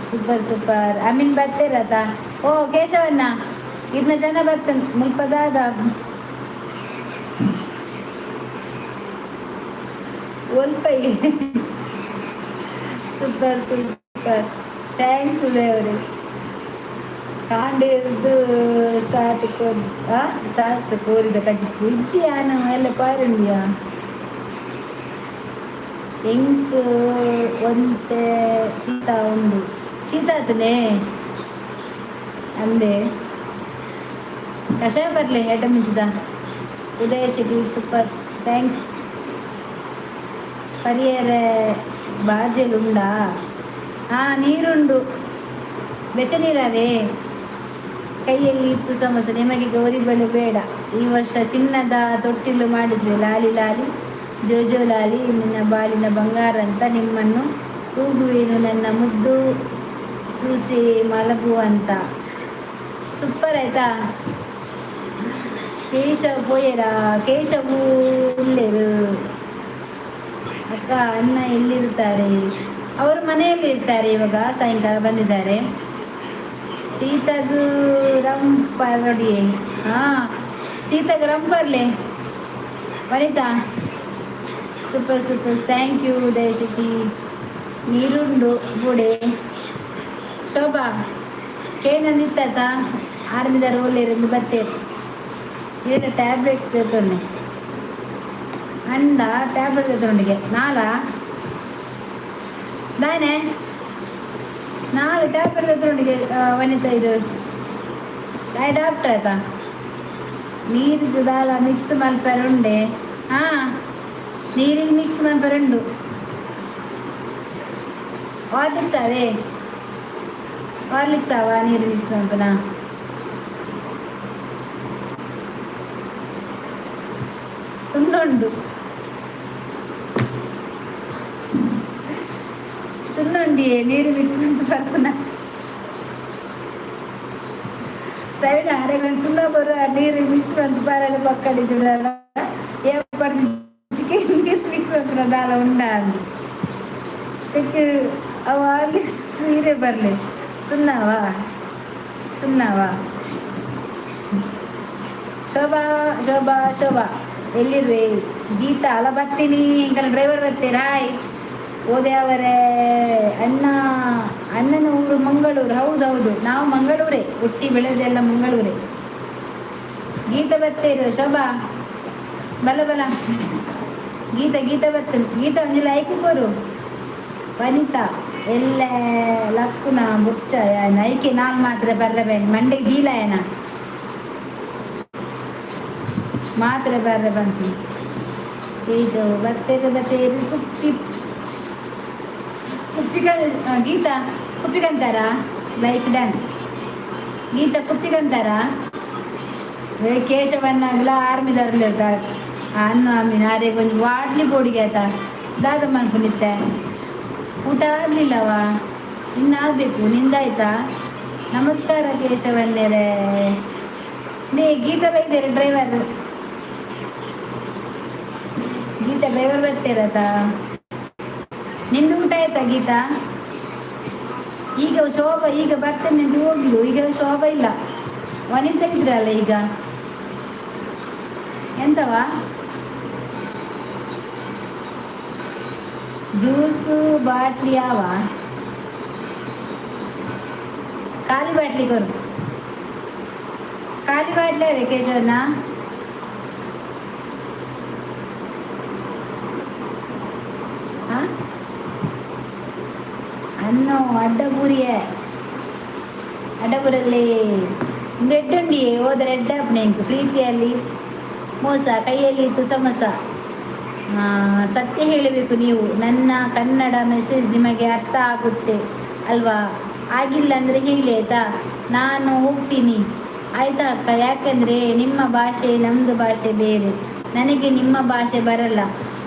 ಸೂಪರ್ ಸೂಪರ್. ಅಮೀನ್ ಬರ್ತೀರತ? ಓ ಕೇಶವಣ್ಣ ಇನ್ನ ಜನ ಬರ್ತಾನೆ ಮುಲ್ಪದಾದ ಒಲ್ಪೈ. ಸೂಪರ್ ಸೂಪರ್, ಥ್ಯಾಂಕ್ಸ್ ದೇವರೇ. ಕಾಂಡಿದ್ದು ಸ್ಟಾರ್ಟ್ ಕೋರಿದ ಕಜಿ ಉಜ್ಜಿ ಯಾನು ಎಲ್ಲ ಪಾರುಂಡಿಯ ಎಂಕ್ ಒಂತೆ ಸೀತಾ ಉಂಡು ಶೀತಾತನೇ ಅಂದೆ ಕಷಾಯ ಬರಲಿ ಎಡ್ಡ ಮಿಂಚಿದ. ಉದಯ ಶೆಟ್ಟಿ ಸೂಪರ್, ಥ್ಯಾಂಕ್ಸ್. ಪರಿಯರ ಬಾಜೆಲುಂಡಾ? ಹಾಂ ನೀರುಂಡು, ಬೆಚ್ಚ ನೀರಾವೇ. ಕೈಯಲ್ಲಿ ಇತ್ತು ಸಮಸ್ಯೆ ನಿಮಗೆ ಗೌರಿ ಬಳೆ ಬೇಡ. ಈ ವರ್ಷ ಚಿನ್ನದ ತೊಟ್ಟಿಲು ಮಾಡಿಸುವೆ. ಲಾಲಿ ಲಾಲಿ ಜೋಜೋ ಲಾಲಿ ನಿನ್ನ ಬಾಳಿನ ಬಂಗಾರ ಅಂತ ನಿಮ್ಮನ್ನು ತೂಗುವೇನು ನನ್ನ ಮುದ್ದು ಕೂಸೆ ಮಲಗು ಅಂತ. ಸೂಪರ್ ಆಯ್ತಾ? ಕೇಶವ್ ಪೋಯರ ಕೇಶವು ಇಲ್ಲೇರು ಅಕ್ಕ. ಅಣ್ಣ ಎಲ್ಲಿರ್ತಾರೆ? ಅವರು ಮನೆಯಲ್ಲಿ ಇರ್ತಾರೆ, ಇವಾಗ ಸಾಯಂಕಾಲ ಬಂದಿದ್ದಾರೆ. ಸೀತಾಗು ರಂಪರಡಿ ಹಾಂ ಸೀತಾಗ ರಂಪರ್ಲೆ Vanitha. Super super, thank you Dayashakti. ನೀರುಂಡು ಬುಡೆ ಶೋಭಾ ಕೇನಂದು ಇತ್ತಾತ ಆರ್ಮಿದಾರ ಒಳ್ಳೆಯರಿಂದ ಬರ್ತೇವೆ ಈಡ ಟ್ಯಾಬ್ಲೆಟ್ ತೆತ್ತೊಂಡೆ ಅಂಡ ಟ್ಯಾಬ್ಲೆಟ್ ತೆತ್ತೊಂಡಿಗೆ ನಾಲ ದಾನೆ ನಾಳೆ ಟ್ಯಾಬ್ಲೆಟ್ ತೆತ್ತೊಂಡಿಗೆ ವನಿತಾ ಇದು ಡಾಕ್ಟರ್ ಆಯ್ತಾ ನೀರಿದ್ದು ದಾಲ ಮಿಕ್ಸ್ ಮಲ್ಪರುಂಡೆ ಹಾಂ ನೀರಿಗೆ ಮಿಕ್ಸ್ ಮಲ್ಪರುಂಡು ಹಾರ್ಲಿಕ್ಸಾವೇ ಹಾರ್ಲಿಕ್ಸಾವಾ ನೀರು ಮಿಕ್ಸ್ ಮಲ್ಪನ ಸುಣ್ಣುಂಡು ಸುಣ್ಣುಂಡಿಯೇ ನೀರು ಮಿಕ್ಸ್ ಮಲ್ಪನ ಪ್ರವೀಣ ಅರೆಗೊಂದು ಸುಣ್ಣ ಬರುವ ನೀರು ಮಿಕ್ಸ್ ಬಂದು ಪಾರಲ್ಲ ಪಕ್ಕಡಿ ಚೂಡಲ್ಲ ಚಿಕನ್ ನೀರು ಮಿಕ್ಸ್ ಬಂದು ದಾಲ ಉಂಡ ಅಂದು ಚಿಕ್ಕ ಅವ ಅಲ್ಲಿ ಸೀರೆ ಬರಲಿ ಸುಣ್ಣವಾ ಶೋಭಾ ಶೋಭಾ ಶೋಭಾ ಎಲ್ಲಿರುವೆ ಗೀತಾ ಅಲ್ಲ ಬರ್ತೀನಿ ಇಂಕಲ ಡ್ರೈವರ್ ಬರ್ತೀರಾ ಹಾಯ್ ಓದೇ ಅವರೇ ಅಣ್ಣನ ಊರು ಮಂಗಳೂರು ಹೌದೌದು ನಾವು ಮಂಗಳೂರೇ ಹುಟ್ಟಿ ಬೆಳೆದೆಲ್ಲ ಮಂಗಳೂರೇ ಗೀತ ಬರ್ತೀರು ಶೋಭಾ ಬಲ ಬಲ ಗೀತ ಬರ್ತೀನಿ ಗೀತ ಒಂದು ಲೈಕ್ ಕೊರು ವನಿತಾ ಎಲ್ಲ ಲಕ್ಕುನ ಬುಚ್ಚ ನೈಕೆ ನಾಲ್ ಮಾತ್ರ ಬರ್ರಬೇಡ ಮಂಡೆಗೆ ದೀಲಾಯನ ಮಾತ್ರ ಬರ್ರ ಬಂತು ಕೇಶವ್ ಬರ್ತೇರು ಕುಪ್ಪಿ ಗೀತಾ ಕುಪ್ಪಿಗಂತಾರ ಲೈಕ್ ಡನ್ ಗೀತಾ ಕುಪ್ಪಿಗಂತಾರ ಕೇಶವನ್ನಾಗಲ ಆರ್ಮಿದಾರಲ್ಲಿ ಇರ್ತಾಳೆ ಅನ್ನ ಅಮ್ಮಿನ ಅರೆ ಕೊಂಚ ವಾಡ್ಲಿ ಬೋಡಿಗೆ ಆಯ್ತಾ ದಾದಮ್ಮ ಅನ್ಕೊಂಡಿತ್ತೆ ಊಟ ಆಗಲಿಲ್ಲವ ಇನ್ನಾಗಬೇಕು ನಿಂದಾಯ್ತಾ ನಮಸ್ಕಾರ ಕೇಶವನ್ಯರೇ ನೀ ಗೀತಾ ಬೈದೇರಿ ಡ್ರೈವರ್ ಬರ್ತೀರತಾ ನಿಂದು ಊಟ ಆಯ್ತಾ ಗೀತಾ ಈಗ ಶೋಭಾ ಈಗ ಬರ್ತೇನೆ ಅಂತ ಹೋಗಿಲು ಈಗ ಶೋಭಾ ಇಲ್ಲ ವನಿತಾ ಇದ್ರಲ್ಲ ಈಗ ಎಂತವಾ ಜ್ಯೂಸು ಬಾಟ್ಲಿ ಯಾವ ಖಾಲಿ ಬಾಟ್ಲಿ ಕೊರು ಖಾಲಿ ಬಾಟ್ಲಿ ಅವೆ ಕೇಶವನ ಅನ್ನು ಅಡ್ಡಪುರಲ್ಲಿ ಒಂದು ಎಡ್ಡುಂಡಿಯೇ ಹೋದರೆ ಎಡ್ಡಪ್ಪನೆ ಪ್ರೀತಿಯಲ್ಲಿ ಮೋಸ ಕೈಯಲ್ಲಿ ಇತ್ತು ಸಮೋಸ ಸತ್ಯ ಹೇಳಬೇಕು ನೀವು ನನ್ನ ಕನ್ನಡ ಮೆಸೇಜ್ ನಿಮಗೆ ಅರ್ಥ ಆಗುತ್ತೆ ಅಲ್ವಾ ಆಗಿಲ್ಲ ಅಂದರೆ ಹೇಳಿ ಆಯಿತಾ ನಾನು ಹೋಗ್ತೀನಿ ಆಯಿತಾ ಅಕ್ಕ ಯಾಕೆಂದರೆ ನಿಮ್ಮ ಭಾಷೆ ನಮ್ಮದು ಭಾಷೆ ಬೇರೆ ನನಗೆ ನಿಮ್ಮ ಭಾಷೆ ಬರಲ್ಲ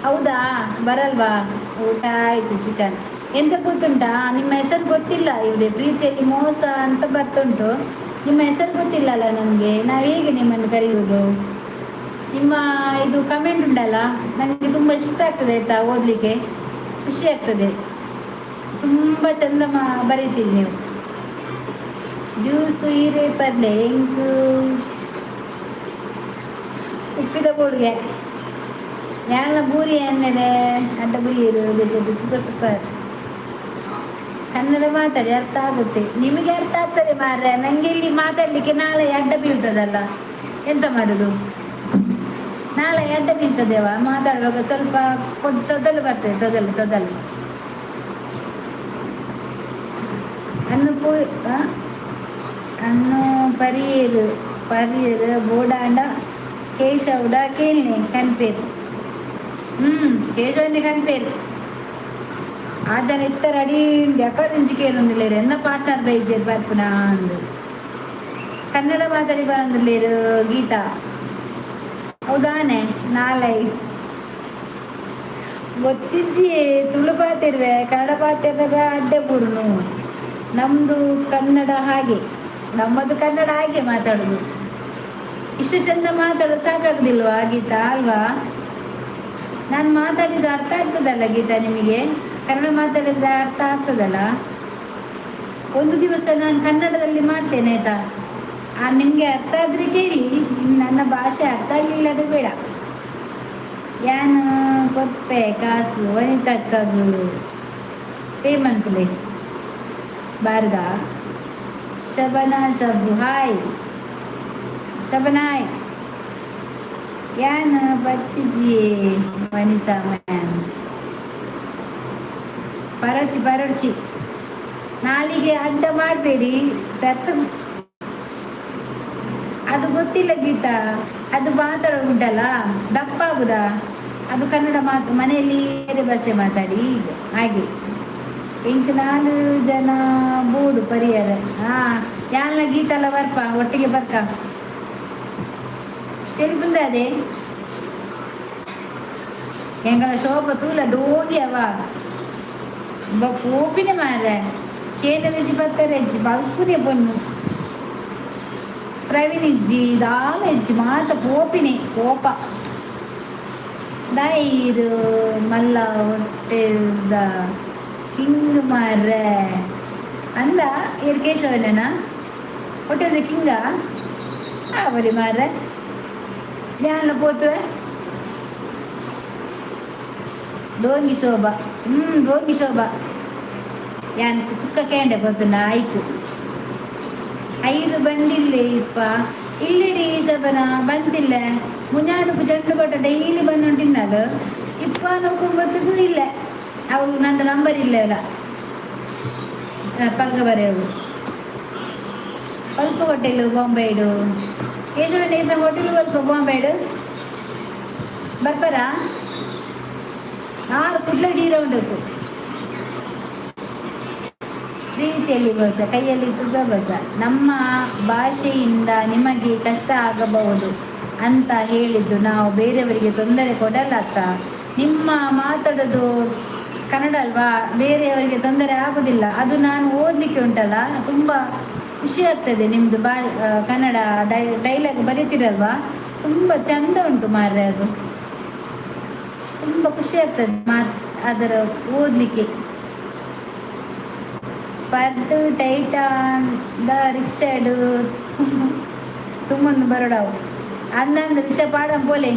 ಹೌದಾ ಬರಲ್ವಾ ಊಟ ಆಯಿತು ಚಿಕನ್ ಎಂತ ಗೊತ್ತುಂಟಾ ನಿಮ್ಮ ಹೆಸರು ಗೊತ್ತಿಲ್ಲ ಇವರೇ ಪ್ರೀತಿಯಲ್ಲಿ ಮೋಸ ಅಂತ ಬರ್ತುಂಟು ನಿಮ್ಮ ಹೆಸರು ಗೊತ್ತಿಲ್ಲಲ್ಲ ನಮಗೆ ನಾವು ಹೇಗೆ ನಿಮ್ಮನ್ನು ಕರೆಯುವುದು ನಿಮ್ಮ ಇದು ಕಮೆಂಟ್ ಉಂಟಲ್ಲ ನನಗೆ ತುಂಬ ಇಷ್ಟ ಆಗ್ತದೆ ಆಯಿತಾ ಓದಲಿಕ್ಕೆ ಖುಷಿ ಆಗ್ತದೆ ತುಂಬ ಚಂದ ಬರೀತೀರಿ ನೀವು ಜ್ಯೂಸು ಹೀರೆ ಪಲ್ಲೆ ಇಂಕು ಉಪ್ಪಿದ ಬೋಳಿಗೆ ಎಲ್ಲ ಬೂರಿ ಎಣ್ಣೆಲೆ ಅಡ್ಡ ಬುರಿಯರು ಬೇಸಟ್ಟು ಸೂಪರ್ ಕನ್ನಡ ಮಾತಾಡಿ ಅರ್ಥ ಆಗುತ್ತೆ ನಿಮಗೆ ಅರ್ಥ ಆಗ್ತದೆ ಮಾರ್ರೆ ನನಗೆ ಇಲ್ಲಿ ಮಾತಾಡಲಿಕ್ಕೆ ನಾಳೆ ಅಡ್ಡ ಬೀಳ್ತದಲ್ಲ ಎಂತ ಮಾಡೋದು ನಾಳೆ ಅಡ್ಡ ಬೀಳ್ತದೇವ ಮಾತಾಡುವಾಗ ಸ್ವಲ್ಪ ತೊದಲು ಬರ್ತದೆ ತೊದಲು ಅನ್ನು ಪರಿಯರು ಬೋಡಾಂಡ ಕೇಶವುಡ ಕೇಳ್ನೆ ಕನ್ಪೇರು ಕೇಶವನ್ನೇ ಕನ್ಪೇರು ಆ ಜನ ಇತ್ತರ ಅಡಿ ಎಕ್ಕದಿಂಚಿ ಕೇಳೊಂದಿಲ್ಲೇರು ಎನ್ನ ಪಾರ್ಟ್ನರ್ ಬೈಜೇರು ಬರ್ಪುನ ಅಂದು ಕನ್ನಡ ಮಾತಾಡಿ ಬರೋದಿಲ್ಲೇರು ಗೀತಾ ಹೌದಾನೆ ನಾಳೆ ಗೊತ್ತಿಜ್ಜಿ ತುಳು ಪಾತಿರುವೆ ಕನ್ನಡ ಪಾತಿರ್ದಾಗ ಅಡ್ಡೆ ಬುರುನು ನಮ್ಮದು ಕನ್ನಡ ಹಾಗೆ ನಮ್ಮದು ಕನ್ನಡ ಹಾಗೆ ಮಾತಾಡೋದು ಇಷ್ಟು ಚಂದ ಮಾತಾಡೋದು ಸಾಕಾಗೋದಿಲ್ವಾ ಗೀತಾ ಅಲ್ವಾ ನಾನು ಮಾತಾಡಿದ ಅರ್ಥ ಆಗ್ತದಲ್ಲ ಗೀತಾ ನಿಮಗೆ ಕನ್ನಡ ಮಾತಾಡಿದ್ರೆ ಅರ್ಥ ಆಗ್ತದಲ್ಲ ಒಂದು ದಿವಸ ನಾನು ಕನ್ನಡದಲ್ಲಿ ಮಾಡ್ತೇನೆ ಆಯಿತಾ ನಿಮಗೆ ಅರ್ಥ ಆದರೆ ಕೇಳಿ ನನ್ನ ಭಾಷೆ ಅರ್ಥ ಆಗಲಿಲ್ಲ ಅದು ಬೇಡ ಯಾನು ಕೊಪ್ಪೆ ಕಾಸು ವನಿತಕ್ಕದು ಪೇಮನ್ಕುಲೆ ಬಾರ್ಗ ಶಬನಾ ಶಬು ಹಾಯ್ ಶಬನಾಯ್ ಯಾನ ಬತ್ತಿಜಿಯೇ ವನಿತಾ ಮ್ಯಾಮ್ ಪರಚಿ ನಾಲಿಗೆ ಅಡ್ಡ ಮಾಡಬೇಡಿ ಸತ್ತು ಅದು ಗೊತ್ತಿಲ್ಲ ಗೀತಾ, ಅದು ಮಾತಾಡೋದುಂಟಲ್ಲ ದಪ್ಪ ಆಗುದಾ, ಅದು ಕನ್ನಡ ಮಾತು ಮನೆಯಲ್ಲಿ ಬೇರೆ ಭಾಷೆ ಮಾತಾಡಿ ಹಾಗೆ ಇಂಕ್ 4 ಜನ ಬೋರ್ಡು ಪರಿಹಾರ ಯಾಲ ಗೀತಲ್ಲ ಬರ್ಪ ಒಟ್ಟಿಗೆ ಬರ್ಕ ತೆಲಿಪುಂದ ಅದೇ ಎಂಗಳ ಶೋಭ ತೂಲ ಡೋಗಿ ಅವ ಕೋಪಿನ ಮಾರ ಕೇಂದ್ರ ಬರ್ತಾರೆ ಬಲ್ಪುನೆ ಬನ್ನು ಪ್ರವೀಣ್ ಇಜ್ಜಿ ದಾಲ ಇಜ್ಜಿ ಮಾತ ಕೋಪಿನಿ ಕೋಪ ದೈರು ಮಲ್ಲ ಹೊಟ್ಟೆದ ಕಿಂಗ್ ಮಾರ ಅಂದ ಕೇಶವನ ಹೊಟ್ಟೆದ ಕಿಂಗ ಅವರಿ ಮಾರ ಧ್ಯಾನ ಪೋತುವೆ ಡೋಂಗಿ ಶೋಭಾ ಡೋಂಗಿ ಶೋಭಾ ಯಾನ್ ಸುಕ್ಕ ಕೇಂಡೆ ಗೊತ್ತುಂಡ ಆಯ್ತು ಐದು ಬಂದಿಲ್ಲೇ ಇಪ್ಪ ಇಲ್ಲಿಡಿ ಶಬನ ಬಂದಿಲ್ಲ ಮುಂಜಾನಕ್ಕೆ ಜಂಡು ಕೊಟ್ಟ ಡೈಲಿ ಬಂದುಂಟಿನ್ನದು ಇಪ್ಪ ನೋಡ್ಕೊಂಬತ್ತಿಗೂ ಇಲ್ಲ ಅವಳು ನನ್ನ ನಂಬರ್ ಇಲ್ಲ ಅವಳ ಪಲ್ಕ ಬರೆಯವು ಪಲ್ಪ ಹೋಟೆಲು ಬಾಂಬೆಡು ಕೇಶವಣ್ಣ ಇದ್ದ ಹೋಟೆಲ್ ಪಲ್ಪ ಬಾಂಬೆಡು ಬರ್ಬರ 6 ಕುಡ್ಲ ಡೀರ ಉಂಟು ಪ್ರೀತಿಯಲ್ಲಿ ಬಸ ಕೈಯಲ್ಲಿ ತುಜ ಬಸ ನಮ್ಮ ಭಾಷೆಯಿಂದ ನಿಮಗೆ ಕಷ್ಟ ಆಗಬಹುದು ಅಂತ ಹೇಳಿದ್ದು ನಾವು ಬೇರೆಯವರಿಗೆ ತೊಂದರೆ ಕೊಡಲಕ್ಕ. ನಿಮ್ಮ ಮಾತಾಡೋದು ಕನ್ನಡ ಅಲ್ವಾ, ಬೇರೆಯವರಿಗೆ ತೊಂದರೆ ಆಗೋದಿಲ್ಲ. ಅದು ನಾನು ಓದಲಿಕ್ಕೆ ಉಂಟಲ್ಲ ತುಂಬ ಖುಷಿ ಆಗ್ತದೆ. ನಿಮ್ಮದು ಕನ್ನಡ ಡೈಲಾಗ್ ಬರೀತಿರಲ್ವಾ, ತುಂಬ ಚಂದ ಉಂಟು ಮಾರ್ರೆ. ಅದು ತುಂಬ ಖುಷಿ ಆಗ್ತದೆ ಅದರ ಓದಲಿಕ್ಕೆ. ಪರ್ದು ಟೈಟಾದ ರಿಕ್ಷಾಡು ತುಂಬೊಂದು ಬರೋಡವು ಅಂದಂದು ರಿಕ್ಷಾ ಪಾಡಂ ಪೋಲೆ.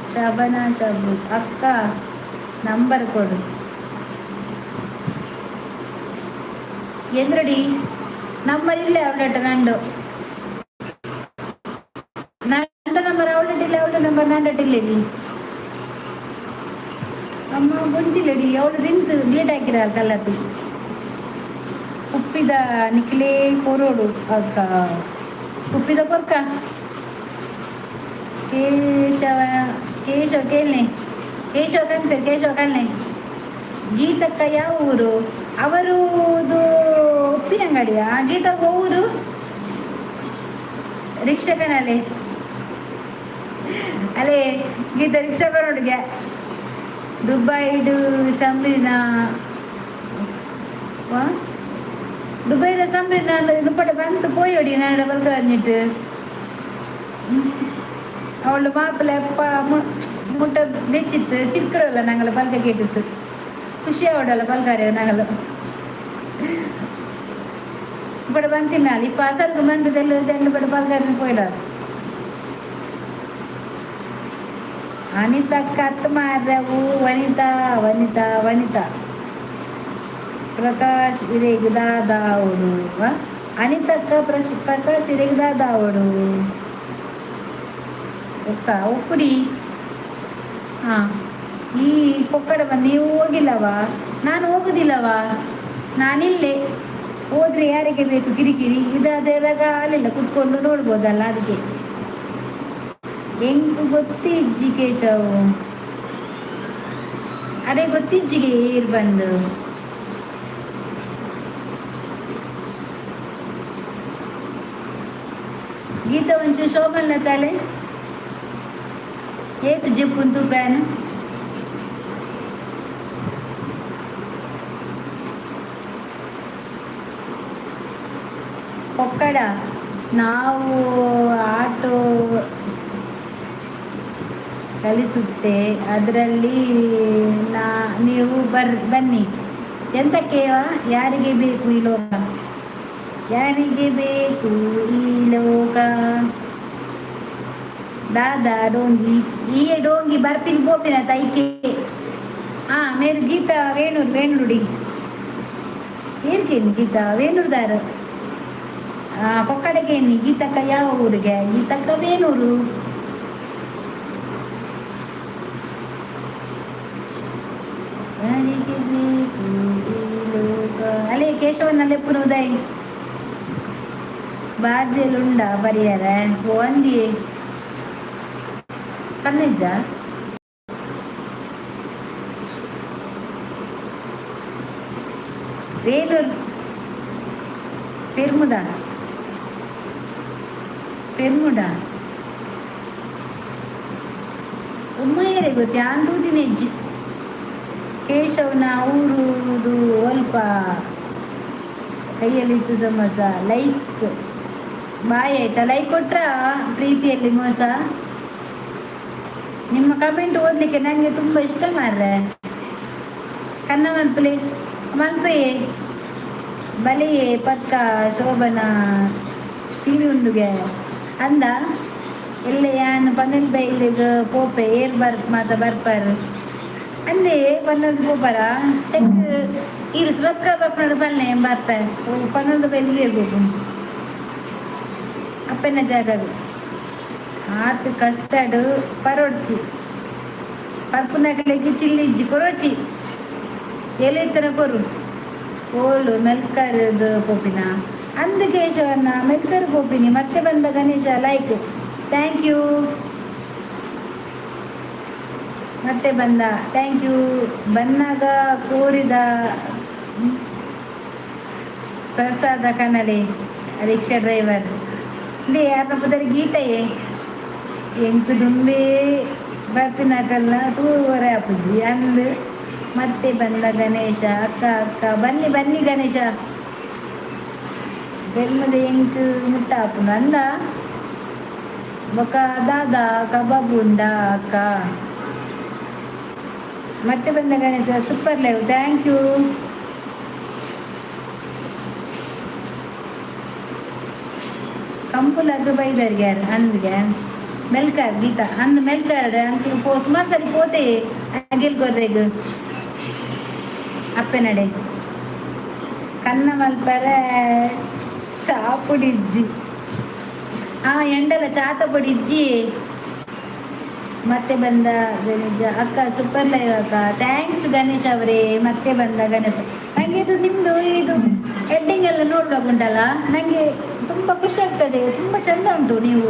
ಶಬನ ಶಬು ಅಕ್ಕ ನಂಬರ್ ಕೊಡು ಎಂದ್ರಡಿ ನಂಬರ್ ಇಲ್ಲೇ ಅವಳಟ ನಂಡು ನಂಬರ್ ಅವಳಟಿಲ್ಲ, ಅವಳ ನಂಬರ್ ನಂಡಟಿಲ್ಲಡಿ ಅಮ್ಮ ಗೊತ್ತಿಲ್ಲಡಿ. ಅವಳು ನಿಂತು ಡೇಟ್ ಹಾಕಿರ ಕಲ್ಲತ್ತಿ ಉಪ್ಪಿದ ನಿಕ್ಲೇ ಕೊರೋಡು ಅಕ್ಕ ಉಪ್ಪಿದ ಕೊರ್ಕ ಕೇಶವ ಕೇಳನೆ ಕೇಶವ ಕಲ್ನೆ ಗೀತಕ್ಕ ಯಾವ ಊರು ಅವರುದು ಉಪ್ಪಿನಂಗಡಿಯ ಗೀತ ಊರು ರಿಕ್ಷಕನಲ್ಲಿ ಅಲ್ಲೇ ಗೀತ ರಿಕ್ಷಕ ನೋಡಿಗೆ ದುಬೈಡು ಸಂಬ್ರಿನ ದುಬೈರ ಸಂಬ್ರಿನ ನುಪ್ಪಟ ಬಂತು போயோடி நான் பல்க அறிஞ்சிட்டு அவளோட மாப்பிள்ளை எப்பா முட்டை வெச்சிட்டு சிக்கிறோம்ல நாங்கள பல்க கேட்டுட்டு ಖುಷಿಯಾವಡಲ್ಲ ಪಲ್ಕಾರೆ ನಾಗಲು இப்படி ಬಂತಿನಾಲ್ ಇಪ್ಪ ಅಸಲ್ಗೆ ಬಂದದೆಲ್ಲ ಜಂಡು ಪಡ ಪಲ್ಕಾರೆ போயிடாது. ಅನಿತಾ ಕತ್ ಮಾರವು ವನಿತಾ ವನಿತಾ ವನಿತಾ ಪ್ರಕಾಶ್ ಇರೇಗದಾದಾವಡು ಅನಿತಕ್ಕ ಪ್ರಕಾಶ್ ಇರೇಗದಾದಾವಡು ಒಕ್ಕ ಒಕ್ಕುಡಿ. ಹಾಂ ಈ ಕೊಕ್ಕಡವ ನೀವು ಹೋಗಿಲ್ಲವಾ? ನಾನು ಹೋಗುದಿಲ್ಲವಾ? ನಾನಿಲ್ಲೇ ಹೋದ್ರೆ ಯಾರಿಗೆ ಬೇಕು ಕಿರಿಕಿರಿ? ಇದಾದಾಗ ಅಲ್ಲಿಲ್ಲ ಕುತ್ಕೊಂಡು ನೋಡ್ಬೋದಲ್ಲ, ಅದಕ್ಕೆ ಹೆಂಗ್ ಗೊತ್ತಿಜ್ಜಿ ಕೇಶವ್ ಅದೇ ಗೊತ್ತಿಜ್ಜಿಗೆ ಏರ್ ಬಂದು ಗೀತ ಒಂಚೂರು ಶೋಭನ್ನ ತಲೆ ಏತು ಜಿಪ್ಪುಂಟು ಪ್ಯಾನ್ ಕೊಕ್ಕಡ ನಾವು ಆಟೋ ಕಲಿಸುತ್ತೆ, ಅದರಲ್ಲಿ ನೀವು ಬನ್ನಿ. ಎಂತಕ್ಕೇವ? ಯಾರಿಗೆ ಬೇಕು ಈ ಲೋಕ? ಯಾರಿಗೆ ಬೇಕು ಈ ಲೋಕ? ದಾದಾ ಡೋಂಗಿ ಈ ಡೋಂಗಿ ಬರ್ಪಿನ ಬೋಪಿನ ತೈಕೆ ಮೇರು ಗೀತ ವೇಣುಡಿ ಏನ್ ವೇಣುಕೇನು ಗೀತ ವೇಣೂರ್ದಾರ ಕೊಕ್ಕಡಗೇನಿ ಗೀತಕ್ಕ ಯಾವ ಊರಿಗೆ ಗೀತಕ್ಕ ವೇಣೂರು. ಅಲ್ಲೇ ಕೇಶವನಲ್ಲೇ ಪುನಃ ಬಾಜೆಲುಂಡ ಬರಿಯಾರ ಒಂದಿ ಕಣ್ಣಜ್ಜ ವೇಲೂರ್ ಪೆರ್ಮುಡ ಉಮ್ಮಯ್ಯರೇ ಗೊತ್ತಿ ಅಂದೂದಿನ ಹೆಜ್ಜಿ ಕೇಶವನ ಊರುದು ಸ್ವಲ್ಪ ಕೈಯಲ್ಲಿತ್ತು ಸಮೋಸ ಲೈಕ್ ಬಾಯ್ ಆಯ್ತಾ ಲೈಕ್ ಕೊಟ್ರ ಪ್ರೀತಿಯಲ್ಲಿ ಮೋಸ. ನಿಮ್ಮ ಕಮೆಂಟ್ ಓದಲಿಕ್ಕೆ ನನಗೆ ತುಂಬ ಇಷ್ಟ ಮಾರ್ರೆ. ಕನ್ನ ಮಲ್ಪೆಯೇ ಬಲೆಯೇ ಪಕ್ಕ ಶೋಭನ ಚೀನಿ ಉಂಡುಗೆ ಅಂದ ಎಲ್ಲೇ ಯಾನು ಪನ್ನಲ್ ಬೈಲಿಗೆ ಪೋಪೆ ಏರ್ ಮಾತ ಬರ್ಪಾರು ಅಂದೇ ಪನ್ನೊಂದು ಪೋಪರ ಚೆಕ್ ಇರಿಸ್ ರೊಕ್ಕ ಬಪ್ಪನಡು ಬಲ್ಲೆ ಬರ್ಪ ಪನ್ನೊಂದು ಬೈಲಿಗೆ ಇರ್ಬೇಕು ಅಪ್ಪನ ಜಾಗದು ಆತು ಕಸ್ಟರ್ಡ್ ಪರೋಡ್ಚಿ ಪರ್ಪುನಕಲೆಗೆ ಚಿಲ್ಲಿಜ್ಜಿ ಕೊರೋಚಿ ಎಲೆತ್ತನ ಕೊರು ಓಲು ಮೆಲ್ಕರ್ದು ಪೋಪಿನ ಅಂದ ಕೇಶವನ್ನ ಮೆಲ್ಕರ್ ಪೋಪಿನಿ ಮತ್ತೆ ಬಂದ ಗಣೇಶ ಲೈಕ್ ಥ್ಯಾಂಕ್ ಯು ಮತ್ತೆ ಬಂದ ಥ್ಯಾಂಕ್ ಯು ಬನ್ನಾಗ ಕೋರಿದ ಪ್ರಸಾದ ಕನಲೆ ರಿಕ್ಷಾ ಡ್ರೈವರ್ ಇಂದೇ ಯಾರನ್ನ ಪುದರಿ ಗೀತೆಯೇ ಎಂಕು ದುಂಬೆ ಬರ್ಪಿನಾಕಲ್ಲ ತೂವರೆ ಅಪ್ಪುಜಿ ಅಂದು ಮತ್ತೆ ಬಂದ ಗಣೇಶ ಅಕ್ಕ ಅಕ್ಕ ಬನ್ನಿ ಬನ್ನಿ ಗಣೇಶ ಬೆಲ್ಲದ ಎಂಕು ಮುಟ್ಟ ಹಾಪುಂಡು ಅಂದ ಬೊಕ ದಾದ ಕಬಾಬ್ ಉಂಡ ಅಕ್ಕ ಮತ್ತೆ ಬಂದ Ganesha super live thank you. ಕಂಪುಲದ್ದು ಬೈದರ್ಗೆ ಅಂದ್ಗೆ ಮೆಲ್ಕಾರ್ ಗೀತ ಅಂದ್ ಮೆಲ್ಕಾರ್ಡ್ ಅಂಕಲ್ ಪೋ ಸುಮಾರು ಸರಿ ಪೋತೆ ಗೆಲ್ಕೊರ್ರೆಗ್ ಅಪ್ಪೆನಡೆ ಕನ್ನ ಮಲ್ಪರ ಚಾ ಪುಡಿಜ್ಜಿ ಎಂಡಲ ಚಾತ ಪುಡಿಜ್ಜಿ ಮತ್ತೆ ಬಂದ ಗಣೇಶ ಅಕ್ಕ ಸೂಪರ್ ಲೈವ್ ಅಕ್ಕ ಥ್ಯಾಂಕ್ಸ್ ಗಣೇಶ್ ಅವರೇ. ಮತ್ತೆ ಬಂದ ಗಣೇಶ ನನಗೆ ಇದು ನಿಮ್ಮದು ಇದು ಹೆಡ್ಡಿಂಗ್ ಎಲ್ಲ ನೋಡ್ಬೇಕುಂಟಲ್ಲ ನನಗೆ ತುಂಬ ಖುಷಿ ಆಗ್ತದೆ. ತುಂಬ ಚೆಂದ ಉಂಟು ನೀವು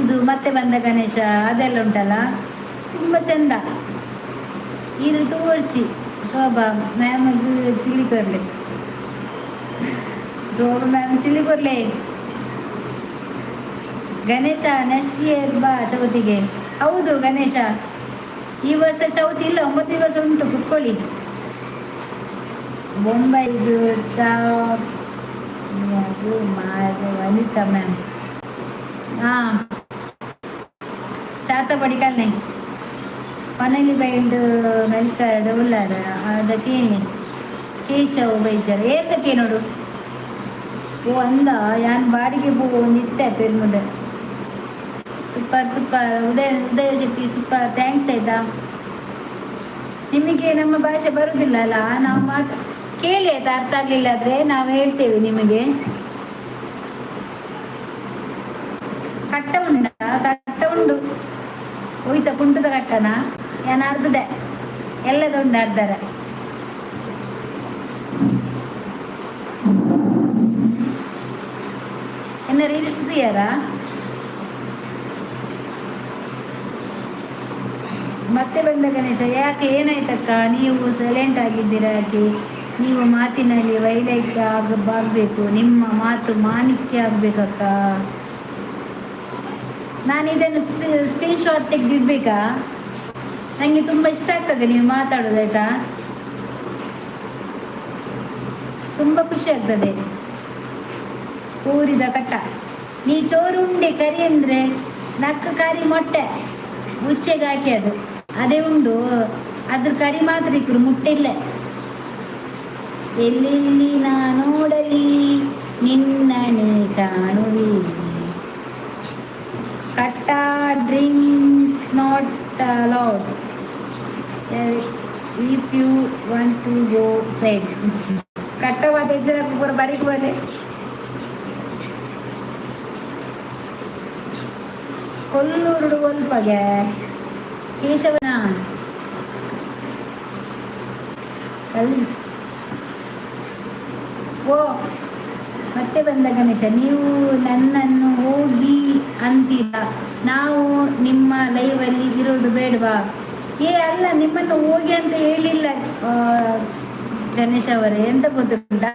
ಇದು ಮತ್ತೆ ಬಂದ ಗಣೇಶ ಅದೆಲ್ಲ ಉಂಟಲ್ಲ ತುಂಬ ಚೆಂದ. ಈ ರೀತಿ ಓಡ್ಚಿ ಶೋಭಾ ಮ್ಯಾಮದು ಚಿಲ್ಲಿ ಕೊರ್ಲೆ ಶೋಭಾ ಮ್ಯಾಮ್ ಚಿಲ್ಲಿ ಕೊರ್ಲೆ ಗಣೇಶ ನೆಕ್ಸ್ಟ್ ಇಯರ್ ಬಾ ಚೌತಿಗೆ. ಹೌದು ಗಣೇಶ ಈ ವರ್ಷ ಚೌತಿ ಇಲ್ಲ 9 ದಿವಸ ಉಂಟು ಕುತ್ಕೊಳ್ಳಿ. ಬೊಂಬೈದು ಚಾ ಅನಿತಾ ಮ್ಯಾಮ್ ಹಾಂ ಚಾತ ಪಡಿ ಕಲ್ನೆ ಮನೇಲಿ ಬೈಂಡು ಮೆಲ್ಕರ್ಡ್ ಉಳ್ಳಾರ ಅದಕ್ಕೆ ಕೇಶವ್ ಬೈಜರ್ ಏರ್ದಕ್ಕೆ ನೋಡು ಓ ಅಂದ ಯಾನ್ ಬಾಡಿಗೆ ಪೋ ನಿತ್ತೆ ಪೆರ್ಮುಂಡೆ ಸೂಪರ್ ಸೂಪರ್ ಉದಯ ಶೆಟ್ಟಿ ಸೂಪರ್ ಥ್ಯಾಂಕ್ಸ್ ಆಯ್ತಾ. ನಿಮಗೆ ನಮ್ಮ ಭಾಷೆ ಬರುವುದಿಲ್ಲ ಅಲ್ಲ ನಾವು ಕೇಳಿ ಆಯ್ತಾ ಅರ್ಥ ಆಗಲಿಲ್ಲ ಆದರೆ ನಾವು ಹೇಳ್ತೇವೆ ನಿಮಗೆ. ಕಟ್ಟ ಉಂಡ ಕಟ್ಟ ಉಂಡು ಹೋಯ್ತಾ ಕುಂಟದ ಕಟ್ಟನ ಏನು ಅರ್ಧದೆ ಎಲ್ಲದ ಉಂಡು ಅರ್ಧರ ಎನ್ನ ರೀಲ್ಸ್ ಯಾರ ಮತ್ತೆ ಬಂದ ಗಣೇಶ ಯಾಕೆ ಏನಾಯ್ತಕ್ಕ ನೀವು ಸೈಲೆಂಟ್ ಆಗಿದ್ದೀರಾ ಯಾಕೆ ನೀವು ಮಾತಿನಲ್ಲಿ ವೈಲೈಟ್ ಆಗಬೇಕು ನಿಮ್ಮ ಮಾತು ಮಾಣಿಕ್ಯ ಆಗಬೇಕಕ್ಕ. ನಾನು ಇದನ್ನು ಸ್ಕ್ರೀನ್ಶಾಟ್ ತೆಗೆದಿಡ್ಬೇಕಾ ನನಗೆ ತುಂಬ ಇಷ್ಟ ಆಗ್ತದೆ ನೀವು ಮಾತಾಡೋದಾಯ್ತಾ ತುಂಬ ಖುಷಿ ಆಗ್ತದೆ. ಕೂರಿದ ಕಟ್ಟ ನೀ ಚೋರುಂಡೆ ಕರಿ ಅಂದರೆ ನಕ್ಕ ಕರಿ ಮೊಟ್ಟೆ ಉಚ್ಚೆಗೆ ಹಾಕಿ ಅದೇ ಉಂಡು ಅದ್ರ ಕರಿ ಮಾತ್ರ ಇಕ್ಕರು ಮುಟ್ಟಿಲ್ಲ. ಎಲ್ಲೆಲ್ಲಿ ನಾ ನೋಡಲಿ ನಿನ್ನನೆ ಕಾಣುವಿ ಕಟ್ಟ drinks not allowed if you want to go side. ಕಟ್ಟ ತೆಗ್ದಿರ ಪೂರ ಬರೀಕ್ ಬೋಲೆ ಕೊಲ್ಲೂರು ಒಲ್ಪಗೆ ಕೇಶವನ ಅಲ್ಲಿ ಓ ಮತ್ತೆ ಬಂದ ಗಣೇಶ, ನೀವು ನನ್ನನ್ನು ಹೋಗಿ ಅಂತೀರ, ನಾವು ನಿಮ್ಮ ಲೈವಲ್ಲಿ ಇರೋದು ಬೇಡವಾ? ಅಲ್ಲ, ನಿಮ್ಮನ್ನು ಹೋಗಿ ಅಂತ ಹೇಳಿಲ್ಲ ಗಣೇಶ ಅವರೇ. ಎಂತ ಗೊತ್ತುಂಟಾ,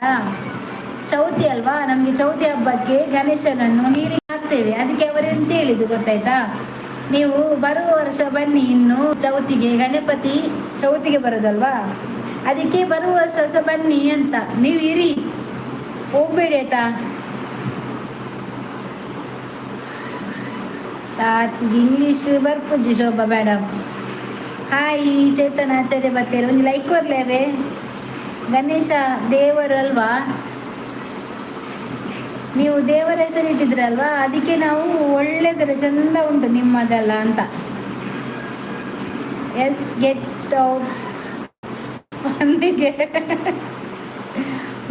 ಚೌತಿ ಅಲ್ವಾ, ನಮಗೆ ಚೌತಿ ಹಬ್ಬಕ್ಕೆ ಗಣೇಶನನ್ನು ನೀರಿಗೆ ಹಾಕ್ತೇವೆ. ಅದಕ್ಕೆ ಅವರು ಎಂತ ಹೇಳಿದ್ದು ಗೊತ್ತಾಯ್ತಾ, ನೀವು ಬರುವ ವರ್ಷ ಬನ್ನಿ, ಇನ್ನು ಚೌತಿಗೆ ಗಣಪತಿ ಚೌತಿಗೆ ಬರೋದಲ್ವಾ, ಅದಕ್ಕೆ ಬರುವ ವರ್ಷ ಸಹ ಬನ್ನಿ ಅಂತ. ನೀವು ಇರಿ, ಹೋಗ್ಬೇಡಿ ಆಯ್ತಾ. ಇಂಗ್ಲೀಷ್ ಬರ್ಪುಜಿ ಶೋಭಾ ಮೇಡಮ್. ಹಾಯ್ ಚೇತನ ಆಚಾರ್ಯ ಬರ್ತೀರಿ, ಒಂದು ಲೈಕ್ ಕೊರ್ಲೇವೆ. ಗಣೇಶ ದೇವರು ಅಲ್ವಾ, ನೀವು ದೇವರ ಹೆಸರಿಟ್ಟಿದ್ರಲ್ವಾ, ಅದಕ್ಕೆ ನಾವು ಒಳ್ಳೆದರ ಚಂದ ಉಂಟು ನಿಮ್ಮದಲ್ಲ ಅಂತ. ಎಸ್ ಗೆಟ್ ಔಟ್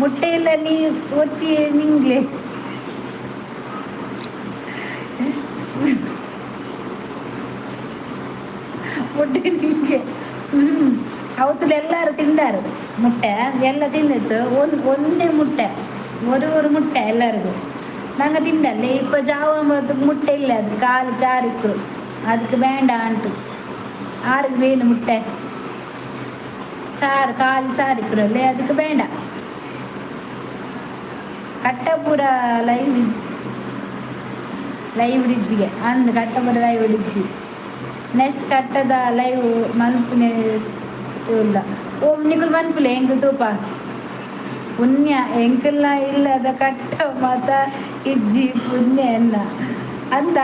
ಮುಟ್ಟೆ ಇಲ್ಲ, ನೀ ಒತ್ತಿ ನಿಂಗ್ಲೆ ಮುಟ್ಟೆ ನಿಂಗೆ. ಅವತ್ತು ಎಲ್ಲರೂ ತಿಂದಾರು ಮುಟ್ಟೆ, ಎಲ್ಲ ತಿಂದಿತ್ತು. ಒಂದೇ ಮುಟ್ಟೆ, ஒரு ಮುಟ್ಟೆ ಎಲ್ಲರಿಗೂ. ನಂಗೆ ತಿಂಡಲ್ಲ ಇಪ್ಪ ಜಾವ ಮುಟ್ಟೆ ಇಲ್ಲ, ಅದು ಕಾಲು ಚಾರಿಕ್ರು, ಅದಕ್ಕೆ ಬೇಡ ಅಂಟು. ಆರಿಗೆ ಬೇನು ಮುಟ್ಟೆ ಚಾರು ಕಾಲು ಸಾರಿಕ್ರಲ್ಲಿ, ಅದಕ್ಕೆ ಬೇಡ. ಕಟ್ಟಪುರ ಲೈವ್ ಡಿಜ್ಜಿಗೆ ಅಂದು ಕಟ್ಟಪುರ ಲೈವ್ ಡಿಜ್ಜಿ ನೆಕ್ಸ್ಟ್ ಕಟ್ಟದ ಲೈವ್ ಮಲ್ಪುನೆ ಇಲ್ಲ. ಓ ನಿಕಲ್ ಮನ್ಪುಲೆ ಎಂಕಲ್ ತೂಪ ಪುಣ್ಯ ಎಂಕಲ್ನ ಇಲ್ಲದ ಕಟ್ಟ ಮತ ಇಜ್ಜಿ ಪುಣ್ಯ ಎನ್ನ ಅಂತ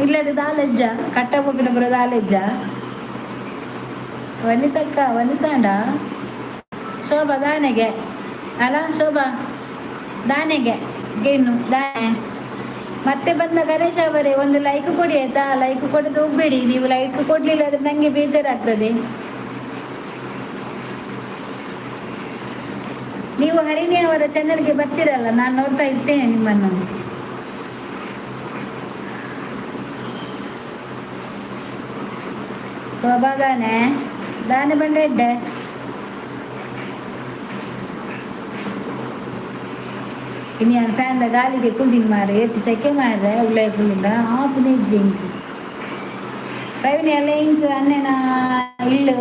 ಇಲ್ಲದ ದಾಲೆಜ್ಜ ಕಟ್ಟ ಪೊಪ್ಪಿನ ಪುರ ದಾಲೆಜ್ಜ ವನಿತಕ್ಕ ವನಿಸಾಂಡ ಶೋಭಾ ದಾನೆಗೆ ಅಲ್ಲ, ಶೋಭಾ ದಾನೆಗೆ ಗೇನು ದಾನೆ. ಮತ್ತೆ ಬಂದ ಗಣೇಶ ಅವರೇ, ಒಂದು ಲೈಕ್ ಕೊಡಿ ಆಯ್ತಾ. ಲೈಕ್ ಕೊಡೋದು ಹೋಗ್ಬೇಡಿ, ನೀವು ಲೈಕ್ ಕೊಡ್ಲಿಲ್ಲ ಆದರೆ ನನಗೆ ಬೇಜಾರಾಗ್ತದೆ. ನೀವು ಹರಿಣಿ ಅವರ ಚಾನೆಲ್ಗೆ ಬರ್ತೀರಲ್ಲ, ನಾನು ನೋಡ್ತಾ ಇರ್ತೇನೆ ನಿಮ್ಮನ್ನು. ಶೋಭಾ ದಾನೆ ಬಂಡೆ ಇಡ್ಡೆ ಇನ್ನು ನಾನು ಫ್ಯಾನ್ದ ಗಾಲಿಗೆ ಕುಲ್ದಿಂಗ್ ಮಾರೆ ಎತ್ತಿ ಸೆಕೆ ಮಾರ್ರೆ ಉಳ್ಳೆ ಕುಲ್ಲಿಂದ ಆಪುನೇ ಜಿಂಕ್ ಪ್ರವೀಣ್ ಎಲ್ಲ ಇಂಕ್ ಅನ್ನೇನ ಇಲ್ಲು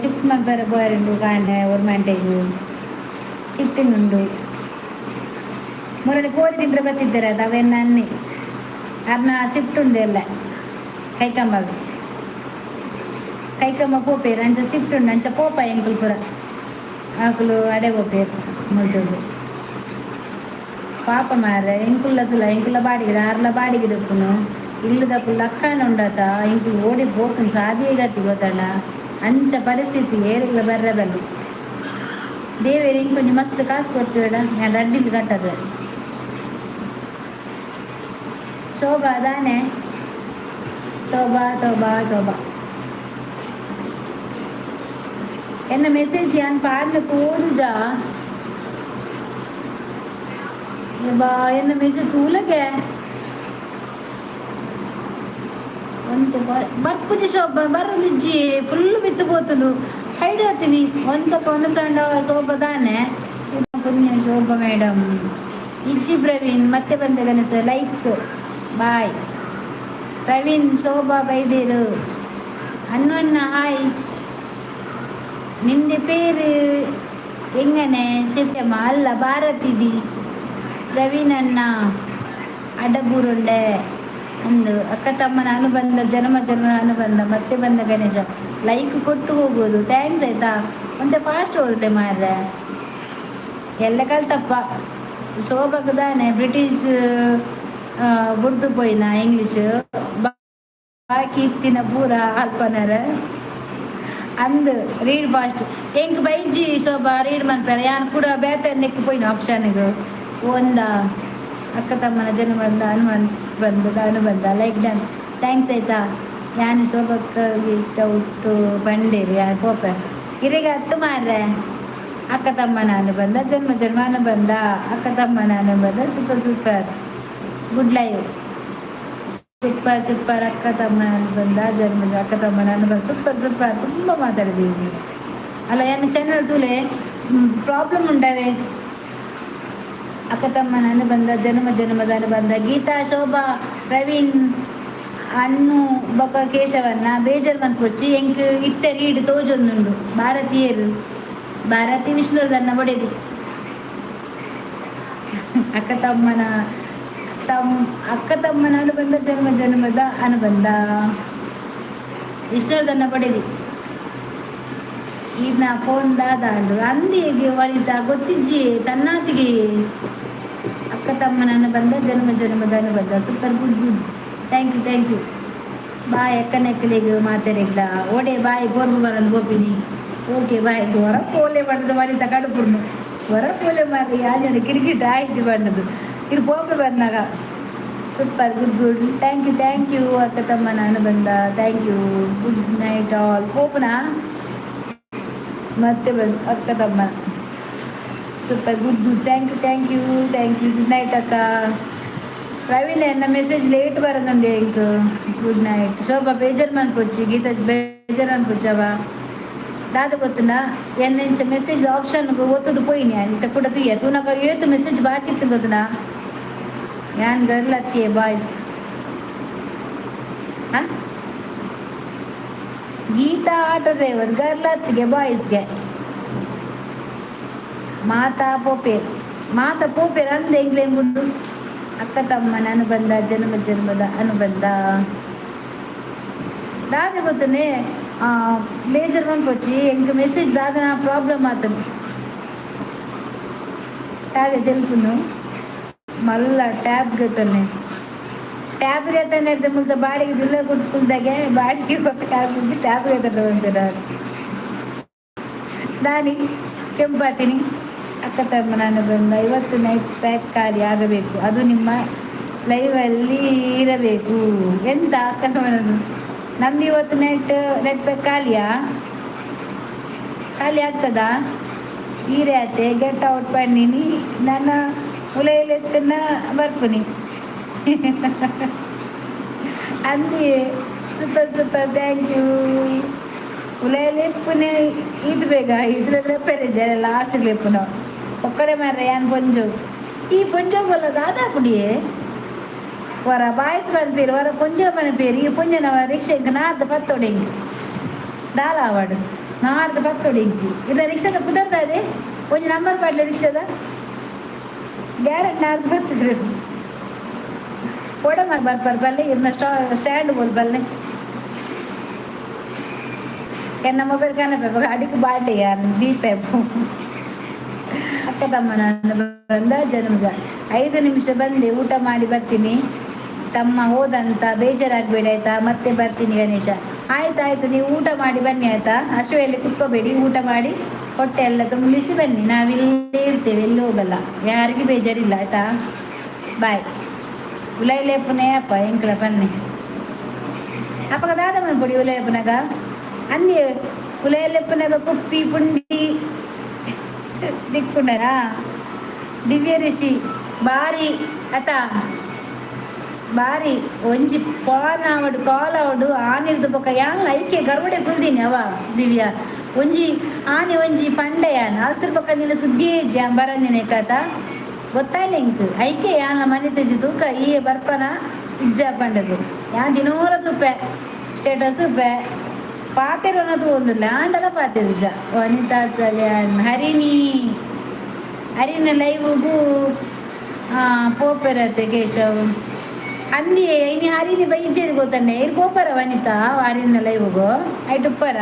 ಶಿಫ್ಟ್ ಮಾಡ್ತಾರೆ ಬೋರಿಂಡು ಕಾಂಡೆ ಒಂದು ಗಂಟೆಗೆ ಶಿಫ್ಟಿಂಗ್ ಉಂಡು. ಮುರಳಿ ಕೋರಿ ತಿಂದ್ರೆ ಬತ್ತಿದ್ದಾರೆ ಅದು ಅವೆನ್ನ ಅನ್ನಿ ಅರ್ನ ಶಿಫ್ಟ್ ಉಂಡು ಎಲ್ಲ ಕೈಕಮ್ಮ ಪೋಪೇರು ಅಂಚ ಶಿಫ್ಟ್ ಉಂಡು ಅಂಚ ಪೋಪ ಎಂಕಲ್ ಪುರ ಆಕಲು ಅಡೆ ಪೋಪೇರು ಮುಗಿದು ಪಾಪ ಮಾರ್ರೆ ಎಂಕುಲ್ಲ ಬಾಡಿಗೆ ಆರ್ಲ ಬಾಡಿಗೆ ದಕ್ಕುನು ಇಲ್ಲದಕ್ಕೂ ಲಕ್ಕಣ ಉಂಡತ ಇಂಕು ಓಡಿ ಹೋಗ್ತಾನೆ ಸಾದಿಯೇ ಗತಿ ಗೊತ್ತಣ್ಣ. ಅಂಚ ಪರಿಸ್ಥಿತಿ ಏರಿಲ್ಲ ಬರ್ರಬಲ್ಲಿ ದೇವೇರಿ ಇಂಕೊಂಚು ಮಸ್ತ್ ಕಾಸು ಕೊಡ್ತೀವೇಡ, ನಾನು ರಡ್ಡಿಲ್ ಕಟ್ಟದು. ಶೋಭಾ ದಾನೆ ತೋಬಾ ಎನ್ನ ಮೆಸೇಜ್ ಯಾನ್ ಪಾಡ್ಲಿಕ್ಕೆ ಓದುಜಾ ಎನ್ನ ಮೆಸೇಜ್ ತೂಲಗೆ ಒಂದು ಬರ್ಪುಜಿ ಶೋಭಾ ಬರಲಿಜ್ಜಿ ಫುಲ್ ಬಿತ್ತು ಹೋತದು ಹೈಡ್ ಹತ್ತೀನಿ ಒಂದು ಕೊನಸಂಡ ಶೋಭಾ ದಾನೆ ಪುಣ್ಯ ಶೋಭಾ ಮೇಡಮ್ ಇಜ್ಜಿ ಪ್ರವೀಣ್ ಮತ್ತೆ ಬಂದ ಗಣೇಶ ಲೈಕ್ ಬಾಯ್ ಪ್ರವೀಣ್ ಶೋಭಾ ಬೈದೇರು ಅನ್ನ ಹಾಯ್ ನಿಂದೆ ಪೇರು ಎಂಗನೆ ಸೆಪ್ಟೆಂಬ ಅಲ್ಲ ಭಾರತಿದಿ ಪ್ರವೀಣ್ ಅಣ್ಣ ಅಡಬೂರುಂಡೆ ಒಂದು ಅಕ್ಕ ತಮ್ಮನ ಅನುಬಂಧ ಜನ್ಮ ಅನುಬಂಧ ಮತ್ತೆ ಬಂದ ಗಣೇಶ ಲೈಕ್ ಕೊಟ್ಟು ಹೋಗೋದು ಥ್ಯಾಂಕ್ಸ್ ಆಯ್ತಾ. ಮತ್ತೆ ಫಾಸ್ಟ್ ಹೋದ್ಲೆ ಮಾರ್ರೆ ಎಲ್ಲ ಕಲ್ತಪ್ಪ. ಶೋಭಾಗದಾನೆ ಬ್ರಿಟಿಷ್ ಬುಡ್ದು ಪೋಯಿನ ಇಂಗ್ಲೀಷ್ ಬಾಕಿ ಇತ್ತಿನ ಪೂರ ಅಲ್ಪನರ ಅಂದು ರೀಡ್ ಫಾಸ್ಟ್ ಎಂಕ್ ಬೈಜಿ ಶೋಭಾ ರೀಡ್ ಮಾಡ್ತಾರ ಯಾನು ಕೂಡ ಬೇತ ನೆಕ್ ಪೋಯಿನ ಆಪ್ಷನ್ಗೆ ಒಂದ ಅಕ್ಕ ತಮ್ಮನ ಜನ್ಮದ ಅನುಬಂಧ ಲೈಕ್ ಡನ್ ಥ್ಯಾಂಕ್ಸ್ ಆಯ್ತಾ. ಯಾನು ಶೋಭಕ್ಕೆ ಉಟ್ಟು ಬಂಡೇರಿ ಯಾರು ಪೋಪ ಇರಿಗೆ ಹತ್ತು ಮಾರ್ರೆ ಅಕ್ಕ ತಮ್ಮನ ಅನುಬಂಧ ಜನ್ಮ ಜನ್ಮ ಅನುಬಂಧ. ಅಕ್ಕ ತಮ್ಮನ ಅನುಬಂಧ super super. Good live. Super super. ಅಕ್ಕ ತಮ್ಮನ ಅನುಬಂಧ ಜನ್ಮ ಅಕ್ಕ ತಮ್ಮನ ಅನುಬಂಧ ಸೂಪರ್ ಸೂಪರ್. ತುಂಬ ಮಾತಾಡಿದ್ದೀವಿ ಅಲ್ಲ. ಏನು ಚಾನಲ್ ತೂಲೆ ಪ್ರಾಬ್ಲಮ್ ಉಂಡವೆ. ಅಕ್ಕ ತಮ್ಮನ ಅನುಬಂಧ ಜನ್ಮ ಜನ್ಮದ ಅನುಬಂಧ. ಗೀತಾ, ಶೋಭಾ, ಪ್ರವೀಣ್, ಅನ್ನು ಬೊಕ್ಕ ಕೇಶವನ್ನ ಬೇಜಾರು ಮನ್ಪೊಚ್ಚಿ ಎಂಕ್ ಇತ್ತೆ ರೀಡ್ ತೋಜೊಂದುಂಡು. ಭಾರತೀಯರು ಭಾರತಿ ವಿಷ್ಣುವರ್ಧನ್ನ ಒಡೆದು ಅಕ್ಕ ತಮ್ಮನ ಅಕ್ಕ ತಮ್ಮನ ಅನುಬಂಧ ಜನ್ಮ ಜನ್ಮದ ಅನುಬಂಧ. ವಿಷ್ಣುವರ್ಧನ್ನ ಪಡೆದಿ ಈಗ ಫೋನ್ ದಾದಾಂಡು ಅಂದಿಗೆ ವನಿತಾ ಗೊತ್ತಿಜ್ಜಿ ತನ್ನಾತಿಗೆ. ಅಕ್ಕ ತಮ್ಮನ ಅನುಬಂಧ ಜನ್ಮ ಜನ್ಮದ ಅನುಬಂಧ super. Good good. Thank you. Bye ಅಕ್ಕನೆಕ್ಕಲಿಗೆ ಮಾತಾಡಿಲ್ಲ ಓಡೆ ಬಾಯ್ ಗೋರ್ಬು ಬರದು ಗೋಪಿನಿ. Okay bye. ಹೊರ ಪೋಲೆ ಬಣ್ಣದು ವನಿತ ಕಡುಪುರ್ನು ಹೊರ ಪೋಲೆ ಮಾರಿ ಆಂಜನ ಕ್ರಿಕೆಟ್ ಆಯ್ತು ಬಣ್ಣದು ಇರು ಪೋಪೆ ಬಂದಾಗ. Super. Good good. Thank you ಅಕ್ಕ ತಮ್ಮನ ಅನುಬಂಧ. Thank you. Good night all. ಪೋಪನ ಮತ್ತೆ ಬಂದು ಅಕ್ಕ ತಮ್ಮನ super. Good good. Thank you. Good night ಅಕ್ಕ. ಪ್ರವೀಣ್ ಎನ್ನ ಮೆಸೇಜ್ ಲೇಟ್ ಬರೋದುಂಡೆ ಇಂಕ್. Good night. ಶೋಭಾ ಬೇಜಾರು ಮನ್ಪೊಚ್ಚಿ. ಗೀತಾ ಬೇಜಾರು ಅನ್ಪೊಚ್ಚವ ದಾದ ಗೊತ್ತುನಾ ಎನ್ನ ಮೆಸೇಜ್ ಆಪ್ಷನ್ ಒತ್ತದು ಪೋಯಿನಿ ಅಂತ ಕೂಡ ತುಯ್ಯ ತೂನಗ ಏತು ಮೆಸೇಜ್ ಬಾಕಿತ್ತು ಗೊತ್ತುನಾ. ಯಾನ್ ಗರ್ಲ್ ಅತ್ತಿಯೇ boys. Geetha auto driver girl ಅತ್ತಿಗೆ ಬಾಯ್ಸ್ಗೆ. ಮಾತಾ ಪೋಪೇರ್ ಅಂದೆ ಎಂಗ್ಲೆಂಗುಂಡು. ಅಕ್ಕ ತಮ್ಮನ ಅನುಬಂಧ ಜನ್ಮ ಜನ್ಮದ ಅನುಬಂಧ. ದಾದ ಗೊತ್ತನೆ ಬೇಜಾರು ಮನ್ಪೊಚ್ಚಿ ಎಂಕ್ ಮೆಸೇಜ್ ದಾದನ ಪ್ರಾಬ್ಲಮ್ ಆತನು ದಾದೆ ತೆಲ್ಪುನು ಮಲ್ಲ ಟ್ಯಾಬ್ಗೆ ತಾನೆ ಮುಲ್ತ ಬಾಡಿಗೆ ದಿಲ್ಲ ಕೊಟ್ಕುಲ್ದಾಗೆ ಬಾಡಿಗೆ ಕೊಟ್ಟು ಕಾಸಿಸಿ ಟ್ಯಾಬ್ಗೆ ತಂದು ಬಂದಿರ ನಾನಿ ಕೆಂಪಾತೀನಿ. ಅಕ್ಕ ತಮ್ಮನ ಅನುಬಂಧ. ಇವತ್ತು ನೈಟ್ ಪ್ಯಾಕ್ ಖಾಲಿ ಆಗಬೇಕು. ಅದು ನಿಮ್ಮ ಲೈವಲ್ಲಿ ಇರಬೇಕು. ಎಂತ ಅಕ್ಕ ತಮ್ಮನ ನಮ್ದು ಇವತ್ತು ನೆಟ್ ಪ್ಯಾಕ್ ಖಾಲಿ ಆಗ್ತದಾ? ಈರೆ ಆತೆ ಗೆಟ್ ಔಟ್ ಪಣ್ಣೀನಿ ನನ್ನ ಉಲೆಯಲೆತ್ತನ್ನ ಬರ್ಪುನಿ ಅಂದಿ. ಸೂಪರ್. Thank you. ಉಲೆಯಲೆಪ್ಪುನೆ ಇದು ಬೇಗ ರೆಪ್ಪೆರೆ ಜನ ಲಾಸ್ಟ್ಗೆ ಲೆಪ್ಪುನ ಒಕ್ಕಡೆ ಮಾರ್ರೆ ಯಾನ್ ಪೊಂಜು ಈ ಪೊಂಜೋಗಲ್ಲ ದಾದಾ ಪುಡಿಯೇ ವರ ಬಾಯ್ಸ್ ಪನ್ಪೇರು ವರ ಪೊಂಜ ಪನ್ಪೇರು ಈ ಪೊಂಜನವ ರಿಕ್ಷೆಂಕ್ ನಾರ್ದು ಪತ್ತೊಡೆಂಗಿ ದಾಲ ಆವಾಡು ನಾರ್ದು ಪತ್ತೊಡೆಂಗಿ ಇಲ್ಲ ರಿಕ್ಷಾದ ಕುದರ್ದಾದೆ ಒಂಜಿ ನಂಬರ್ ಪಾಡ್ಲೆ ರಿಕ್ಷಾದ ಗ್ಯಾರೆಂಟ್ ನಾರ್ದು ಪತ್ತೊಡೆ ಒಡೆ ಮಾಡಿ ಬರ್ಪಾರ ಬಲ್ಲೆ ಇನ್ನ ಸ್ಟ್ಯಾಂಡ್ ಬೋಲ್ ಬಲ್ಲೆ ಎನ್ನ ಮೊಬೈಲ್ ಕಾಣಬೇಕು ಅಡಿಗೆ ಬಾಟೆ ದೀಪು. ಅಕ್ಕ ತಮ್ಮನ ಬಂದ ಜನ್ಮಜ 5 ನಿಮಿಷ ಬಂದೆ ಊಟ ಮಾಡಿ ಬರ್ತೀನಿ ತಮ್ಮ ಹೋದಂತ ಬೇಜಾರಾಗಬೇಡಿ ಆಯ್ತಾ ಮತ್ತೆ ಬರ್ತೀನಿ ಗಣೇಶ. ಆಯ್ತಾಯ್ತು ನೀವು ಊಟ ಮಾಡಿ ಬನ್ನಿ ಆಯ್ತಾ. ಹಸುವೆಯಲ್ಲಿ ಕುತ್ಕೋಬೇಡಿ ಊಟ ಮಾಡಿ ಹೊಟ್ಟೆ ಎಲ್ಲ ತುಂಬಿಸಿ ಬನ್ನಿ. ನಾವಿಲ್ಲೇ ಇರ್ತೇವೆ ಎಲ್ಲಿ ಹೋಗಲ್ಲ ಯಾರಿಗೂ ಬೇಜಾರಿಲ್ಲ ಆಯ್ತಾ. ಬಾಯ್. ಉಲೈಲೇಪುನೇ ಅಪ್ಪ ಎಂಕ್ಲ ಬನ್ನಿ ಅಪ್ಪಗ ದಾದ ಮನ್ಕೊಡಿ ಉಲಯಪ್ಪನಾಗ ಅಂದಿ ಉಲಯಲೆಪ್ಪನಾಗ ಕುಪ್ಪಿ ಪುಂಡಿ ದಿಕ್ಕುಂಡರಾ ದಿವ್ಯ ಋಷಿ ಬಾರಿ ಅತ ಬಾರಿ ಒಂಜಿ ಪಾನ್ ಆವಡು ಕಾಲ್ ಆವಡು ಆನಿರ್ದು ಬೊಕ್ಕ ಯಾಂಗ್ ಐಕೆ ಗರ್ವಡೆ ಕುಲ್ದೀನಿ ಅವ ದಿವ್ಯ ಒಂಜಿ ಆನೆ ಒಂಜಿ ಪಂಡೆಯಾನ ಅಲ್ತ್ರ ಬೊಕ್ಕ ನಿನ್ನ ಸುದ್ದಿ ಬರಂದಿನ ಕಥ ಗೊತ್ತಾಯ್ನ ಇಂಕ್ ಐಕೆ ಯಾನ ಮನೆ ತೆಜಿ ತೂಕ ಈ ಬರ್ಪನ ಇಜ್ಜ ಪಂಡದು ಯಾನ್ ದಿನೋಲ ತುಪ್ಪೆ ಸ್ಟೇಟಸ್ ತುಪ್ಪೆ ಪಾತೆರು ಅನ್ನೋದು ಒಂದು ಲ್ಯಾಂಡಲ್ಲ ಪಾತೆರು ನಿಜ. ವನಿತಾ ಚಲ್ಯಾನ್ ಹರಿನ ಲೈವ್ಗೂ ಪೋಪೆರತ್ತೆ ಕೇಶವ್ ಅಂದಿ ಇನಿ ಹರಿನಿ ಬೈಜೇರಿ ಗೊತ್ತನ್ನೆ ಇರ್ ಪೋಪರ ವನಿತಾ ಹರಿನ ಲೈವ್ಗೂ ಐಟ್ ಉಪ್ಪರ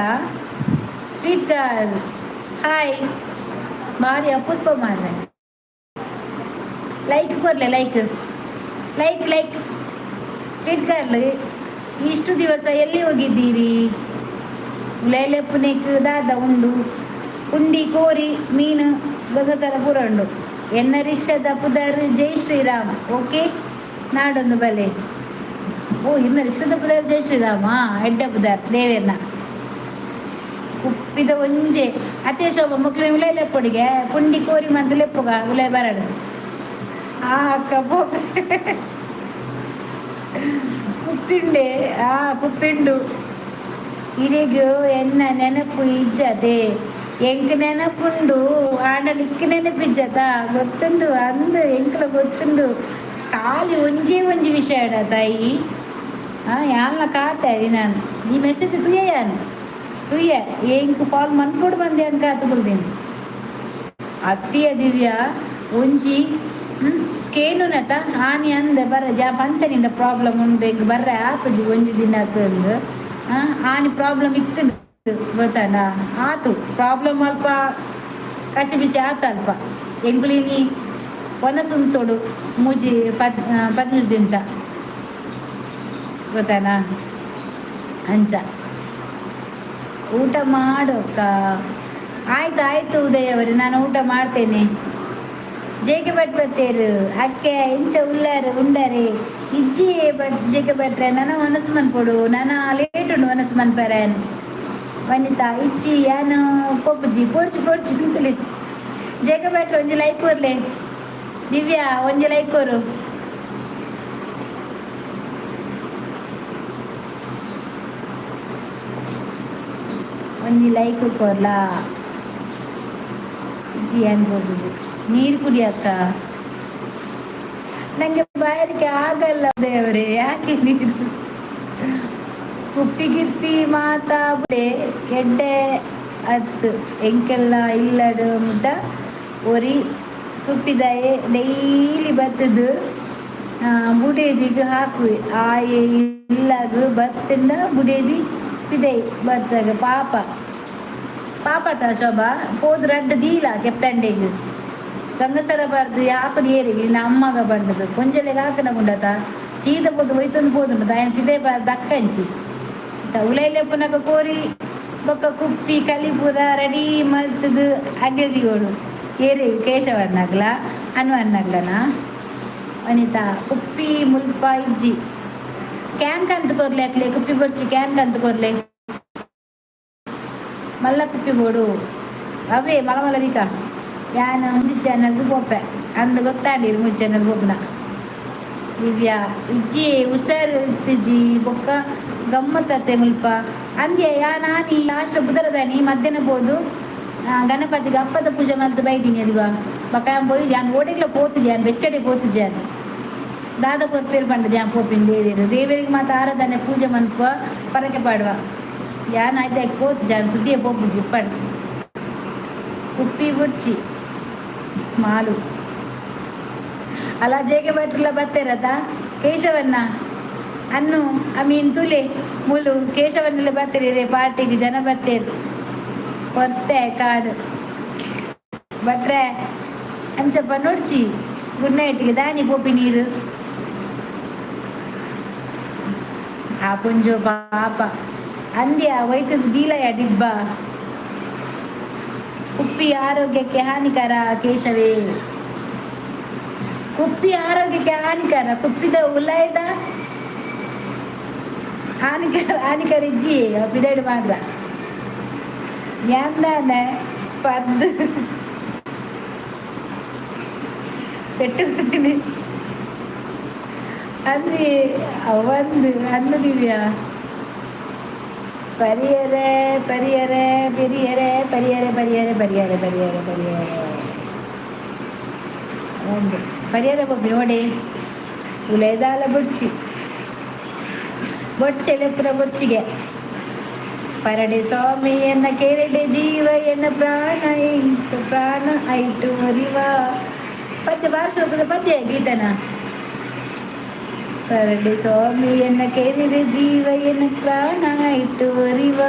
ಸ್ವೀಟ್ ಗರ್ಲ್ ಹಾಯ್ ಭಾರಿ ಅಪುಲ್ಪ ಮಾರ್ರೆ. ಲೈಕ್ ಕೊರ್ಲೆ ಲೈಕ್ ಸ್ವೀಟ್ ಗರ್ಲ್ ಇಷ್ಟು ದಿವಸ ಎಲ್ಲಿ ಹೋಗಿದ್ದೀರಿ? ಉಲೆಲೆಪ್ಪುನೆಕ್ ದಾದ ಉಂಡು ಉಂಡಿ ಕೋರಿ ಮೀನು ಗಗಸರ ಪೂರ ಉಂಡು ಎನ್ನ ರಿಕ್ಷಾದ ಪುದರ್ ಜೈ ಶ್ರೀರಾಮ್. ಓಕೆ ನಾಡೊಂದು ಬಲೆ ಓ ಇನ್ನ ರಿಕ್ಷಾದ ಪುದರ್ ಜೈ ಶ್ರೀರಾಮ ಎಡ್ಡ ಪುದರ್ ದೇವೇರ್ನ ಉಪ್ಪಿದ ಒಂಜೆ ಅತ್ತೆ ಶೋಭ ಮಕ್ಳು ಉಲೈ ಲೆಪ್ಪೊಡಿಗೆ ಪುಂಡಿ ಕೋರಿ ಮಂತ್ ಲೆಪ್ಪುಗ ಉಲೈ ಬರಡು ಆ ಅಕ್ಕ ಕುಪ್ಪಿಂಡೆ ಆ ಕುಪ್ಪಿಂಡು ಇರಿಗು ಎನ್ನ ನೆನಪು ಇಜ್ಜದೆ ಎಂಕ್ ನೆನಪುಂಡು ಆಂಡಲ್ ಇಕ್ಕ ನೆನಪಿಜ್ಜದ ಗೊತ್ತುಂಡು ಅಂದು ಎಂಕ್ಲ ಗೊತ್ತುಂಡು ಖಾಲಿ ಒಂಜಿ ವಿಷಯ ತಾಯಿ ಯಾಲ್ನ ಕಾತಾರಿ ನಾನು ಈ ಮೆಸೇಜ್ ತುಯ್ಯಾನು ತುಯ್ಯ ಎಂಕ್ ಕಾಲ್ ಮನ್ಕೊಡು ಬಂದೆ ಅಂತ ಕಾತುಕೊಳ್ತೀನಿ ಅತ್ತಿಯ ದಿವ್ಯ ಒಂಜಿ ಕೇನುನತ ಆನಿ ಅಂದೆ ಬರ್ರ ಪಂತನಿಂದ ಪ್ರಾಬ್ಲಮ್ ಉಂಡು ಎಂಕ್ ಬರ್ರೆ ಆಪುಜಿ ಒಂಜಿ ದಿನಕ್ಕೆ ಆನಿ ಪ್ರಾಬ್ಲಮ್ ಇತ್ತು ಗೊತ್ತಾಂಡ ಆತು ಪ್ರಾಬ್ಲಮ್ ಅಲ್ಪ ಕಚಿ ಬಿಚಿ ಆತಲ್ಪ ಎಂಗ್ಲಿನಿ ಒನಸುಂತೋಡು ಮೂಜಿ 15 ದಿನ ಗೊತ್ತಾನ ಅಂಚ ಊಟ ಮಾಡೋಕ್ಕ ಆಯ್ತು ಉದಯ್ ಅವರೇ ನಾನು ಊಟ ಮಾಡ್ತೇನೆ ಜೇಕೆ ಬಟ್ ಬತ್ತೇರು ಅಕ್ಕೆ ಇಂಚ ಉಂಡರೆ ಇಜ್ಜಿ ಜೇಕೆ ಬಟ್ರೆ ನನ್ನ ಮನಸ್ಸು ಮನ್ಪೊಡು ನನ್ನ ಲೇಟ್ ಉಂಡು ಮನಸ್ಸು ಮನ್ಪರೇನ್ ವನಿತಾ ಇಜ್ಜಿ ಯಾನು ಪೊಪ್ಪುಜಿ ಪೊಡ್ಚಿ ಅಂತಲೇ ಜೇಕೆ ಬಟ್ರೆ ಒಂಜಿ ಲೈಕ್ ಕೊರ್ಲೆ ದಿವ್ಯಾ ಒಂಜಿ ಲೈಕ್ ಕೊರು ಒಂಜಿ ಲೈಕ್ ಕೊರ್ಲಾ ಇಜ್ಜಿ ಅನ್ಬೋಬುಜಿ ನೀರು ಕುಡಿಯಕ್ಕ ನಂಗೆ ಬಾಯಲಿಕ್ಕೆ ಆಗಲ್ಲ ದೇವರೇ ಯಾಕೆ ನೀರು ಕುಪ್ಪಿ ಗಿಪ್ಪಿ ಮಾತಾಬೆ ಎಡ್ಡೆ ಅತ್ತು ಎಂಕೆಲ್ಲ ಇಲ್ಲಡು ಮುಟ್ಟ ಒರಿ ಕುಪ್ಪಿದಾಯೆ ಡೈಲಿ ಬತ್ತದು ಬುಡೇದಿಗೆ ಹಾಕುವೆ ಆಯೆ ಇಲ್ಲಾಗ ಬತ್ತಂಡ ಬುಡೇದಿ ಪಿದೈ ಬರ್ಸಾಗ ಪಾಪ ಶೋಭಾ ಹೋದ್ರು ಅಡ್ಡ ದೀಲ ಕೆಪ್ತಂಡೆಗೆ ಗಂಗಸರ ಬರ್ದು ಹಾಕುದು ಏರಿಗೆ ಇನ್ನು ಅಮ್ಮಗ ಬಂಡದು ಕೊಂಜಲೆಗೆ ಹಾಕನಗುಂಡತ ಸೀದ ಪೋದು ಒಯ್ತಂದು ಪೋದುಂಡು ఆయన ಪಿದೆ ದಕ್ಕಂಚಿ ಉಲೈಲೆಪ್ಪನಗ ಕೋರಿ ಬೊಕ್ಕ ಕುಪ್ಪಿ ಕಲಿಪುರ ರೆಡಿ ಮಲ್ತದು ಅಗೆದಿಯೋಳು ಏರಿ ಕೇಶವನ್ನಗ್ಲ ಅನ್ನಗ್ಲನ ವನಿತಾ ಕುಪ್ಪಿ ಮುಲ್ಪ ಇಜ್ಜಿ ಕ್ಯಾನ್ ಕಂತು ಕೊರ್ಲೆ ಅಕ್ಲೆ ಕುಪ್ಪಿ ಬರ್ಚಿ ಕ್ಯಾನ್ ಕಂತು ಕೊರ್ಲೆ ಮಲ್ಲ ಕುಪ್ಪಿ ಬೋಡು ಅವೇ ಮಲದಿಕ ಯಾನು ಮುಂಚಿ ಚಾನಲ್ಗೆ ಗೋಪೆ ಅಂದು ಗೊತ್ತಾಡಿರು ಮುಂಚಿ ಚಾನಲ್ ಗೋಪನ ದಿವ್ಯಾ ಇಜ್ಜಿ ಹುಷಾರು ಇತ್ತಿಜ್ಜಿ ಬೊಕ್ಕ ಗಮ್ಮತ್ತತ್ತೆ ಮುಲ್ಪ ಅಂದ್ಯ ನಾನಿ ಲಾಸ್ಟ್ ಬುಧರದಾನಿ ಮಧ್ಯಾಹ್ನ ಬೋದು ಗಣಪತಿಗೆ ಅಪ್ಪದ ಪೂಜೆ ಮಲ್ತು ಬೈದೀನಿ ಅದಿವಾ ಬಕ್ಕ ಪೋಯಿ ಜಾನ್ ಓಡಿಗ್ಲ ಪೋತು ಜಾನ್ ಬೆಚ್ಚಡೆ ಪೋತು ಜಾನ್ ದಾದ ಕೊರ್ಪೇರು ಪಂಡ ಜಾನ್ ಪೋಪಿನ ದೇವರಿಗೆ ಮಾತು ಆರಾಧನೆ ಪೂಜೆ ಮನ್ಪ ಪರಕೆ ಪಾಡುವ ಯಾನ್ ಆಯ್ತು ಪೋತು ಜಾನ್ ಸುದ್ದಿಯ ಪೋಪುಜಿ ಪಡ್ ಉಪ್ಪಿ ಬುಡ್ಚಿ ಮಾಲು ಅಲ್ಲ ಜೇಗೆ ಭಟ್ರಲ್ಲ ಬತ್ತೇರತ ಕೇಶವನ್ನ ಅನ್ನು ಮೀನ್ ತುಲೆ ಮುಲು ಕೇಶವನ್ನೆಲ್ಲ ಬತ್ತೇರಿ ಪಾರ್ಟಿಗೆ ಜನ ಬತ್ತೇರು ಕೊರ್ತೆ ಕಾಡು ಭಟ್ರೆ ಅಂಚಪ್ಪ ನೋಡ್ಚಿ ಗುಡ್ ನೈಟ್ಗೆ ದಾನಿ ಪೋಪಿ ನೀರು ಆ ಪುಂಜು ಪಾಪ ಅಂದ್ಯ ಒಯ್ತದ ದೀಲಯ ಡಿಬ್ಬ ಕುಪ್ಪಿ ಆರೋಗ್ಯಕ್ಕೆ ಹಾನಿಕರ ಕೇಶವೇ ಕುಪ್ಪಿ ಆರೋಗ್ಯಕ್ಕೆ ಹಾನಿಕರ ಕುಪ್ಪಿದ ಉಲಾಯ್ದ ಹಾನಿಕರ ಇಜ್ಜಿ ಪಿದೈಡು ಮಾತ್ರ ಯಾಂದಾನೆ ಪದ್ದು ಸೆಟ್ಟು ಅಂದಿ ಒಂದು ಅಂದು ದಿವ್ಯ ಪರಿಯರೆ ಒಂದು ಪರಿಯರೆ ಬೊಬ್ಬಿ ನೋಡಿ ಉಲೇದಾಲ ಬೊಡ್ಚೆಲೆ ಪುರ ಬೊಡ್ಚಿಗೆ ಪರಡೆ ಸ್ವಾಮಿ ಎನ್ನ ಕೆರಡೆ ಜೀವ ಎನ್ನ ಪ್ರಾಣ ಐಟು ಅರಿವ ಪದ್ಯ ಭಾಷೆ ಪದ್ಯ ಗೀತನ ಪರಡೆ ಸ್ವಾಮಿ ಎನ್ನ ಕೆರಡೆ ಜೀವ ಎನ್ನ ಪ್ರಾಣ ಐಟು ಅರಿವ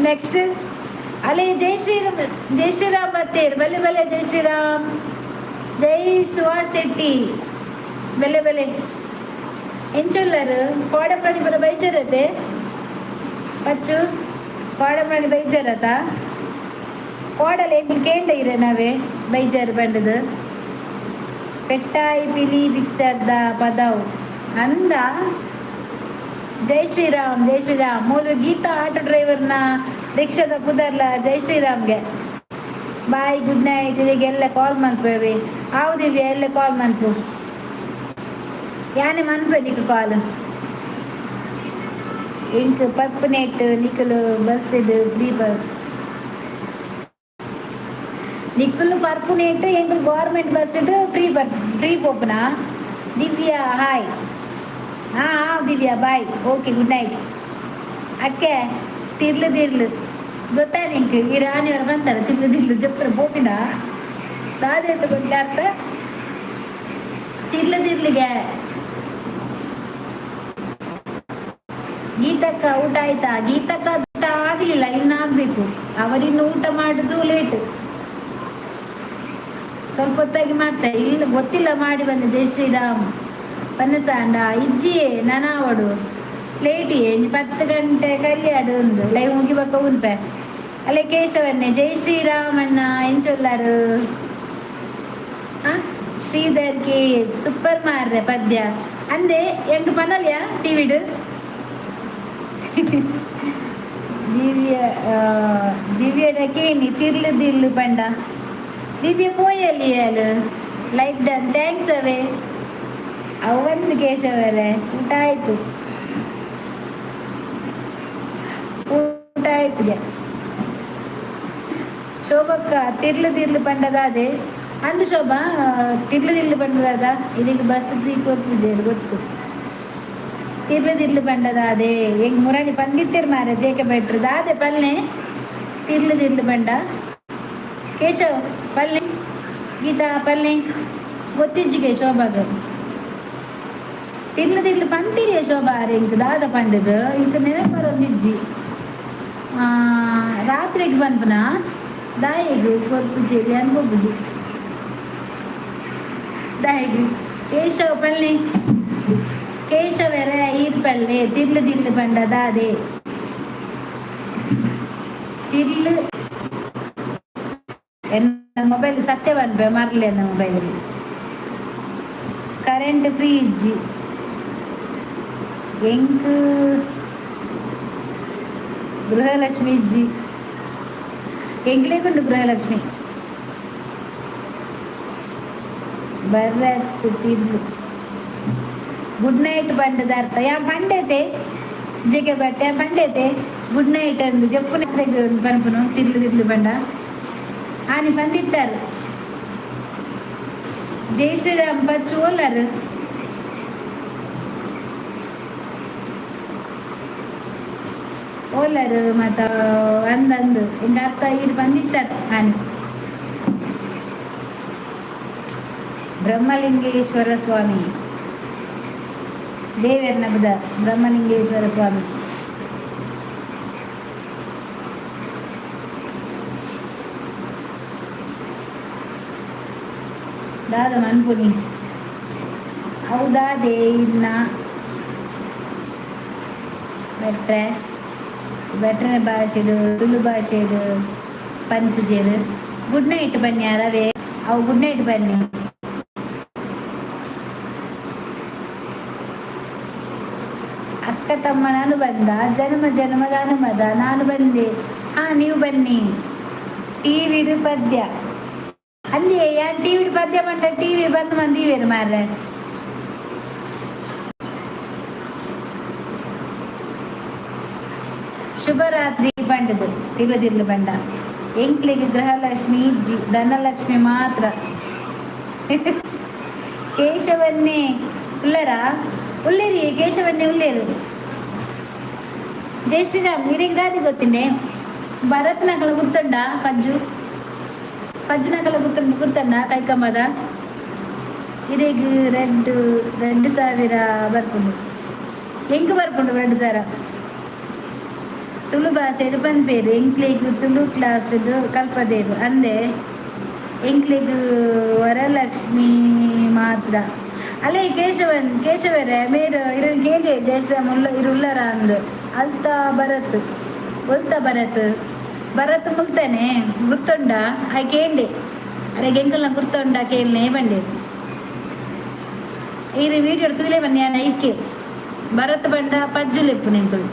ನೆಕ್ಸ್ಟ್ ಅಲೆ ಜೈ ಶ್ರೀರಾಮ್ ಬತ್ತೇರ್ ಬಲ್ಲೆ ಜೈ ಶ್ರೀರಾಮ್ ಜೈ ಸುಹಾಸ್ ಶೆಟ್ಟಿ ಬೆಲೆ ಎಂಚೊಲ್ಲರು ಕೋಡಪ್ರಾಣಿ ಬರ ಬೈಚರತೆ ಪಚ್ಚು ಕೋಡಪ್ರಾಣಿ ಬೈಚರತ ಕೋಡಲೆ ಕೇಂಡ ಇರೆ ನಾವೇ ಬೈಜರ್ ಬಂಡದು ಪೆಟ್ಟಾಯಿ ಪಿಲಿ ಪಿಕ್ಚರ್ದ ಪದವು ಅಂದ ಜೈ ಶ್ರೀರಾಮ್ ಮೂಲ ಗೀತಾ ಆಟೋ ಡ್ರೈವರ್ನ ರಿಕ್ಷಾದ ಪುದರ್ಲ ಜೈ ಶ್ರೀರಾಮ್ಗೆ ಬಾಯ್ ಗುಡ್ ನೈಟ್ ಇದಕ್ಕೆಲ್ಲ ಕಾಲ್ ಮನ್ಪೇವಿ ಹೌದಿವಿ ಎಲ್ಲ ಕಾಲ್ ಮನ್ಪು ಯಾನೆ ಮನ್ಪೆ ನಿಕ್ ಕಾಲ್ ಇಂಕ್ ಪರ್ಪು ನೆಟ್ ನಿಕ್ಕಲು ಬಸ್ ಇದು ಫ್ರೀ ನಿಕ್ಕಲು ಪರ್ಪು ನೆಟ್ ಎಂಕ್ ಗೌರ್ಮೆಂಟ್ ಬಸ್ ಇದು ಫ್ರೀ ಪೋಪುನಾ ದಿವ್ಯಾ ಹಾಯ್ ಹಾಂ Divya bye okay good night ಅಕ್ಕೆ ತಿರ್ಲು ಗೊತ್ತಾ ನಿಂಗೆ ಈ ರಾಣಿಯವರು ಬಂತಾರೆ ತಿರ್ಲು ಜಪ್ಪರ ಬೋಪಿನ ದಾದ ಗೊತ್ತಾರ್ಥ ತಿರ್ಲಿಗೆ ಗೀತಕ್ಕ ಊಟ ಆಯ್ತಾ ಗೀತಕ್ಕ ಊಟ ಆಗ್ಲಿಲ್ಲ ಇನ್ನಾಗಬೇಕು ಅವರಿನ್ನು ಊಟ ಮಾಡುದು ಲೇಟ್ ಸ್ವಲ್ಪ ಹೊತ್ತಾಗಿ ಮಾಡ್ತಾರೆ ಇಲ್ಲ ಗೊತ್ತಿಲ್ಲ ಮಾಡಿ ಬಂದ ಜೈ ಶ್ರೀರಾಮ್ ಪನ್ನಸಾಂಡ ಇಜ್ಜಿಯೇ ನನಾವಡು ಲೇಟಿಯೇ 10 ಗಂಟೆ ಕರಿಯಾಡು ಒಂದು ಲೈವ್ ಮುಗಿಬೇಕ ಉನ್ಪೆ ಅಲ್ಲೇ ಕೇಶವನ್ನೇ ಜೈ ಶ್ರೀರಾಮಣ್ಣ ಎಂಚೊಲ್ಲಾರು ಶ್ರೀಧರ್ ಕೆ ಸೂಪರ್ ಮಾರ್ರೆ ಪದ್ಯ ಅಂದೆ ಎಂಗ್ ಪನಲ್ಯಾ ಟಿವಿಡು ದಿವ್ಯಡಕೇನಿ ತಿರ್ಲು ಪಂಡ ದಿವ್ಯ ಪೋಯಲ್ಲಿ ಅಲು ಲೈಫ್ ಡನ್ ಥ್ಯಾಂಕ್ಸ್ ಅವೇ ಅವಂದು ಕೇಶವರೇ ಊಟ ಆಯ್ತು ಶೋಭಕ್ಕ ತಿರ್ಲು ಪಂಡದಾದೆ ಅಂದು ಶೋಭಾ ತಿರ್ಲು ಪಂಡದಾದ ಇದೀಗ ಬಸ್ ಫ್ರೀ ಪೂಜೆ ಗೊತ್ತು ತಿರ್ಲು ಪಂಡದಾದೆ ಹೆಂಗ್ ಮುರಾಣಿ ಪಂದಿತ್ತಿರ್ ಮಾರ ಜೇಕೆ ಬೆಟ್ರು ದಾದೆ ಪಲ್ಲೆ ತಿರ್ಲು ಪಂಡ ಕೇಶವ್ ಪಲ್ಲೆ ಗೀತಾ ಪಲ್ಲೆ ಗೊತ್ತಿಜ್ಜಿಗೆ ಶೋಭಾಗ ತಿರ್ಲು ಪಂತಿರಿಯ ಶೋಭಾ ಇಂಕ್ ದಾದ ಪಂಡದು ಇಂಕ ನೆನಪರೊಂದಿಜ್ಜಿ ರಾತ್ರಿಗೆ ಬಂದ್ಪನ ದಾಯಿಗು ಕೊರ್ಪುಜೇರಿ ಅನ್ಬೋಬುಜಿ ದಾಯಿಗು ಕೇಶವ ಪಲ್ಲೆ ಕೇಶವರ ಈರ್ ಪಲ್ಲೆ ತಿರ್ಲು ಪಂಡ ದಾದೆ ತಿರ್ಲು ಎನ್ನ ಮೊಬೈಲ್ ಸತ್ಯ ಬಂದ್ಬೆ ಮರ್ಲೆ ಎನ್ನ ಮೊಬೈಲ್ ಕರೆಂಟ್ ಫ್ರೀ ಇಜ್ಜಿ ಎಂಕ್ ಗೃಹಲಕ್ಷ್ಮಿ ಇಜ್ಜಿ ಎಂಗ್ಲೇಗುಂಡು ಗೃಹಲಕ್ಷ್ಮಿ ಬರ್ರತ್ ತಿರ್ಲು ಗುಡ್ ನೈಟ್ ಬಂಡದ ಅರ್ಥ ಯಾ ಪಂಡೈತೆ ಜೆಗೆ ಬಟ್ಟೆ ಪಂಡೈತೆ ಗುಡ್ ನೈಟ್ ಅಂದು ಜಪ್ಪುನ ಪನ್ಪುನು ತಿರ್ಲು ಬಂಡ ಆನಿ ಬಂದಿತ್ತಾರೆ ಜೈ ಶ್ರೀರಾಮ್ ಪಚ್ಚು ಓಲರು ಓಲರು ಮತ್ತ ಅಂದಂದು ಹಿಂಗ ಅರ್ಥ ಇಲ್ಲಿ ಬಂದಿತ್ತಾರೆ ಆನಿ ಬ್ರಹ್ಮಲಿಂಗೇಶ್ವರ ಸ್ವಾಮಿ ದೇವೇರ್ ನಬದ ಬ್ರಹ್ಮಲಿಂಗೇಶ್ವರ ಸ್ವಾಮಿ ದಾದ ಮನ್ಪುನಿ ಹೌದಾದೇ ಇನ್ನ ಬೆಟ್ರೆ ಭಾಷೆಡು ತುಳು ಭಾಷೆಡು ಪನ್ಪುಜೇರು ಗುಡ್ ನೈಟ್ ಬನ್ನಿ ಅರವೇ ಅವು ಗುಡ್ ನೈಟ್ ಬನ್ನಿ ಅಕ್ಕ ತಮ್ಮ ನಾನು ಬಂದ ಜನ್ಮದ ಅನುಮದ ನಾನು ಬಂದೆ ನೀವು ಬನ್ನಿ ಟಿವಿಡು ಪದ್ಯ ಅಂದೇ ಯಾನ್ ಟಿವಿ ಪದ್ಯ ಬಂದ ಟಿವಿ ಬಂದು ಮಂದಿವೇರು ಮಾರ್ರೆ ಶುಭರಾತ್ರಿ ಪಂಡದು ತಿರ್ಲು ಬಂಡ ಎಂಕ್ಲಿಗೆ ಗೃಹಲಕ್ಷ್ಮಿ ಇಜ್ಜಿ ಧನಲಕ್ಷ್ಮಿ ಮಾತ್ರ ಕೇಶವನ್ನೇ ಉಳ್ಳೇರಿ ಕೇಶವನ್ನೇ ಉಳ್ಳೇರು ಜೈ ಶ್ರೀರಾಮ್ ಇರಿಗೆ ದಾದಿ ಗೊತ್ತಿಂಡೆ ಭರತ್ ನಕಲ ಗುರ್ತಂಡ ಪಜ್ಜು ನಕಲ ಗುರ್ತಂಡ ಕೈಕಮ್ಮದ ಇರಿಗೆ 2,000 ಬರ್ಕೊಂಡು ಹೆಂಗೆ ಬರ್ಕೊಂಡು 2,000 ತುಳು ಭಾಷೆಡು ಪನ್ಪೇರು ಎಂಕ್ಲಿಗೂ ತುಳು ಕ್ಲಾಸ್ದು ಕಲ್ಪದೇವು ಅಂದೆ ಎಂಕ್ಲಿಗೂ ವರಲಕ್ಷ್ಮಿ ಮಾತ್ರ ಅಲ್ಲೇ ಕೇಶವರೇ ಮೇರು ಇರನ್ ಕೇಳಿ ಜಯಶ್ರಾಮ್ ಇರುಳ್ಳರ ಅಂದು ಅಲ್ತ ಭರತ್ ಮುಲ್ತಾನೆ ಗುರ್ತೊಂಡ ಆ ಕೇಂಡೆ ಅರೆ ಗೆಂಕಲ್ನ ಗುರ್ತೊಂಡ ಕೇಳ್ನೆ ಬಂಡೆ ಈ ವಿಡಿಯೋ ತುಲೆ ಬನ್ನಿ ಇಕ್ಕೆ ಭರತ್ ಬಂಡ ಪಜ್ಜುಲೆಪ್ಪು ನೆಂಕಳು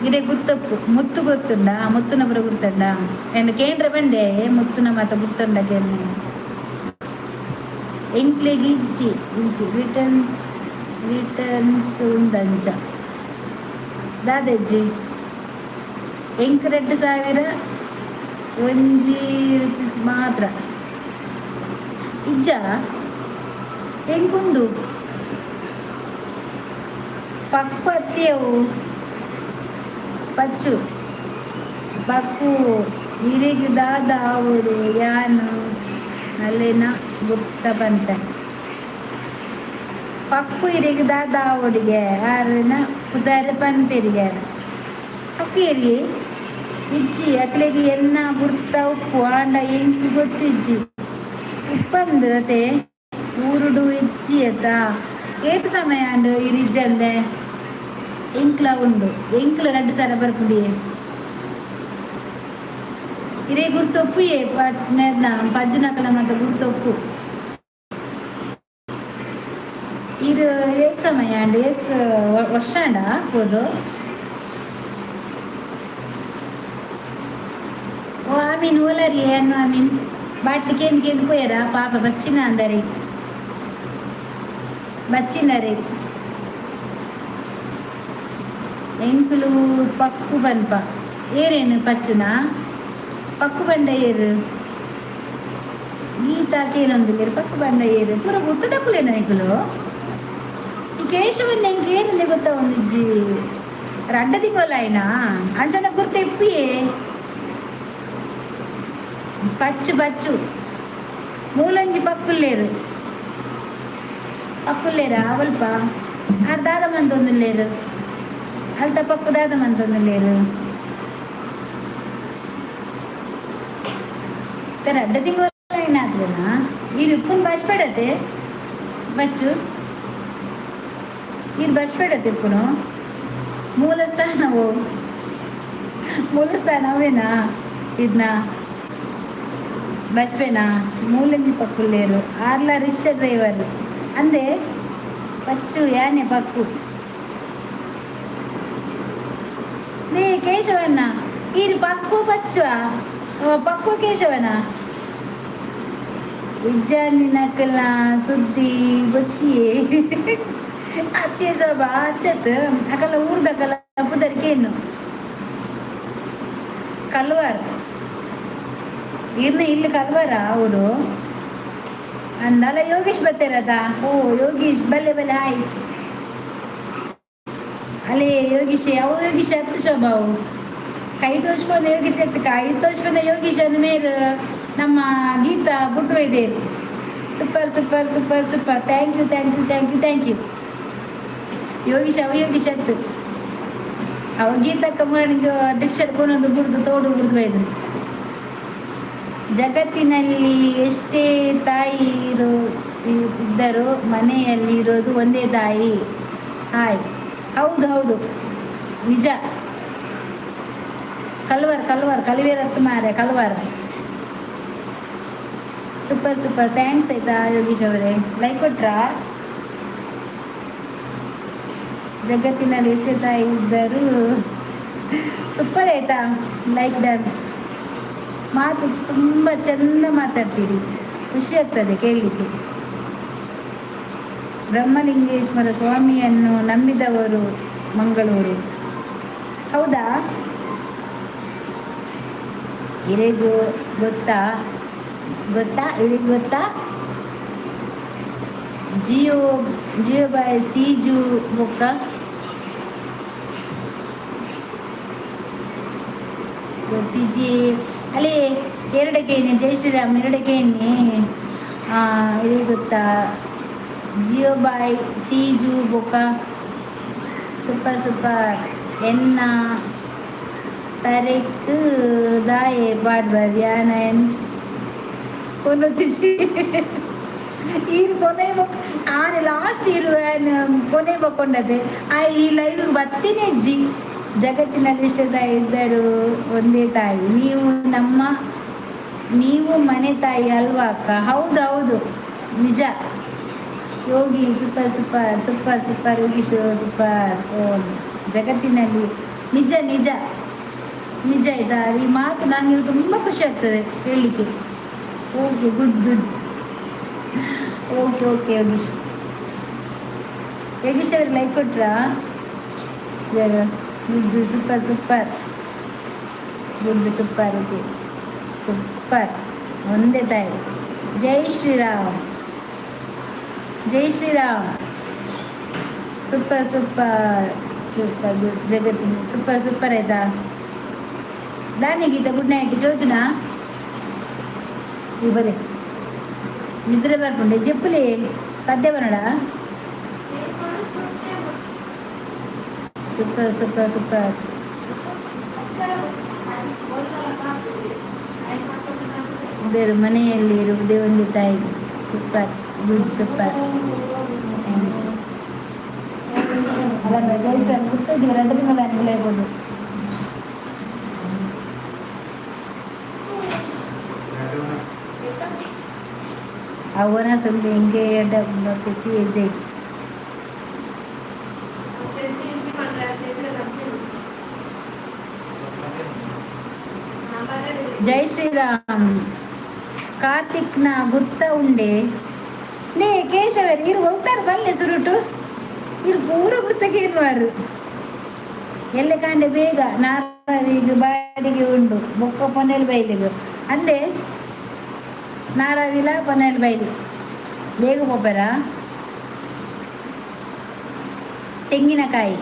ಗಿರೆ ಗುರ್ತಪ್ಪು ಮುತ್ತು ಗೊತ್ತುಂಡ ಮುತ್ತುನ ಪುರ ಗುರ್ತಂಡ ಏನು ಕೇಂದ್ರ ಬಂಡೆ ಮುತ್ತುನ ಮಾತ ಗುರ್ತಂಡ ಕೇಳಿ ಎಂಕ್ಲೆಗೆ ಇಜ್ಜಿ ರಿಟರ್ನ್ಸ್ ರಿಟರ್ನ್ಸ್ ಉಂಡಂಚ ದಾದಜ್ಜಿ ಎಂಕ್ 2,000 ಒಂಜಿ ರೂಪೀಸ್ ಮಾತ್ರ ಇಜ್ಜ ಎಂಕುಂಡು ಪಕ್ಕು ಅತ್ತಿಯವು ಪಚ್ಚು ಪಕ್ಕು ಹಿರಿಗಿ ದಾದ ಅವರು ಯಾನು ಅಲ್ಲೇನ ಗುಪ್ತ ಬಂತ ಪಕ್ಕು ಹಿರಿಗಿ ದಾದ ಅವಡಿಗೆ ಯಾರನ ಪುದಾರ ಪನ್ಪೆರಿಗೆ ಅಕ್ಕೇರಿ ಇಜ್ಜಿ ಅಕ್ಲೆಗೆ ಎನ್ನ ಗುರ್ತ ಉಪ್ಪು ಆಂಡ ಎಂಕಿ ಗೊತ್ತಿಜ್ಜಿ ಉಪ್ಪಂದು ಅತೆ ಊರುಡು ಇಜ್ಜಿ ಅತ್ತ ಏತು ಸಮಯ ಅಂಡು ಇರಿಜ್ಜಂದೆ ಎಂಕ್ಲ ಉಂಡು ಎಂಕ್ಲ 2 ಸಲ ಬರ್ಪುಡಿ ಇರೇ ಗುರ್ತೊಪ್ಪು ಪಜ್ಜುನಕಲ ಮತ್ತು ಗುರ್ತೊಪ್ಪು ಇದು ಏತ್ ಸಮಯ ಅಂಡು ಏತ್ ವರ್ಷ ಅಂಡ ಹೋದು ಓ ಆಮೀನ್ ಓಲರಿ ಅನ್ನು ಆಮೀನ್ ಬಾಟ್ಲಿ ಕೇಂದ್ ಪೋಯರ ಪಾಪ ಬಚ್ಚಿನ ಅಂದರೆ ಬಚ್ಚಿನರೆ ಎಂಕುಲು ಪಕ್ಕು ಬನ್ಪ ಏರೇನು ಪಚ್ಚುನ ಪಕ್ಕು ಬಂಡ ಏರು ಗೀತಾ ಕೇಳೊಂದಿಲ್ಲ ಪಕ್ಕು ಬಂಡ ಏರು ಪೂರ ಗುರ್ತದಪ್ಪುಲೇನ ಎಂಕುಲು ಈ ಕೇಶವನ್ನ ಎಂಗೆ ಏನಿದೆ ಗೊತ್ತಾ ಒಂದಿಜ್ಜಿ ರಡ್ಡ ತಿಂಗೊಲಾಯ್ನ ಅಂಚನ ಗುರ್ತ ಎಪ್ಪಿಯೇ ಪಚ್ಚು ಪಚ್ಚು ಮೂಲಂಜಿ ಪಕ್ಕುಲ್ಲೇರು ಪಕ್ಕುಲ್ಲೇರ ಅವಲ್ಪ ದಾದ ಮಂತೊಂದುಲ್ಲೇರು ಅಲ್ತ ಪಕ್ಕು ದಾದ ಮಂತೊಂದುಲ್ಲೇರು ರಡ್ಡ ತಿಂಗಳು ಏನಾಗ್ಲನ ಇದು ಉಪ್ಪನ್ ಬಸ್ಬೇಡತೆ ಬಚ್ಚು ಇದು ಬಸ್ಬೇಡತೆ ಉಪ್ಪುನು ಮೂಲಸ್ಥಾನವೇನಾ ಇದನ್ನ ಬಸ್ಪೇನಾ ಮೂಲಂಜಿ ಪಕ್ಕುಲ್ಲೇರು ಆರ್ಲ ರಿಕ್ಷಾ ಡ್ರೈವರ್ ಅಂದೆ ಪಚ್ಚು ಯಾನೆ ಪಕ್ಕು ನೇ ಕೇಶವನ್ನ ಈರು ಪಕ್ಕು ಪಚ್ಚುವ ಪಕ್ಕು ಕೇಶವನ ಇಜ್ಜಾನಿನಕಲ್ಲ ಸುದ್ದಿ ಬೊಚ್ಚಿಯೇ ಅತ್ತೆ ಶೋಭಾ ಅಚ್ಚತ್ ಅಕಲ್ಲ ಊರ್ದಕಲ್ಲ ಪುದರ್ಕೇನು ಕಲ್ವಾರ್ ಇಲ್ಲಿ ಕಲ್ವಾರ ಅವರು ಅಂದಲ್ಲ ಯೋಗೀಶ್ ಬರ್ತಾರದ ಓ ಯೋಗೀಶ್ ಬಲ್ಲೆ ಹಾಯ್ ಅಲ್ಲೇ ಯೋಗೀಶ್ ಯಾವ ಯೋಗೀಶ್ ಹತ್ತು ಶೋಭಾವು ಕೈ ತೋಚ್ಕೊಂಡು ಯೋಗೀಶ್ ಎತ್ತು ಕೈ ತೋಚ್ಕೊಂಡ ಯೋಗೀಶ್ ಅಂದ ಮೇಲೆ ನಮ್ಮ ಗೀತಾ ಬುಟ್ಟು ಇದೆ super super super super thank you thank you thank you thank you Yogish ಅವ ಯೋಗೀಶ್ ಎತ್ತು ಅವ ಗೀತಕ್ಕ ಮನೆಗೆ ಡಿಕ್ಷರ್ ಕೊನೊಂದು ಬುಡ್ದು ತೋಡು ಬುಡ್ದು ಒಯ್ದು ಜಗತ್ತಿನಲ್ಲಿ ಎಷ್ಟೇ ತಾಯಿ ಇದ್ದರೂ ಮನೆಯಲ್ಲಿ ಇರೋದು ಒಂದೇ ತಾಯಿ ಹಾಯ್ ಹೌದು ಹೌದು ನಿಜ ಕಲ್ವಾರ್ ಕಲಿವೇರತ್ತು ಮಾರೆ ಕಲ್ವಾರ ಸೂಪರ್ ಸೂಪರ್ ಥ್ಯಾಂಕ್ಸ್ ಆಯ್ತಾ ಯೋಗೀಶ್ ಅವರೇ ಲೈಕ್ ಕೊಟ್ರಾ ಜಗತ್ತಿನಲ್ಲಿ ಎಷ್ಟೇ ತಾಯಿ ಇದ್ದರೂ ಸೂಪರ್ ಆಯ್ತಾ ಲೈಕ್ ಡನ್ ಮಾತು ತುಂಬ ಚೆಂದ ಮಾತಾಡ್ತೀರಿ ಖುಷಿ ಆಗ್ತದೆ ಕೇಳಲಿಕ್ಕೆ ಬ್ರಹ್ಮಲಿಂಗೇಶ್ವರ ಸ್ವಾಮಿಯನ್ನು ನಂಬಿದವರು ಮಂಗಳೂರು ಹೌದಾ ಇರಿಗೂ ಗೊತ್ತಾ ಇರಿಗೆ ಗೊತ್ತಾ ಜಿಯೋ ಬಾಯ್ ಸೀಜು ಬೊಕ್ಕ ಗೊತ್ತಿಜ್ಜಿ ಅಲ್ಲೇ ಎರಡಕ್ಕೇನೆ ಜೈ ಶ್ರೀರಾಮ್ ಎರಡಕ್ಕೇನೆ ಇದು ಗೊತ್ತಾ ಜಿಯೋ ಬಾಯ್ ಸೀಜು ಬೊಕ್ಕ ಸೂಪರ್ ಸೂಪರ್ ಎನ್ನ ತರೆಕ್ ದಾಯೆ ಪಾಡ್ಬಾರ್ದು ಯಾನ ಕೊನೊತ್ತಿಜಿ ಈರು ಕೊನೆ ಆನೆ ಲಾಸ್ಟ್ ಇರು ಕೊನೆ ಬಕ್ಕೊಂಡದೆ ಈ ಲೈವ್ ಬರ್ತೀನಿ ಅಜ್ಜಿ ಜಗತ್ತಿನಲ್ಲಿ ಇಷ್ಟ ತಾಯಿ ಇದ್ದರು ಒಂದೇ ತಾಯಿ ನೀವು ಮನೆ ತಾಯಿ ಅಲ್ವಾ ಅಕ್ಕ ಹೌದು ಹೌದು ನಿಜ Yogi super super super super Yogish super ಓ ಜಗತ್ತಿನಲ್ಲಿ ನಿಜ ನಿಜ ನಿಜ ಆಯ್ತಾ, ಈ ಮಾತು ನನಗೆ ತುಂಬ ಖುಷಿ ಆಗ್ತದೆ ಹೇಳಲಿಕ್ಕೆ. Okay, good good. Okay okay Yogish, Yogish ಅವ್ರಿಗೆ ಲೈಕ್ ಕೊಟ್ರಾ? ಜಗ good, super super, good super, okay super. ಒಂದೇ ತಾಯಿ. ಜೈ ಶ್ರೀರಾಮ್, ಜೈ Shriram. Super super super good ಜಗತ್ತಿನ ಸೂಪರ್ ಸೂಪರ್ ಆಯ್ತಾ. ದಾನಿ ಗೀತ ಗುಡ್ ನೈಟ್. ಜೋಜನಾ ಈ ಬರೀ ನಿದ್ರೆ ಬರ್ಕೊಂಡೆ ಜಪ್ಪುಲಿ ಪದ್ಯ ಬರೋಣ. Super super super. ದೇವರು ಮನೆಯಲ್ಲಿ ಇರುವುದೇ ಒಂದು ತಾಯಿ. Super good super. ಅಲ್ಲ ಜೈಶ್ರೀ ಗುರ್ತಜ್ಜಿಗೆ ರದ್ರಿ ಮೇಲೆ ಅನ್ಗಳೇಬೋದು. ಅವನ ಸುಳ್ಳು ಹಿಂಗೆ ಎಡ್ಡಿ ಹೆಜ್ಜೆ. ಜೈ ಶ್ರೀರಾಮ್. ಕಾರ್ತಿಕ್ನ ಗುರ್ತ ಉಂಡೆ ನೇ ಕೇಶವರಿ ಇರು ಹೋಗ್ತಾರೆ ಬಲ್ಲೆ ಸುರುಟು ಇರು ಪೂರ ಗುರ್ತಕ್ಕೆ ಇರುವಾರು ಎಲ್ಲ ಕಾಂಡೆ ಬೇಗ ನಾರಾವಿಗೆ ಬಾಡಿಗೆ ಉಂಡು ಬೊಕ್ಕ ಪೊನೆಲ್ ಬೈಲಿಗೆ ಅಂದೆ ನಾರಾವಿಲ ಪೊನೆಲ್ ಬೈಲಿ ಬೇಗ ಹೋಗ್ಬರ. ತೆಂಗಿನಕಾಯಿ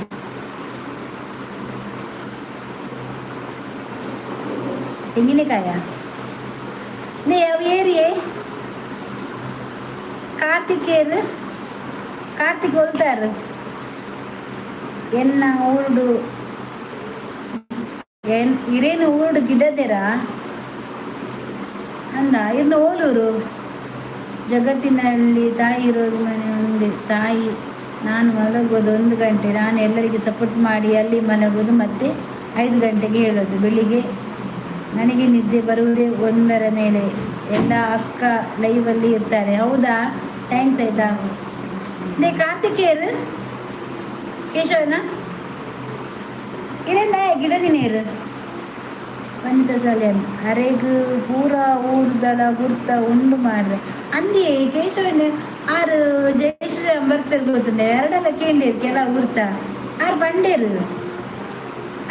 ತೆಂಗಿನಕಾಯ ನೀ ಅವು ಏರಿಯೇ ಕಾರ್ತಿಕೇರು ಕಾರ್ತಿಕ್ ಹೊಲ್ತಾರು ಎನ್ನ ಊರುಡು ಇರೇನು ಊರುಡು ಗಿಡದೇರ ಅಂದ ಇನ್ನು ಓಲೂರು ಜಗತ್ತಿನಲ್ಲಿ ತಾಯಿ ಇರೋದು ಮನೆ ಒಂದೇ ತಾಯಿ. ನಾನು ಮಲಗೋದು 1 ಗಂಟೆ, ನಾನು ಎಲ್ಲರಿಗೆ ಸಪೋರ್ಟ್ ಮಾಡಿ ಅಲ್ಲಿ ಮಲಗೋದು ಮತ್ತೆ 5 ಗಂಟೆಗೆ ಹೇಳೋದು. ಬೆಳಿಗ್ಗೆ ನನಗೆ ನಿದ್ದೆ ಬರುವುದೇ 1 ಮೇಲೆ. ಎಲ್ಲ ಅಕ್ಕ ಲೈವಲ್ಲಿ ಇರ್ತಾರೆ. ಹೌದಾ, ಥ್ಯಾಂಕ್ಸ್ ಆಯ್ತಾ. ನೇ ಕಾರ್ತಿಕೇರು ಕೇಶವನ ಇರೆಲ್ಲ ಗಿಡದಿ ನೀರು ಬಂದ ಸಲ ಅರೆಗು ಪೂರ ಊರ್ದಲ ಗುರ್ತ ಉಂಡು ಮಾರ್ರೆ ಅಂದಿ ಕೇಶವನ ಆರು ಜಯಶ್ರೀರಾಮ್ ಬರ್ತಾರೆ ಗೊತ್ತುಂಡೆ 2 ಕೇಂಡೇರು ಕೆಲವು ಗುರ್ತ ಆರು ಬಂಡೇರು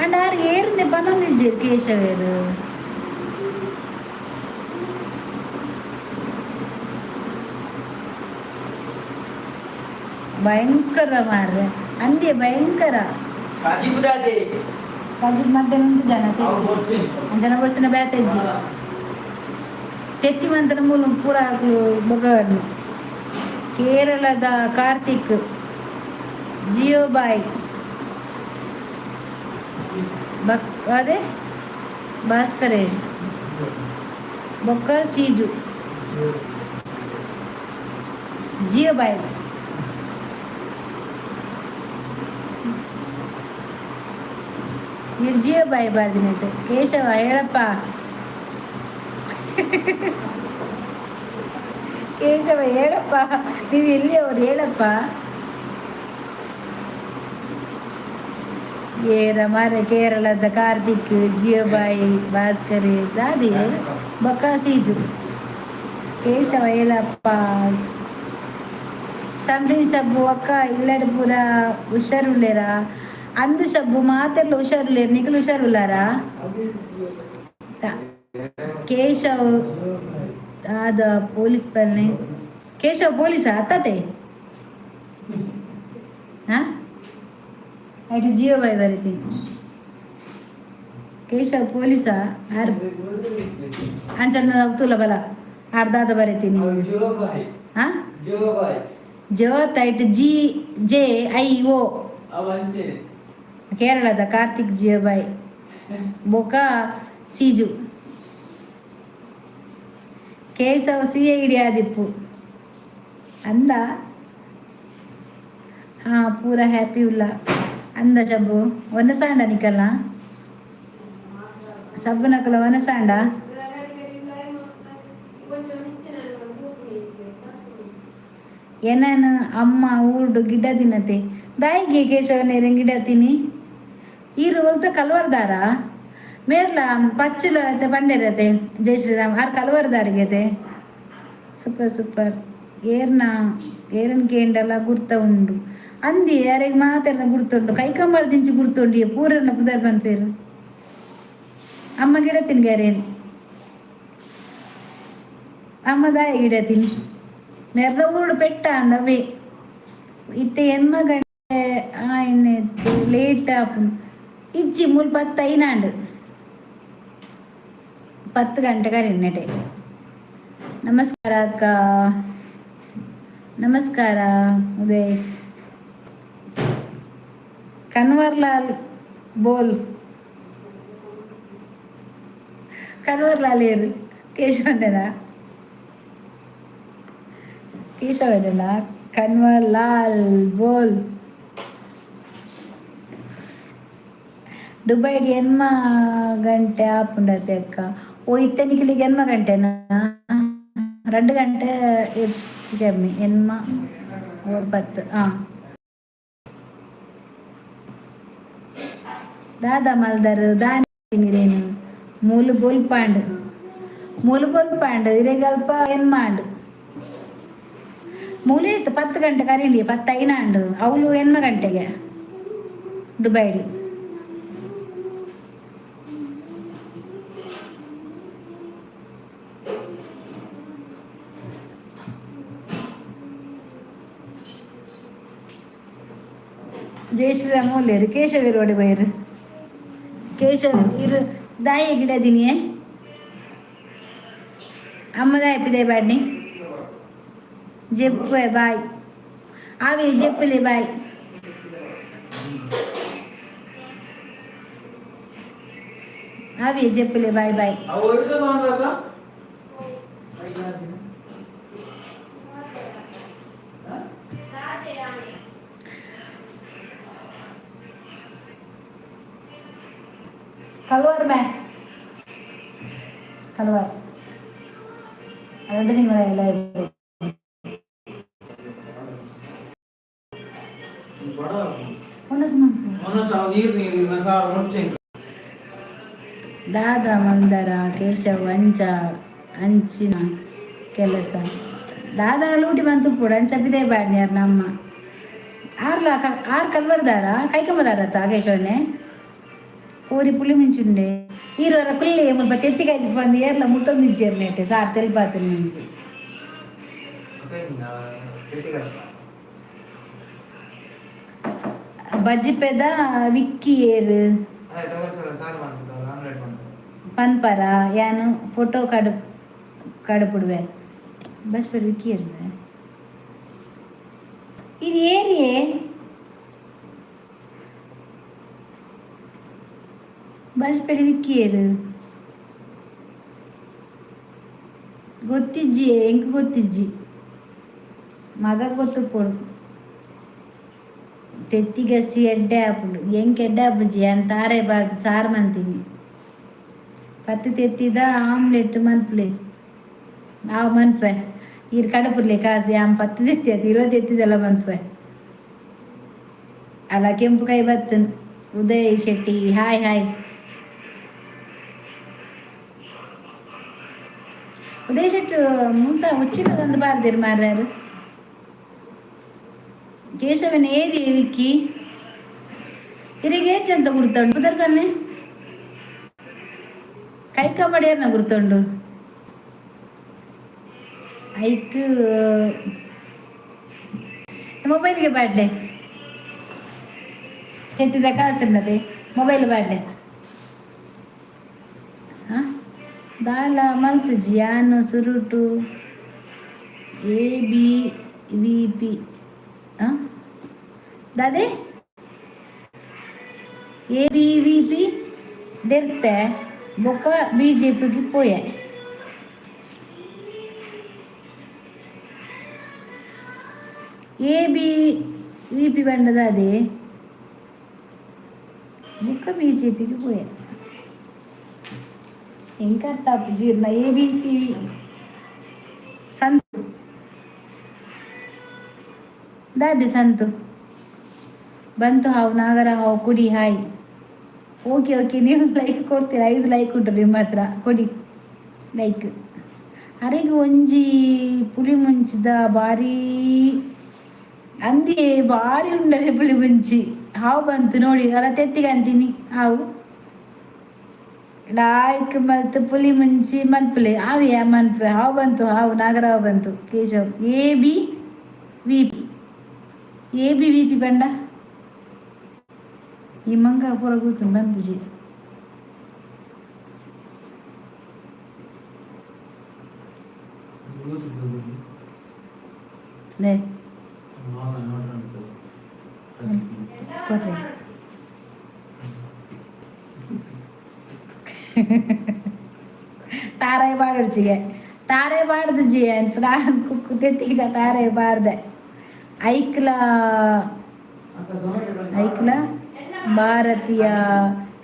ಅಂಡ್ ಆರು ಏರ್ದೆ ಪನ್ನೊಂದಿಜ್ಜೇರು ಕೇಶವೇರು. ಭಯಂಕರ ಮಾರ್ರೆ ಅಂದೇ ಭಯಂಕರ. ಕಾಜಿ ಮಧ್ಯಾಹ್ನ ಜನ ಬರ್ಸಿನ ಬ್ಯಾತಜ್ಜಿ ತೆತ್ತಿ ಮಂತ್ರ ಮೂಲ ಪೂರ ಬೊಗವಣ್ಣು. ಕೇರಳದ ಕಾರ್ತಿಕ್, ಜಿಯೋಬಾಯ್ ಅದೇ ಭಾಸ್ಕರೇಶ್ ಬೊಕ್ಕ ಸೀಜು ಜಿಯೋಬಾಯ್ ನಿರ್ಜೀವ ಬಾಯಿ ಬಾರ್ದಿನಟ್ಟು. ಕೇಶವ ಹೇಳಪ್ಪ, ಕೇಶವ ಹೇಳಪ್ಪ, ನೀವು ಎಲ್ಲಿ ಅವ್ರು ಹೇಳಪ್ಪ. ಏರ ಮಾರೆ ಕೇರಳದ ಕಾರ್ತಿಕ್, ಜಿಯೋಬಾಯಿ, ಭಾಸ್ಕರಿ ದಾದಿ ಬಕಾಸೀಜು. ಕೇಶವ ಹೇಳಪ್ಪ. ಸಂಬ್ರಿನ್ ಸಬ್ಬು ಅಕ್ಕ ಇಲ್ಲಡ ಪೂರ ಹುಷಾರುಳ್ಳೇರ ಅಂದು ಸಬ್ಬು ಮಾತೆಲ್ಲ ಹುಷಾರುಳ್ಳೇರು ನಿಖಲ್ ಹುಷಾರುಲ್ಲಾರ. ಕೇಶವ್ ಆದ ಪೊಲೀಸ್ ಬನ್ನಿ. ಕೇಶವ್ ಪೊಲೀಸ ಅತ್ತತೆ ಹಾಂ ಆಯ್ತು ಜಿಯೋ ಬಾಯ್ ಬರೀತೀನಿ. ಕೇಶವ್ ಪೊಲೀಸ ಅಂಚಂದ ತುಲ ಬಲ ಅರ್ಧಾದ ಬರೀತೀನಿ. ಹಾಂ ಜೋತ್ ಆಯ್ತು JIO ಕೇರಳದ ಕಾರ್ತಿಕ್ ಜಿಯೋಬಾಯ್ ಬೊಕ ಸೀಜು. ಕೇಶವ್ CID ಆದಿಪ್ಪು ಅಂದ. ಹಾಂ ಪೂರ ಹ್ಯಾಪಿ ಉಲ್ಲ ಅಂದ ಸಬ್ಬು ಒನಸಾಂಡ ನಿಕಲ್ಲ ಸಬ್ಬು ನಕಲ ಒನಸಾಂಡ ಏನನ ಅಮ್ಮ ಊರ್ಡು ಗಿಡ ತಿನ್ನತೆ ದಾಯಿಗೆ ಕೇಶವನೇರ ಗಿಡ ತಿನ್ನಿ ಈರು ಒಲ್ತ ಕಲ್ವರ್ದಾರ ಮೇರ್ಲ ಪಚ್ಚಲ ಬಂಡಿರತೆ ಜೈ Shriram R ಕಲ್ವರ್ದಾರಿಗೆತೆ super super ಏರ್ನ Aaron ಕೇಂಡಲ ಗುರ್ತ ಉಂಡು ಅಂದಿ ಯಾರಿಗೆ ಮಾತೆಲ್ಲ ಗುರ್ತುಂಡು ಕೈಕಂಬರ್ ದಿಂಚಿ ಗುರ್ತುಂಡು ಪೂರನ್ನ ಪುದರ್ ಬಂತೇರು ಅಮ್ಮ ಗಿಡ ತಿನ್ಗಾರೇನು ಅಮ್ಮದಾಯ ಗಿಡ ತಿನ್ ಮೆರ್ದ ಊರು ಪೆಟ್ಟ ಅಂದವೇ ಇತ್ತೆ ಎನ್ಮ ಗಂಟೆ ಆಯ್ನೆತ್ತೆ ಲೇಟ್ ಆಪು ಇಜ್ಜಿ ಮೂಲ್ 10 ಐನಾಂಡು 10 ಗಂಟೆ ಕರೆನ್ನಟೆ ನಮಸ್ಕಾರ ಅಕ್ಕ ನಮಸ್ಕಾರ ಉದಯ್ ಕನ್ವರ್ಲಾಲ್ ಬೋಲ್ ಕನ್ವರ್ಲಾಲ್ ಏರು ಕೇಶವಂದನಾ ಕೇಶವದನ ಕನ್ವರ್ಲಾಲ್ ಬೋಲ್ ದುಬೈಡ್ ಎನ್ಮ ಗಂಟೆ ಆಪುಂಡತೆ ಅಕ್ಕ ಓ ಇತ್ತನಿಕ್ಲಿಗೆ ಎನ್ಮ ಗಂಟೆನಾ 2 ಗಂಟೆ ಕಮ್ಮಿ ಎನ್ಮ 10 ದಾದ ಮಲ್ದರು ದಾನಿರೇನು ಮೂಲು ಬೋಲ್ಪಾಂಡು ಇರೆಗಲ್ಪ ಎನ್ಮಾಂಡು ಮೂಲೆ ಇತ್ತು 10 ಗಂಟೆ ಕರಿಂಡಿ 10 ಐನಾಂಡು ಅವಳು ಎನ್ಮ ಗಂಟೆಗೆ ದುಬೈಡಿ ಜೈ ಶ್ರೀರಾಮ್ ಮೂಲೇರು ಕೇಶವೀರೋಡಿ ಬೈರು ಕೇಶವ ಇರು ದಾಯ ಗಿಡದಿನಿಯೇ ಅಮ್ಮದಾಯ ಪಿದೆ ಬಾಡ್ನಿ ಜೆಪ್ಪೆ ಬಾಯ್ ಆವಿ ಜೆಪ್ಪಲಿ ಬಾಯ್ ಆವಿ ಜೆಪ್ಪಲಿ ಬಾಯ್ ಬಾಯ್ ಕಲ್ವರ್ ಬ್ಯಾ ಕಲ್ವರ್ 2 ತಿಂಗಳ ಎಲ್ಲ ದಾದ ಮಂದರ ಕೇಶವ ಅಂಚಿನ ಕೆಲಸ ದಾದ ಲೂಟಿ ಬಂತು ಕೂಡ ಅಂಚಪ್ಪಿದೆ ಬಾಡ್ನ್ಯಾರ ನಮ್ಮ ಆರ್ ಕಲ್ವರ್ದಾರ ಕೈಕಂಬದಾರತ್ತ ಕೇಶವನೇ ಕೋರಿ ಪುಳಿ ಮಿಂಚುಂಡೆ ಈರೋರ ಕುಲ್ಲಿ ಮುಲ್ಪ ತೆತ್ತಿ ಕಾಯ್ಚಿ ಬಂದು ಏರ್ಲ ಮುಟ್ಟೊಂದು ಇಜ್ಜೇರ್ನೇಟೆ ಸಾರ್ ತೆಲ್ಪಾತು ನಿಮಗೆ ಬಜ್ಜಿಪೆದ ವಿಕ್ಕಿ ಏರು ಪನ್ಪರ ಯಾನು ಫೋಟೋ ಕಡುಪುಡುವೆ ಬಸ್ ಪೆಡ್ ವಿಕ್ಕಿ ಏರು ಇದು ಏರಿಯೇ ಬಸ್ ಪೆಡಿ ವಿಕ್ಕಿ ಏರು ಗೊತ್ತಿಜ್ಜಿ ಎಂಕ್ ಗೊತ್ತಿಜ್ಜಿ ಮಗ ಗೊತ್ತು ಪೋಡು ತೆತ್ತಿಗಸಿ ಎಡ್ಡೆ ಆಪುಡು ಎಂಕ್ ಎಡ್ಡೆ ಆಪುಜಿ ಅಂತಾರೆ ಬಾರ್ದು ಸಾರು ಮಂತೀನಿ 10 ತೆತ್ತಿದ ಆಮ್ಲೆಟ್ ಮನ್ಪುಲೆ ಮನ್ಪೆ ಈರ್ ಕಡಪುರ್ಲೆ ಕಾಸಿ 10 ತೆತ್ತಿ ಅದು 20 ತೆತ್ತಿದೆಲ್ಲ ಮನ್ಪೆ ಅಲ್ಲ ಕೆಂಪು ಕೈ ಬತ್ತನ್ ಉದಯ್ ಶೆಟ್ಟಿ ಹಾಯ್ ಹಾಯ್ ಉದಯ್ ಶೆಟ್ಟಿ ಮುಂತ ಮುಚ್ಚಿನದೊಂದು ಬಾರ್ದಿರು ಮಾರ್ಯಾರು ಕೇಶವನ ಏರಿ ವಿಕ್ಕಿ ಇರಿಗೆ ಅಂತ ಗುರ್ತುಂಡು ಬುದರ್ಕಲ್ನೆ ಕೈ ಕಬಡಿಯರ್ನ ಗುರ್ತುಂಡು ಐಕ್ ಮೊಬೈಲ್ಗೆ ಬಾಡ್ಲೆ ತೆತ್ತಿದ ಕಾಸುನ್ನದೆ ಮೊಬೈಲ್ ಬಾಡ್ಲೆ ದಾಲ ಮಲ್ತುಜಿ ಯಾನು ಸುರುಟು ABVP ದಾದೆ ABVP ದೆರ್ತೆ ಬೊಕ್ಕ BJPಗೆ ಪೋಯೆ ABVP ಬಂಡದ ಅದೇ ಬೊಕ್ಕ BJPಗೆ ಪೋಯೆ ಹೆಂಗೆ ಅರ್ಥ ಜೀರ್ಣ ABP ಸಂತು ದಾದೆ ಸಂತು ಬಂತು ಹಾವು ನಾಗರ ಹಾವು ಕುಡಿ ಹಾಯ್ ಓಕೆ ಓಕೆ, ನೀವು ಲೈಕ್ ಕೊಡ್ತೀರಾ? 5 ಲೈಕ್ ಉಂಟು ನಿಮ್ಮ ಹತ್ರ, ಕೊಡಿ ಲೈಕ್. ಅರೆಗೆ ಒಂಜಿ ಪುಳಿ ಮುಂಚಿದ ಭಾರಿ ಅಂದಿ ಭಾರಿ ಉಂಡರೆ ಪುಳಿ ಮುಂಚಿ ಹಾವು ಬಂತು ನೋಡಿ, ಅಲ್ಲ ತೆತ್ತಿಗೆ ಅಂತೀನಿ ಹಾವು ಲಾಯ್ಕ್ ಮಲ್ತು ಪುಲಿ ಮುಂಚಿ ಮಲ್ಪುಲೆ ಹಾವಿಯ ಮಲ್ಪೆ ಹಾವು ಬಂತು, ಹಾವು ನಾಗರಾವು ಬಂತು. ಕೇಶವ್ ABVP ABVP ಬಂಡ ಈ ಮಂಗ ಪೂರ ಕೂತು ಬಂಪುಜಿ. ಕೊಟ್ರೆ ತಾರಾಯಿ ಬಾಡಿಗೆ ತಾರಾಯಿ ಬಾಡ್ದು ಜಿ ಅಂತ ಕುಕ್ಕು ತೆತ್ತಿಗ ತಾರಾಯಿ ಬಾರ್ದೆ ಐಕ್ಲ ಭಾರತೀಯ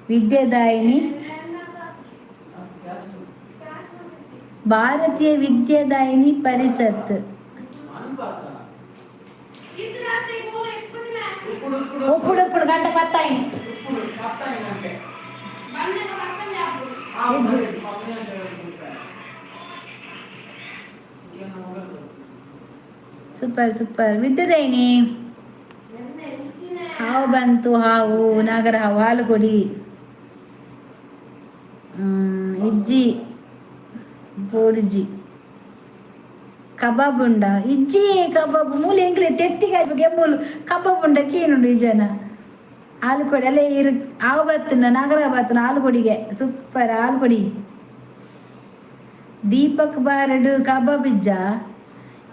ವಿದ್ಯಾದಾಯಿನಿ ಭಾರತೀಯ ವಿದ್ಯಾದಾಯಿನಿ ಪರಿಷತ್ ఉప్పుడు గంట పత్తాయి ಸೂಪರ್ ಸೂಪರ್. ವಿದ್ಯುದೈನಿ ಹಾವು ಬಂತು, ಹಾವು ನಾಗರ ಹಾವು, ಹಾಲು ಕೊಡಿ. ಇಜ್ಜಿ ಬೋರ್ಜಿ ಕಬಾಬ್ ಉಂಡ ಇಜ್ಜಿ ಕಬಾಬ್ ಮೂಲೆ ಎಂಗ್ಲೆ ತೆತ್ತಿಗೆ ಮೂಲು ಕಬಾಬ್ ಉಂಡ ಕೀನುಂಡು ಈ ಜನ ಹಾಲು ಕೊಡಿ ಅಲ್ಲೇ ಇರು. ಹಾವು ಬತ್ತನ ನಾಗರ ಬತ್ತನ ಹಾಲು ಕೊಡಿಗೆ ಸೂಪರ್ ಹಾಲು ಕೊಡಿ. ದೀಪಕ್ ಬಾರಡು ಕಬಾಬ್ ಇಜ್ಜ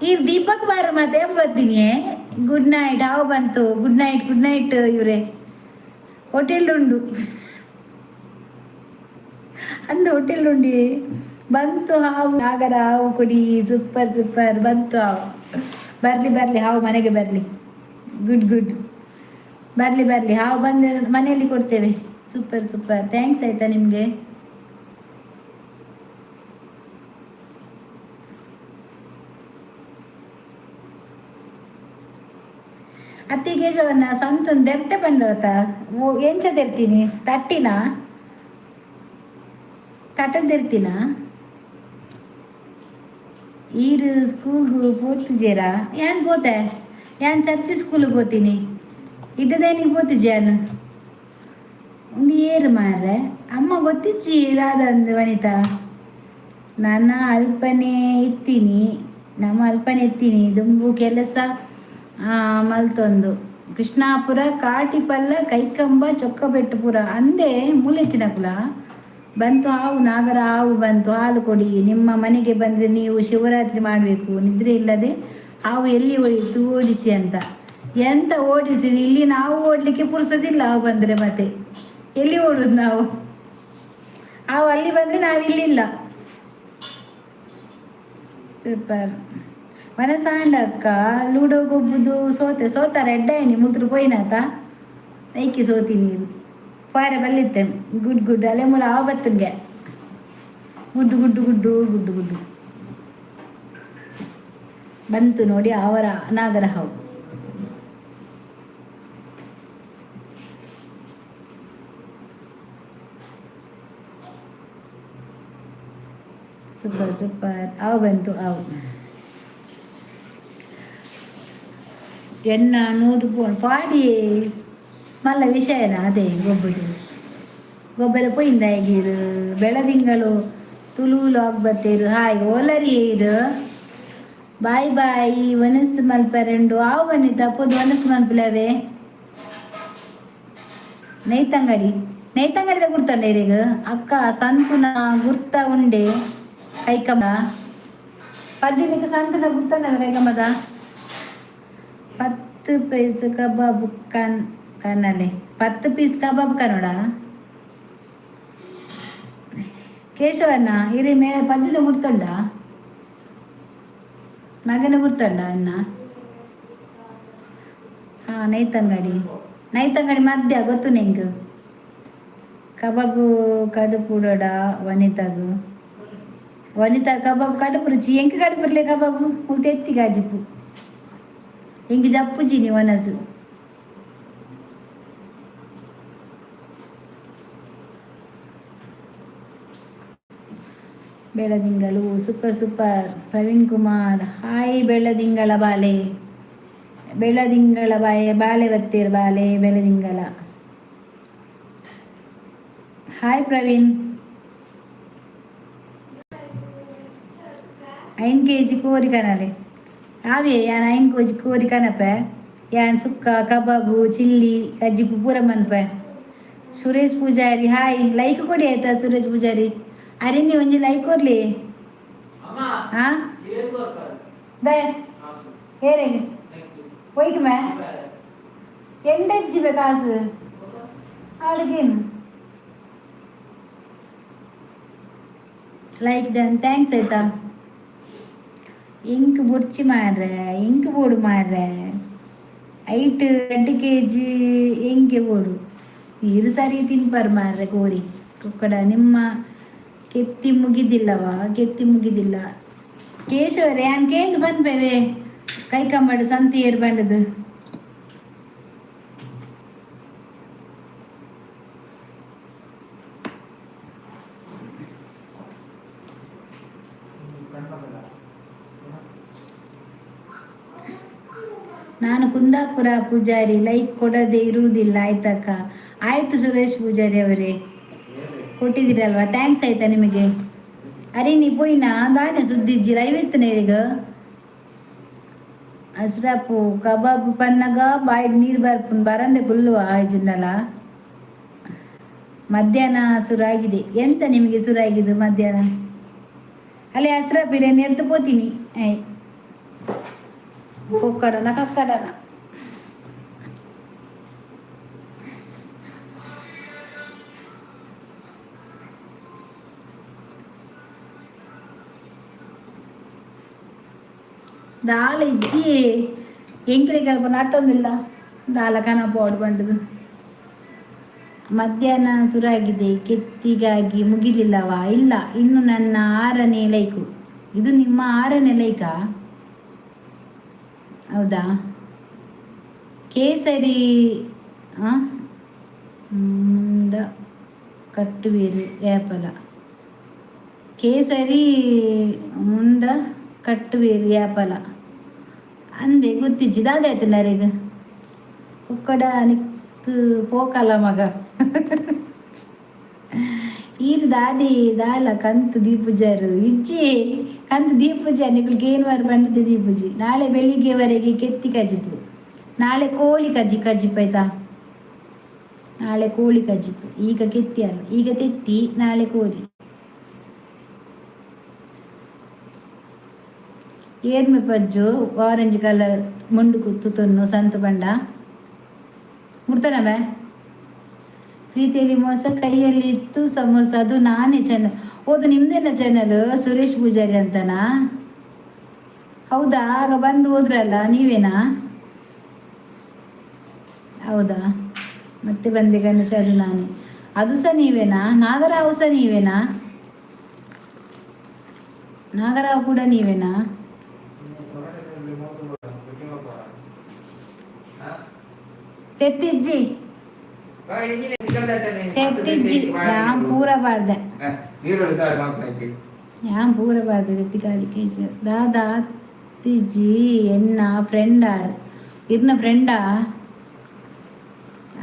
ಈ ದೀಪಕ್ ಬಾರ ಮತ್ತೆ ಬರ್ತೀನಿ. ಗುಡ್ ನೈಟ್, ಹಾವು ಬಂತು. ಗುಡ್ ನೈಟ್ ಇವರೇ. ಹೋಟೆಲ್ ಉಂಡು ಅಂದು ಹೋಟೆಲ್ ಉಂಡಿ ಬಂತು ಹಾವು ನಾಗರ ಹಾವು ಕೊಡಿ. ಸೂಪರ್ ಬಂತು ಹಾವು. ಬರಲಿ ಹಾವು ಮನೆಗೆ ಬರಲಿ. ಗುಡ್ ಬರಲಿ ಹಾವು ಬಂದು ಮನೆಯಲ್ಲಿ ಕೊಡ್ತೇವೆ. ಸೂಪರ್ ಥ್ಯಾಂಕ್ಸ್ ಆಯಿತಾ ನಿಮಗೆ. ಅತ್ತಿ ಕೇಶವನ್ನ ಸಂತನ್ ದೆರ್ತೆ ಬಂದವತ್ತ ಎಂಚ ತೆರ್ತೀನಿ ತಟ್ಟಿನ ತಟ್ಟದೆರ್ತೀನ ಈರು ಸ್ಕೂಲ್ಗೂ ಪೋತಿಜೇರ ಯಾನ್ ಪೋತೆ ಯಾನ್ ಚರ್ಚ್ ಸ್ಕೂಲಿಗೆ ಹೋಗ್ತೀನಿ ಇದ್ದದೇನಿಗೆ ಪೋತಿಜಾನು ಒಂದು ಏರು ಮಾರ್ರೆ ಅಮ್ಮ ಗೊತ್ತಿಚ್ಚಿ ಇದಾದಂದು ವನಿತಾ ನನ್ನ ಅಲ್ಪನೆ ಎತ್ತೀನಿ ನಮ್ಮ ಅಲ್ಪನೆ ಎತ್ತೀನಿ ದುಂಬು ಕೆಲಸ ಮಲ್ತೊಂದು ಕೃಷ್ಣಾಪುರ ಕಾಟಿಪಲ್ಲ ಕೈಕಂಬ ಚೊಕ್ಕಬೆಟ್ಟುಪುರ ಅಂದೇ ಮೂಲೆತ್ತಿನಕುಲ ಬಂತು ಹಾವು ನಾಗರ ಹಾವು ಬಂತು ಹಾಲು ಕೊಡಿ. ನಿಮ್ಮ ಮನೆಗೆ ಬಂದರೆ ನೀವು ಶಿವರಾತ್ರಿ ಮಾಡಬೇಕು. ನಿದ್ರೆ ಇಲ್ಲದೆ ಹಾವು ಎಲ್ಲಿ ಹೋಯಿತು ಓಡಿಸಿ ಅಂತ. ಎಂತ ಓಡಿಸಿದ ಇಲ್ಲಿ ನಾವು ಓಡಲಿಕ್ಕೆ ಪುರ್ಸೋದಿಲ್ಲ. ಹಾವು ಬಂದರೆ ಮತ್ತೆ ಎಲ್ಲಿ ಓಡೋದು ನಾವು? ಹಾವು ಅಲ್ಲಿ ಬಂದರೆ ನಾವಿಲ್ಲಿಲ್ಲ. ಸೂಪರ್ ಮನಸಾಂಡಕ್ಕ ಲೂಡೋ ಗೊಬ್ಬುದು ಸೋತಾರ ಎಡ್ಡಾಯನಿ ಮುಲ್ತರು ಪೋಯಿನಾತ ಐಕಿ ಸೋತಿ ನೀರು ಪಾರೆ ಬಲ್ಲಿತ್ತೆ. ಗುಡ್ ಅಲೆ ಮೂಲ ಹಾವು ಬತ್ತಂಗೆ ಗುಡ್ಡು ಬಂತು ನೋಡಿ ಅವರ ನಾಗರ ಹಾವು. ಸೂಪರ್ ಹಾವು ಬಂತು ಹಾವು. ಎನ್ನ ನೂದು ಪಾಡಿ ಮಲ್ಲ ವಿಷಯನ ಅದೇ ಗೊಬ್ಬರ ಪೋಯಿಂದ ಹೇಗಿರು ಬೆಳದಿಂಗಳು ತುಳುಲು ಆಗ್ಬತ್ತೇರು ಹಾಯ್ ಓಲರಿ ಏರು ಬಾಯ್ ವನಸ್ಸು ಮಲ್ಪರೆಂಡು ಹಾವು ಬನ್ನಿತ ಪೋದು ವನಸ್ಸು ಮಲ್ಪಲವೇ ನೈತಂಗಡಿದ ಗುರ್ತಂಡೆ ಇರೇಗ ಅಕ್ಕ ಸಂತುನ ಗುರ್ತ ಉಂಡೆ ಕೈಕಮ್ಮ ಪಜ್ಜುನಿಗೆ ಸಂತುನ ಗುರ್ತಂಡ ಕೈಕಮ್ಮದ 10 ಪೀಸ್ ಕಬಾಬ್ ಕನ್ನಲೆ 10 ಪೀಸ್ ಕಬಾಬ್ ಕನ್ನಡ ಕೇಶವನ್ನ ಇರಿ ಮೇಲೆ ಪಂಜುನ ಗುರ್ತೊಂಡ ಮಗನ ಗುರ್ತೊಂಡ ಅನ್ನ ನೈತಂಗಡಿ ಮಧ್ಯ ಗೊತ್ತು ನಿಂಗೆ ಕಬಾಬು ಕಡುಪುಡೋಡ ವನಿತಾ ಕಬಾಬ್ ಕಡುಪುರುಚಿ ಎಂಕ ಕಡುಪುರ್ಲೆ ಕಬಾಬು ಉಲ್ತ ಎತ್ತಿ ಗಾಜಿಪು ಹಿಂಗೆ ಜಪ್ಪುಜಿ ನೀವು ಅನಸು ಬೆಳದಿಂಗಳು super super. Praveen Kumar hi ಬೆಳದಿಂಗಳ ಬಾಲೆ, ಬೆಳದಿಂಗಳ ಬಾಳೆ ಬತ್ತೀರ್ ಬಾಲೆ ಬೆಳದಿಂಗಳ. ಹಾಯ್ ಪ್ರವೀಣ್. 5 kg ಕೋರಿ ಕಣಲೆ ಅವೇ ಯಾನ್ 5 kg ಕೋರಿ ಕಣಪೆ ಯಾನ್ ಸುಕ್ಕ ಕಬಾಬು ಚಿಲ್ಲಿ ಕಜ್ಜಿಪು ಪೂರ ಮನ್ಪೆ. ಸುರೇಶ್ ಪೂಜಾರಿ ಹಾಯ್, ಲೈಕ್ ಕೊಡಿ ಆಯ್ತಾ ಸುರೇಶ್ ಪೂಜಾರಿ. ಅರಿನಿ ಒಂಜಿ ಲೈಕ್ ಕೊಡ್ಲಿ. ಹಾಂ ದಯ ಏರೆ ಒಯ್ಕ ಮೇ ಎಂಟಜ್ಜಿವೆ ಕಾಸು ಅಡುಗೇನು ಲೈಕ್ ಡನ್ ಥ್ಯಾಂಕ್ಸ್ ಆಯ್ತಾ. ಇಂಕ್ ಬುಡ್ಚಿ ಮಾರ್ರೆ, ಇಂಕ್ ಬೋಡು ಮಾರ್ರೆ, 8 kg ಎಂಕೆ ಬೋಡು ಇರು ಸರಿ ತಿನ್ಪಾರು ಮಾರ್ರೆ ಕೋರಿ ಕುಕ್ಕಡ. ನಿಮ್ಮ ಕೆತ್ತಿ ಮುಗಿದಿಲ್ಲವಾ? ಕೆತ್ತಿ ಮುಗಿದಿಲ್ಲ. ಕೇಶವರೇ ಯಾನ್ ಕೇಂದು ಬಂದ್ಬೇವೆ ಕೈ ಕಂಬಡು ಸಂತಿ ಏರ್ ಬಂಡದು. ನಾನು ಕುಂದಾಪುರ ಪೂಜಾರಿ, ಲೈಕ್ ಕೊಡದೆ ಇರುವುದಿಲ್ಲ ಆಯ್ತಕ್ಕ. ಆಯ್ತು ಸುರೇಶ್ ಪೂಜಾರಿ ಅವರೇ, ಕೊಟ್ಟಿದ್ದೀರಲ್ವಾ, ಥ್ಯಾಂಕ್ಸ್ ಆಯ್ತಾ ನಿಮಗೆ. ಅರೆ ನೀ ಪೋಯ್ನಾ ದಾನೆ ಸುದ್ದಿಜ್ಜಿ ಲೈವ್ ಇತ್ತನೇರಿಗ. ಅಸ್ರಾಪು ಕಬಾಬ್ ಪನ್ನಗ ಬಾಯ್ಡ್ ನೀರು ಬರ್ಪುನ್ ಬರಂದೆ ಗುಲ್ಲುವ ಆಯ್ಜುನ್ನಲ. ಮಧ್ಯಾಹ್ನ ಸುರಾಗಿದೆ. ಎಂತ ನಿಮಗೆ ಸುರಾಗಿದ್ದು ಮಧ್ಯಾಹ್ನ? ಅಲ್ಲೇ ಅಸ್ರಾಪಿರೇನು ಎಡ್ತು ಪೋತೀನಿ ಕೊಕ್ಕಡನ ಕಕ್ಕಡನ. ದಾಲ ಇಜ್ಜಿ ಎಂಕಡೆ ಕಲ್ಪ ನಟ್ಟೊಂದಿಲ್ಲ ದಾಲ ಕನಪೋಡು ಬಂಡದು. ಮಧ್ಯಾಹ್ನ ಸುರಾಗಿದೆ, ಕೆತ್ತಿಗಾಗಿ ಮುಗಿಲಿಲ್ಲವಾ? ಇಲ್ಲ, ಇನ್ನು ನನ್ನ 6ನೇ ಲೈಕು. ಇದು ನಿಮ್ಮ 6ನೇ ಲೈಕಾ? ಹೌದಾ? ಕೇಸರಿ ಮುಂಡ ಕಟ್ಟುವೇರು ಯಾಪಲ. ಕೇಸರಿ ಮುಂಡ ಕಟ್ಟುವೇರು ಯಾಪಲ ಅಂದೆ ಗೊತ್ತಿಜ್ಜಿ ದಾದ ಆಯ್ತು ನರೇಗ ಕುಕ್ಕಡ ನಿಕ್ಕು ಪೋಕಲ್ಲ ಮಗ. ಈರು ದಾದಿ ದಾಲ ಕಂತು ದೀಪುಜಾರು ಇಜ್ಜಿ ಕಂತು ದೀಪುಜ ನಿಗಳಿಗೆ ಏನು ವಾರ ಬಂದಿದ್ದೆ ದೀಪುಜಿ. ನಾಳೆ ಬೆಳಿಗ್ಗೆವರೆಗೆ ಕೆತ್ತಿ ಕಜಿಪು, ನಾಳೆ ಕೋಳಿ ಕಜಿಪು ಆಯ್ತಾ. ನಾಳೆ ಕೋಳಿ ಕಜಿಪು, ಈಗ ಕೆತ್ತಿ ಅಲ್ಲ, ಈಗ ತೆತ್ತಿ ನಾಳೆ ಕೋಳಿ. ಏರ್ಮೆ ಪಜ್ಜು ಆರೆಂಜ್ ಕಲರ್ ಮುಂಡು ಕುತ್ತು ತೊನ್ನು ಸಂತು ಬಂಡ ಮುಡ್ತಾನವೆ. ಪ್ರೀತಿಯಲ್ಲಿ ಮೋಸ ಕೈಯಲ್ಲಿ ಇತ್ತು ಸಮೋಸ, ಅದು ನಾನೇ ಚಾನಲ್. ಹೌದು ನಿಮ್ದೇನ ಚಾನಲ್ ಸುರೇಶ್ ಪೂಜಾರಿ ಅಂತನಾ? ಹೌದಾ, ಆಗ ಬಂದು ಹೋದ್ರಲ್ಲ ನೀವೇನಾ? ಹೌದಾ, ಮತ್ತೆ ಬಂದೆ ಗಣೇಶ, ಅದು ನಾನೇ. ಅದು ಸಹ ನೀವೇನಾ? ನಾಗರಾವ್ ಸಹ ನೀವೇನಾ? ನಾಗರಾವ್ ಕೂಡ ನೀವೇನಾ? ತೆತ್ತಿಜ್ಜಿ ತೆತ್ತಿಜ್ಜಿ ഞാൻ പൂര പാടുതെ ഞാൻ പൂര പാടുതെ തെത്തിക്കാലി കേസ് ദാദാ തിജ്ജി എന്ന ഫ്രണ്ടാ ഇരുന്ന ഫ്രണ്ടാ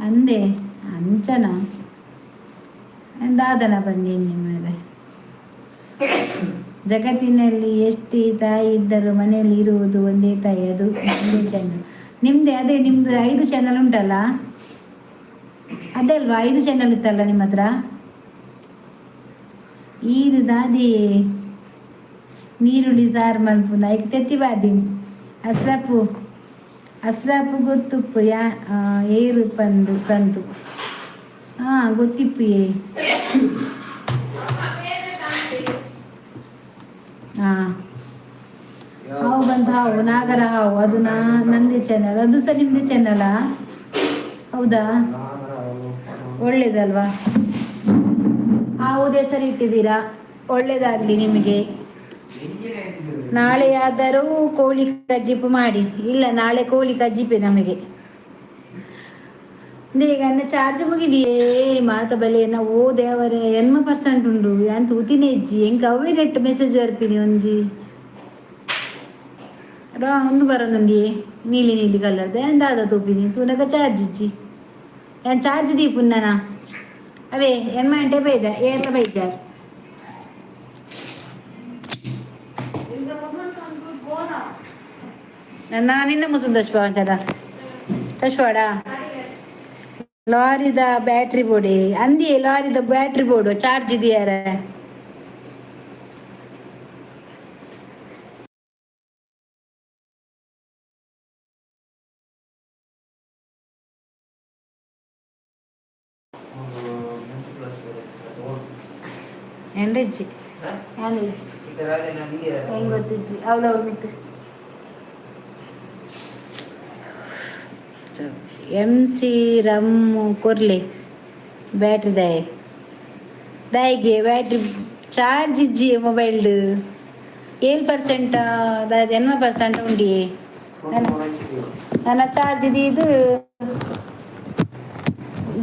ಅಂದೆ ಅಂಚನ ದಾದನ ಬಂದೇನಿ ಮೇಲೆ. ಜಗತ್ತಿನಲ್ಲಿ ಎಷ್ಟು ತಾಯಿ ಇದ್ದರೂ ಮನೆಯಲ್ಲಿ ಇರುವುದು ಒಂದೇ ತಾಯಿ, ಅದು ಒಂದೇ ಚಾನಲ್. ನಿಮ್ಮದೇ ಅದೇ ನಿಮ್ಮದು 5 ಚಾನಲ್ ಉಂಟಲ್ಲ, ಅದೇ ಅಲ್ವಾ 5 ಚಾನಲ್ ಇತ್ತಲ್ಲ ನಿಮ್ಮ ಹತ್ರ. ಈರು ದಾದಿ ನೀರುಳ್ಳಿ ಸಾರು ಮಲ್ಪು ನೈಕ್ ತೆತ್ತಿ ಬಾದಿ ಅಸ್ರಾಪು ಗೊತ್ತುಪ್ಪು ಏರು ಪಂದು ಸಂತು ಗೊತ್ತಿಪ್ಪು ಹಾವು ಬಂತ ಹಾವು ನಾಗರ ಹಾವು, ಅದು ನಂದೇ ಚಾನಲ್, ಅದು ಸಹ ನಿಮ್ಮದೇ ಚಾನಲಾ? ಹೌದಾ, ಒಳ್ಳೇದಲ್ವಾ? ಹಾವುದ ಹೆಸರು ಇಟ್ಟಿದ್ದೀರಾ, ಒಳ್ಳೇದಾಗಲಿ ನಿಮಗೆ. ನಾಳೆ ಆದರೂ ಕೋಳಿ ಕಜ್ಜಿಪು ಮಾಡಿ. ಇಲ್ಲ, ನಾಳೆ ಕೋಳಿ ಕಜ್ಜಿಪೆ ನಮಗೆ. ಈಗ ಚಾರ್ಜ್ ಮುಗಿದಿಯೇ ಮಾತ ಬಲೆನ ಓ ದೇವರೇ ಎನ್ಮ ಪರ್ಸೆಂಟ್ ಉಂಡು ಅಂತ ಉತಿನೇ ಇಜ್ಜಿ ಎಂಕ ಅವೇ ನೆಟ್ ಮೆಸೇಜ್ ಬರ್ಪಿನಿ ಒಂಜಿ ರಾ ಒಂದು ಬರೋದುಂಡಿ ನೀಲಿ ನೀಲಿ ಕಲರ್ದ ಎಂದಾದ ತೂಪಿನಿ ತೂನಗ ಚಾರ್ಜ್ ಇಜ್ಜಿ ಏನು ಚಾರ್ಜ್ ದೀಪುನ್ನನ ಅವೇ ಎನ್ಮ ಗಂಟೆ ಬೈದ ಏರ್ಲ ಬೈದಾರ್ ನಾನು ನಿನ್ನ ಮುಸುಲ್ ದಶ್ಪಾವಂಚಡ ದಶ್ಪಾಡ ಲಾರಿದ ಬ್ಯಾಟ್ರಿ ಬೋರ್ಡ್ ಅಂದಿ ಲಾರಿದ ಬ್ಯಾಟ್ರಿ ಬೋರ್ಡ್ ಚಾರ್ಜ್ ಇದೆಯಾರ ಎಂಡಜ್ಜಿ ಎಂಡಜ್ಜಿ ಹೆಂಗೆ ಗೊತ್ತಿಜ್ಜಿ ಅವಳು ಬಿಟ್ಟು MC ರಮ್ಮು ಕೊರ್ಲೆ ಬ್ಯಾಟ್ರಿ ದಾಯಿಗೆ ಬ್ಯಾಟ್ರಿ ಚಾರ್ಜ್ ಇಜ್ಜಿ ಮೊಬೈಲ್ 7% ಅದಾದ 80% ಉಂಡಿ ನನ್ನ ಚಾರ್ಜ್ ಇದು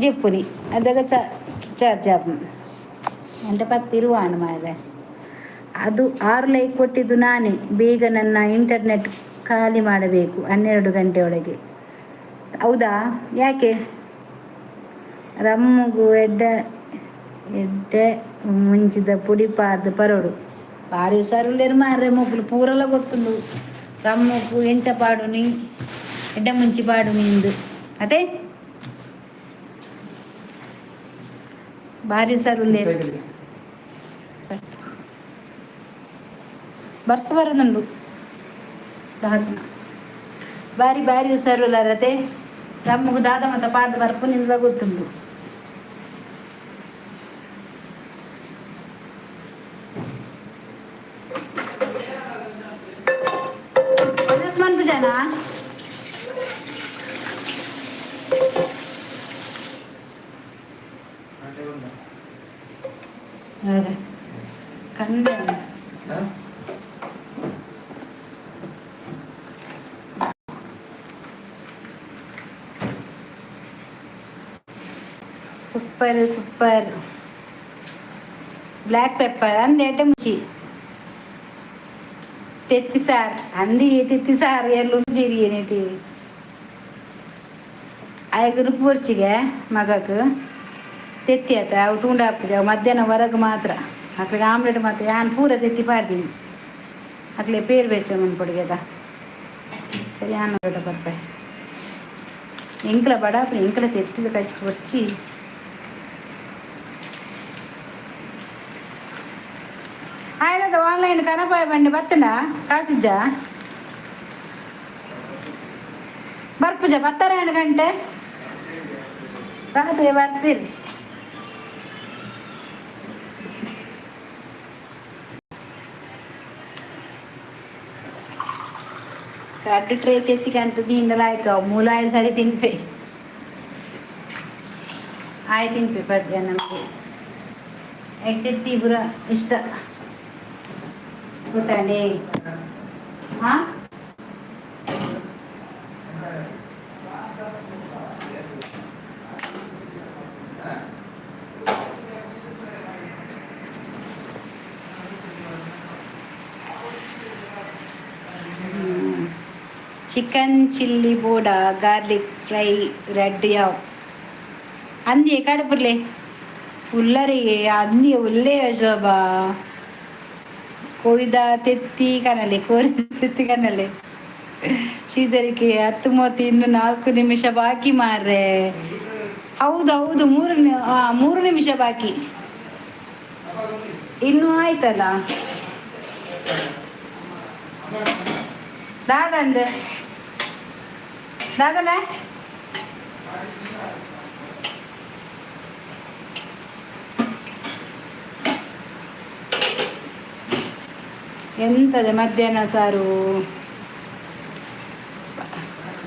ಜಿಪ್ಪುನಿ ಅದಾಗ ಚಾರ್ಜ್ ಆಪು ಗಂಟೆ 10 ಇರುವಾಣ ಮಾರೆ ಅದು 6 ಲೈಕ್ ಕೊಟ್ಟಿದ್ದು ನಾನೇ ಬೇಗ ನನ್ನ ಇಂಟರ್ನೆಟ್ ಖಾಲಿ ಮಾಡಬೇಕು 12 ಗಂಟೆ ಒಳಗೆ ಹೌದಾ ಯಾಕೆ ರಮ್ಮಗು ಎಡ್ಡೆ ಮುಂಚಿದ ಪುಡಿ ಪಾರ್ದು ಪರೋಡು ಭಾರಿ ಸರುಲೇರು ಮಾರ್ರೆ ಮೊಗ್ಲು ಪೂರೆಲ್ಲ ಗೊತ್ತುಂಡು ರಮ್ಮಗು ಎಂಚ ಪಾಡು ನೀ ಎಡ್ಡ ಮುಂಚಿ ಪಾಡು ನಿಂದು ಅದೇ ಭಾರಿ ಸರುಲೇರು ಬರ್ಸ ಬರೋದುಂಡು ಬಾರಿ ಬಾರಿ ಸರುಲರತೆ ರಮ್ಮಗು ದಾದ ಮತ ಪಾಡ್ದು ಬರ್ಪು ನಿಂದ ಗೊತ್ತುಂಡು ಮಂತು ಜನ ಅದೇ ಕಂಡೆ ಸೂಪರ್ ಬ್ಲ್ಯಾಕ್ ಪೆಪ್ಪರ್ ಅಂದೇಟೆ ಮುಚ್ಚಿ ತೆತ್ತಿ ಸಾರು ಅಂದಿ ತೆತ್ತಿ ಸಾರು ಎಲ್ಲ ಜೀರಿ ಏನೇಟಿ ಆಯ್ಕೆ ಪೂರ್ಚಿಗೆ ಮಗಕ್ಕೆ ತೆತ್ತಿ ಆತ ಅವು ತುಂಡ ಹಾಕ್ತಿದ್ದೆ ಅವು ಮಧ್ಯಾಹ್ನ ಹೊರಗೆ ಮಾತ್ರ ಅಕ್ಳಿಗೆ ಆಮ್ಲೆಟ್ ಮಾತ್ರ ನಾನು ಪೂರ ತೆತ್ತಿ ಪಾಡ್ತೀನಿ ಅಕ್ಲೆ ಪೇರು ಬೆಚ್ಚ ಮುಂಪೊಡಿಗೆ ಅದ ಸರಿ ಆನ ಬೇಡ ಬರ್ಪೆ ಎಂಕಲ ಬಡಾಪಿ ಎಂಕಲ ತೆತ್ತಿದ ಕಚ್ಚಿ ಕೊಚ್ಚಿ ಆಯ್ತದ ಆನ್ಲೈನ್ ಕನಪಾಯ ಬಂಡಿ ಬತ್ತನ ಕಾಸಿಜ್ಜ ಬರ್ಪುಜ 12 ಗಂಟೆ ರಾತ್ರಿ ಬರ್ತೀರಿ ಕಡ್ಡು ಟ್ರೇ ತೆತ್ತಿಗಂತ ದೀನಲಾಯ್ಕ ಮೂಲಾಯ ಸರಿ ತಿನ್ಪೆ ಆಯ್ ತಿನ್ಪೆ ಪದ್ಯ ನಮಗೆ ಎತ್ತಿ ಪುರ ಇಷ್ಟ ಗೊತ್ತಾಂಡಿ ಹಾಂ ಚಿಕನ್ ಚಿಲ್ಲಿ ಬೋಡ ಗಾರ್ಲಿಕ್ ಫ್ರೈ ರೆಡ್ ಯಾವ್ ಅಂದಿಯೇ ಕಡಪುರ್ಲೆ ಉಲ್ಲರಿಗೆ ಅಂದಿಯ ಉಲ್ಲೇ ಶೋಭಾ ಕೊಯ್ದ ತೆತ್ತಿ ಕನಲೆ ಕೋರಿದ ತೆತ್ತಿ ಕನಲೆ ಶ್ರೀಧರಿಕೆ 10:30 ಇನ್ನು 4 ನಿಮಿಷ ಬಾಕಿ ಮಾರ್ರೆ ಹೌದು 3 ನಿಮಿಷ ಬಾಕಿ ಇನ್ನು ಆಯ್ತಲ್ಲ ದಾದಂದು ದಾದಲ್ಲ ಎಂತದೆ ಮಧ್ಯಾಹ್ನ ಸಾರು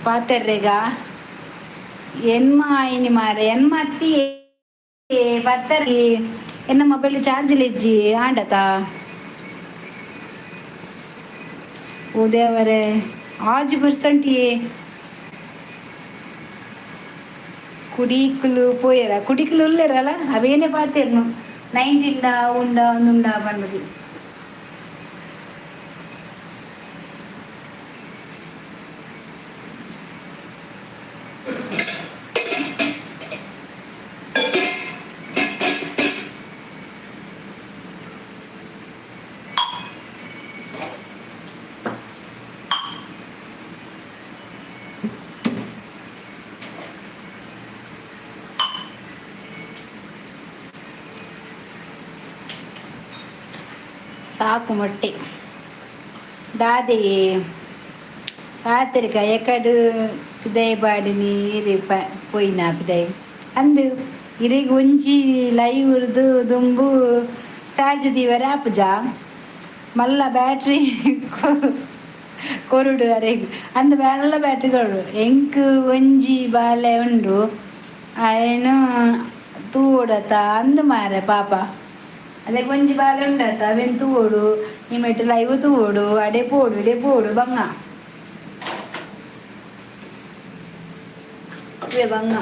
ಪಾತೆರ್ರೆಗ ಎನ್ಮ ಇನಿ ಮಾರೆ ಎನ್ಮ ಅತ್ತಿ ಬತ್ತರಿ ಎನ್ನ ಮೊಬೈಲ್ ಚಾರ್ಜ್ ಲೆಜ್ಜಿ ಆಂಡತ ಓ ದೇವರೇ 8% కుడీకులు పోయారా కుడికులు ఉల్లేరಲ್ಲ అవేనే పాతేరు నైన్టీన్ ఉండా ఉండా పండుగ ಸಾಕು ಮೊಟ್ಟೆ ದಾದೆ ಪಾತ್ರಿಕ ಎಕಡು ಪಿದೈ ಬಾಡಿನಿ ಇರಿ ಪೋಯಿನ ಪಿದೈ ಅಂದು ಇರಿಗೆ ಒಂಜಿ ಲೈವ್ ಉರ್ದು ದುಂಬು ಚಾರ್ಜ್ ದೀವರ ಆಪುಜ ಮಲ್ಲ ಬ್ಯಾಟ್ರಿ ಕೊರುಡು ಅರೆಗ್ ಅಂದು ಮಲ್ಲ ಬ್ಯಾಟ್ರಿ ಕೊರುಡು ಎಂಕ್ ಒಂಜಿ ಬಾಲೆ ಉಂಡು ಅಯ್ನು ತೂಡತ ಅಂದು ಮಾರೆ ಪಾಪ ಅದೇ ಕೊಂಚಿ ಬಾಲ ಉಂಡತ್ತ ಅವೆನ್ ತೂಡು ನಿಮೆಟ್ಟು ಲೈವ್ ತೂಡು ಅಡೆ ಪೋಡು ಬಂಗ ಇವೇ ಬಂಗ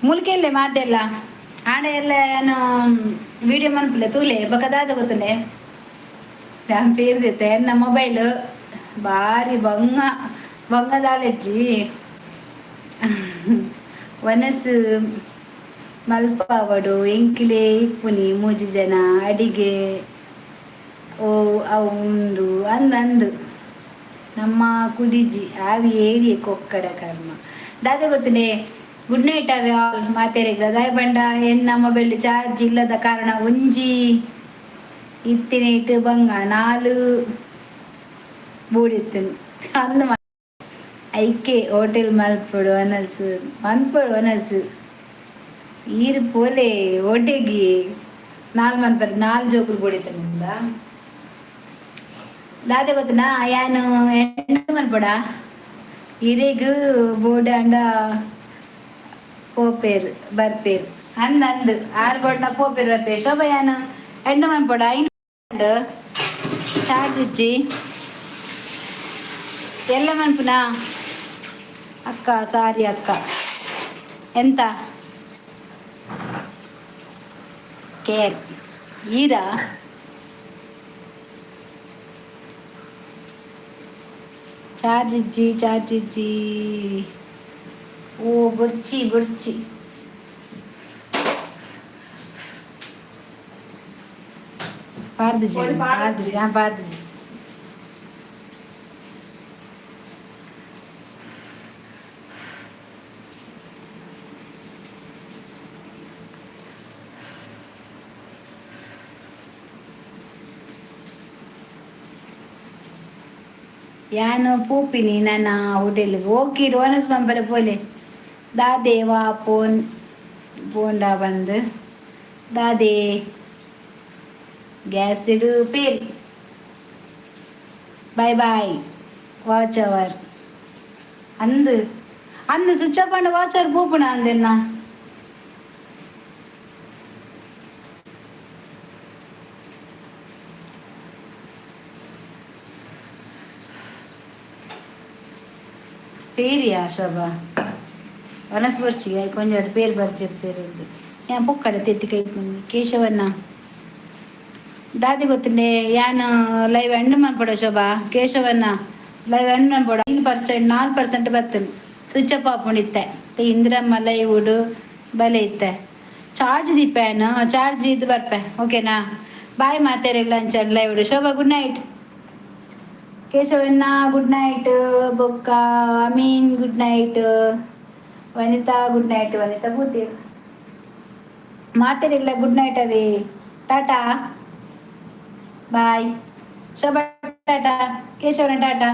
ಮುಲ್ಕೆಲ್ಲೇ ಮಾತೆಲ್ಲ ಆಡೆ ಎಲ್ಲ ಏನು ವಿಡಿಯೋ ಮನ್ಪುಲೆ ತೂಲೆ ಬಕದಾದ ಗೊತ್ತುಂಡೆ ನಾನು ಪೇರ್ದಿತ್ತೆ ನನ್ನ ಮೊಬೈಲ್ ಭಾರಿ ಬಂಗದಾಲೆಜ್ಜಿ ವನಸು ಮಲ್ಪಾವಡು ಎಂಕಿಲೆ ಇಪ್ಪುನಿ ಮೂಜಿ ಜನ ಅಡಿಗೆ ಓ ಅವು ಉಂಡು ಅಂದು ನಮ್ಮ ಕುಡಿಜಿ ಆವಿ ಏರಿಯೆ ಕೊಕ್ಕಡ ಕರ್ಮ ದಾದ ಗೊತ್ತುಂಡೆ ಗುಡ್ ನೈಟ್ ಅವೆ ಆಲ್ ಮಾತೇರಿಗ ದಾಯ್ ಬಂಡ ಎನ್ನ ಮೊಬೈಲ್ ಚಾರ್ಜ್ ಇಲ್ಲದ ಕಾರಣ ಒಂಜಿ ಇತ್ತಿನೇಟ್ ಬಂಗ 4 ಬೂಡಿತ್ತು ಅಂದು ಐಕೆ ಹೋಟೆಲ್ ಮಲ್ಪಡು ಅನಸು ಈರು ಪೋಲೆ ಒಡೆಗಿ 4 ಮನ್ಪರ್ 4 ಜೋಕುಲು ಬೂಡಿತ್ತು ನಿಂದ ದಾದೆ ಗೊತ್ತನ ಯಾನು ಎಣ್ಣೆ ಮನ್ಪಡ ಇರೆಗ್ ಬೋಡ ಅಂಡ ಪೋಪೇರು ಬರ್ಪೇರು ಅಂದು 6 ಬೋಡ್ನ ಪೋಪೇರು ಬರ್ಪೇರು ಶೋಭ ಯಾನು ಎಣ್ಣೆ ಮನ್ಪಡ ಐನು ಚಾರ್ಜ್ ಇಚ್ಚಿ ಎಲ್ಲ ಮನ್ಪುನ ಅಕ್ಕ ಸಾರಿ ಅಕ್ಕ ಎಂತ ಕೇರ್ ಈರಾ ಚಾರ್ಜ್ ಇಜ್ಜಿ ಓ ಬುಡ್ಚಿ ಪಾರ್ದಜಿ ಯಾನು ಪೂಪಿನಿ ನನ್ನ ಹೋಟೆಲ್ಗೆ ಹೋಗಿರು ಒನಸ್ ಬಂಬರ ಪೋಲೆ ದಾದೆ ವಾ ಪೋಂಡ ಬಂದು ದಾದೆ ಗ್ಯಾಸ್ ಇಡು ಪೇರ್ ಬಾಯ್ ವಾಚ್ ಅವರ್ ಅಂದು ಸ್ವಿಚ್ ಆಫ್ பண்ண வாட்ச் அவர் பூப்புனா அந்த என்ன పేరియా శోభా వనస్ ಬರ್ಚಿ కొంచెం పేరు ಬರ್ಚಿ పేరు ഞാൻ പൊക്കಡೆ ತೆತ್ತಿಕೈಪುಂಡು ಕೇಶವನ್ನ ದಾದಿ ಗೊತ್ತುಂಡೆ ಯಾನು ಲೈವ್ ಹೆಣ್ಣು ಮನ್ಪಡ ಶೋಭಾ ಕೇಶವನ್ನ ಲೈವ್ ಹೆಣ್ಣು ಮನ್ಪಡ 4% ಬರ್ತನು ಸ್ವಿಚ್ ಆಫ್ ಆಪುಂಡಿತ್ತೆ ಇಂದ್ರಮ್ಮ ಲೈವ್ ಉಡು ಬಲೆ ಇತ್ತೆ ಚಾರ್ಜ್ ದಿಪ್ಪೇನು ಚಾರ್ಜ್ ಇದು ಬರ್ಪೆ ಓಕೆನಾ ಬಾಯ್ ಮಾತೇರಿಲ್ಲ ಅಂಚಡ್ ಲೈವ್ ಉಡು ಶೋಭಾ ಗುಡ್ ನೈಟ್ ಕೇಶವನ್ನ ಗುಡ್ ನೈಟ್ ಬೊಕ್ಕ Ameen good night Vanitha good night Vanitha ಬೂತೀರ್ ಮಾತೇರಿಲ್ಲ ಗುಡ್ ನೈಟ್ ಅವೇ ಟಾಟಾ ಬಾಯ್ ಶೋಭಾ ಟಾಟಾ ಕೇಶವನ ಟಾಟಾ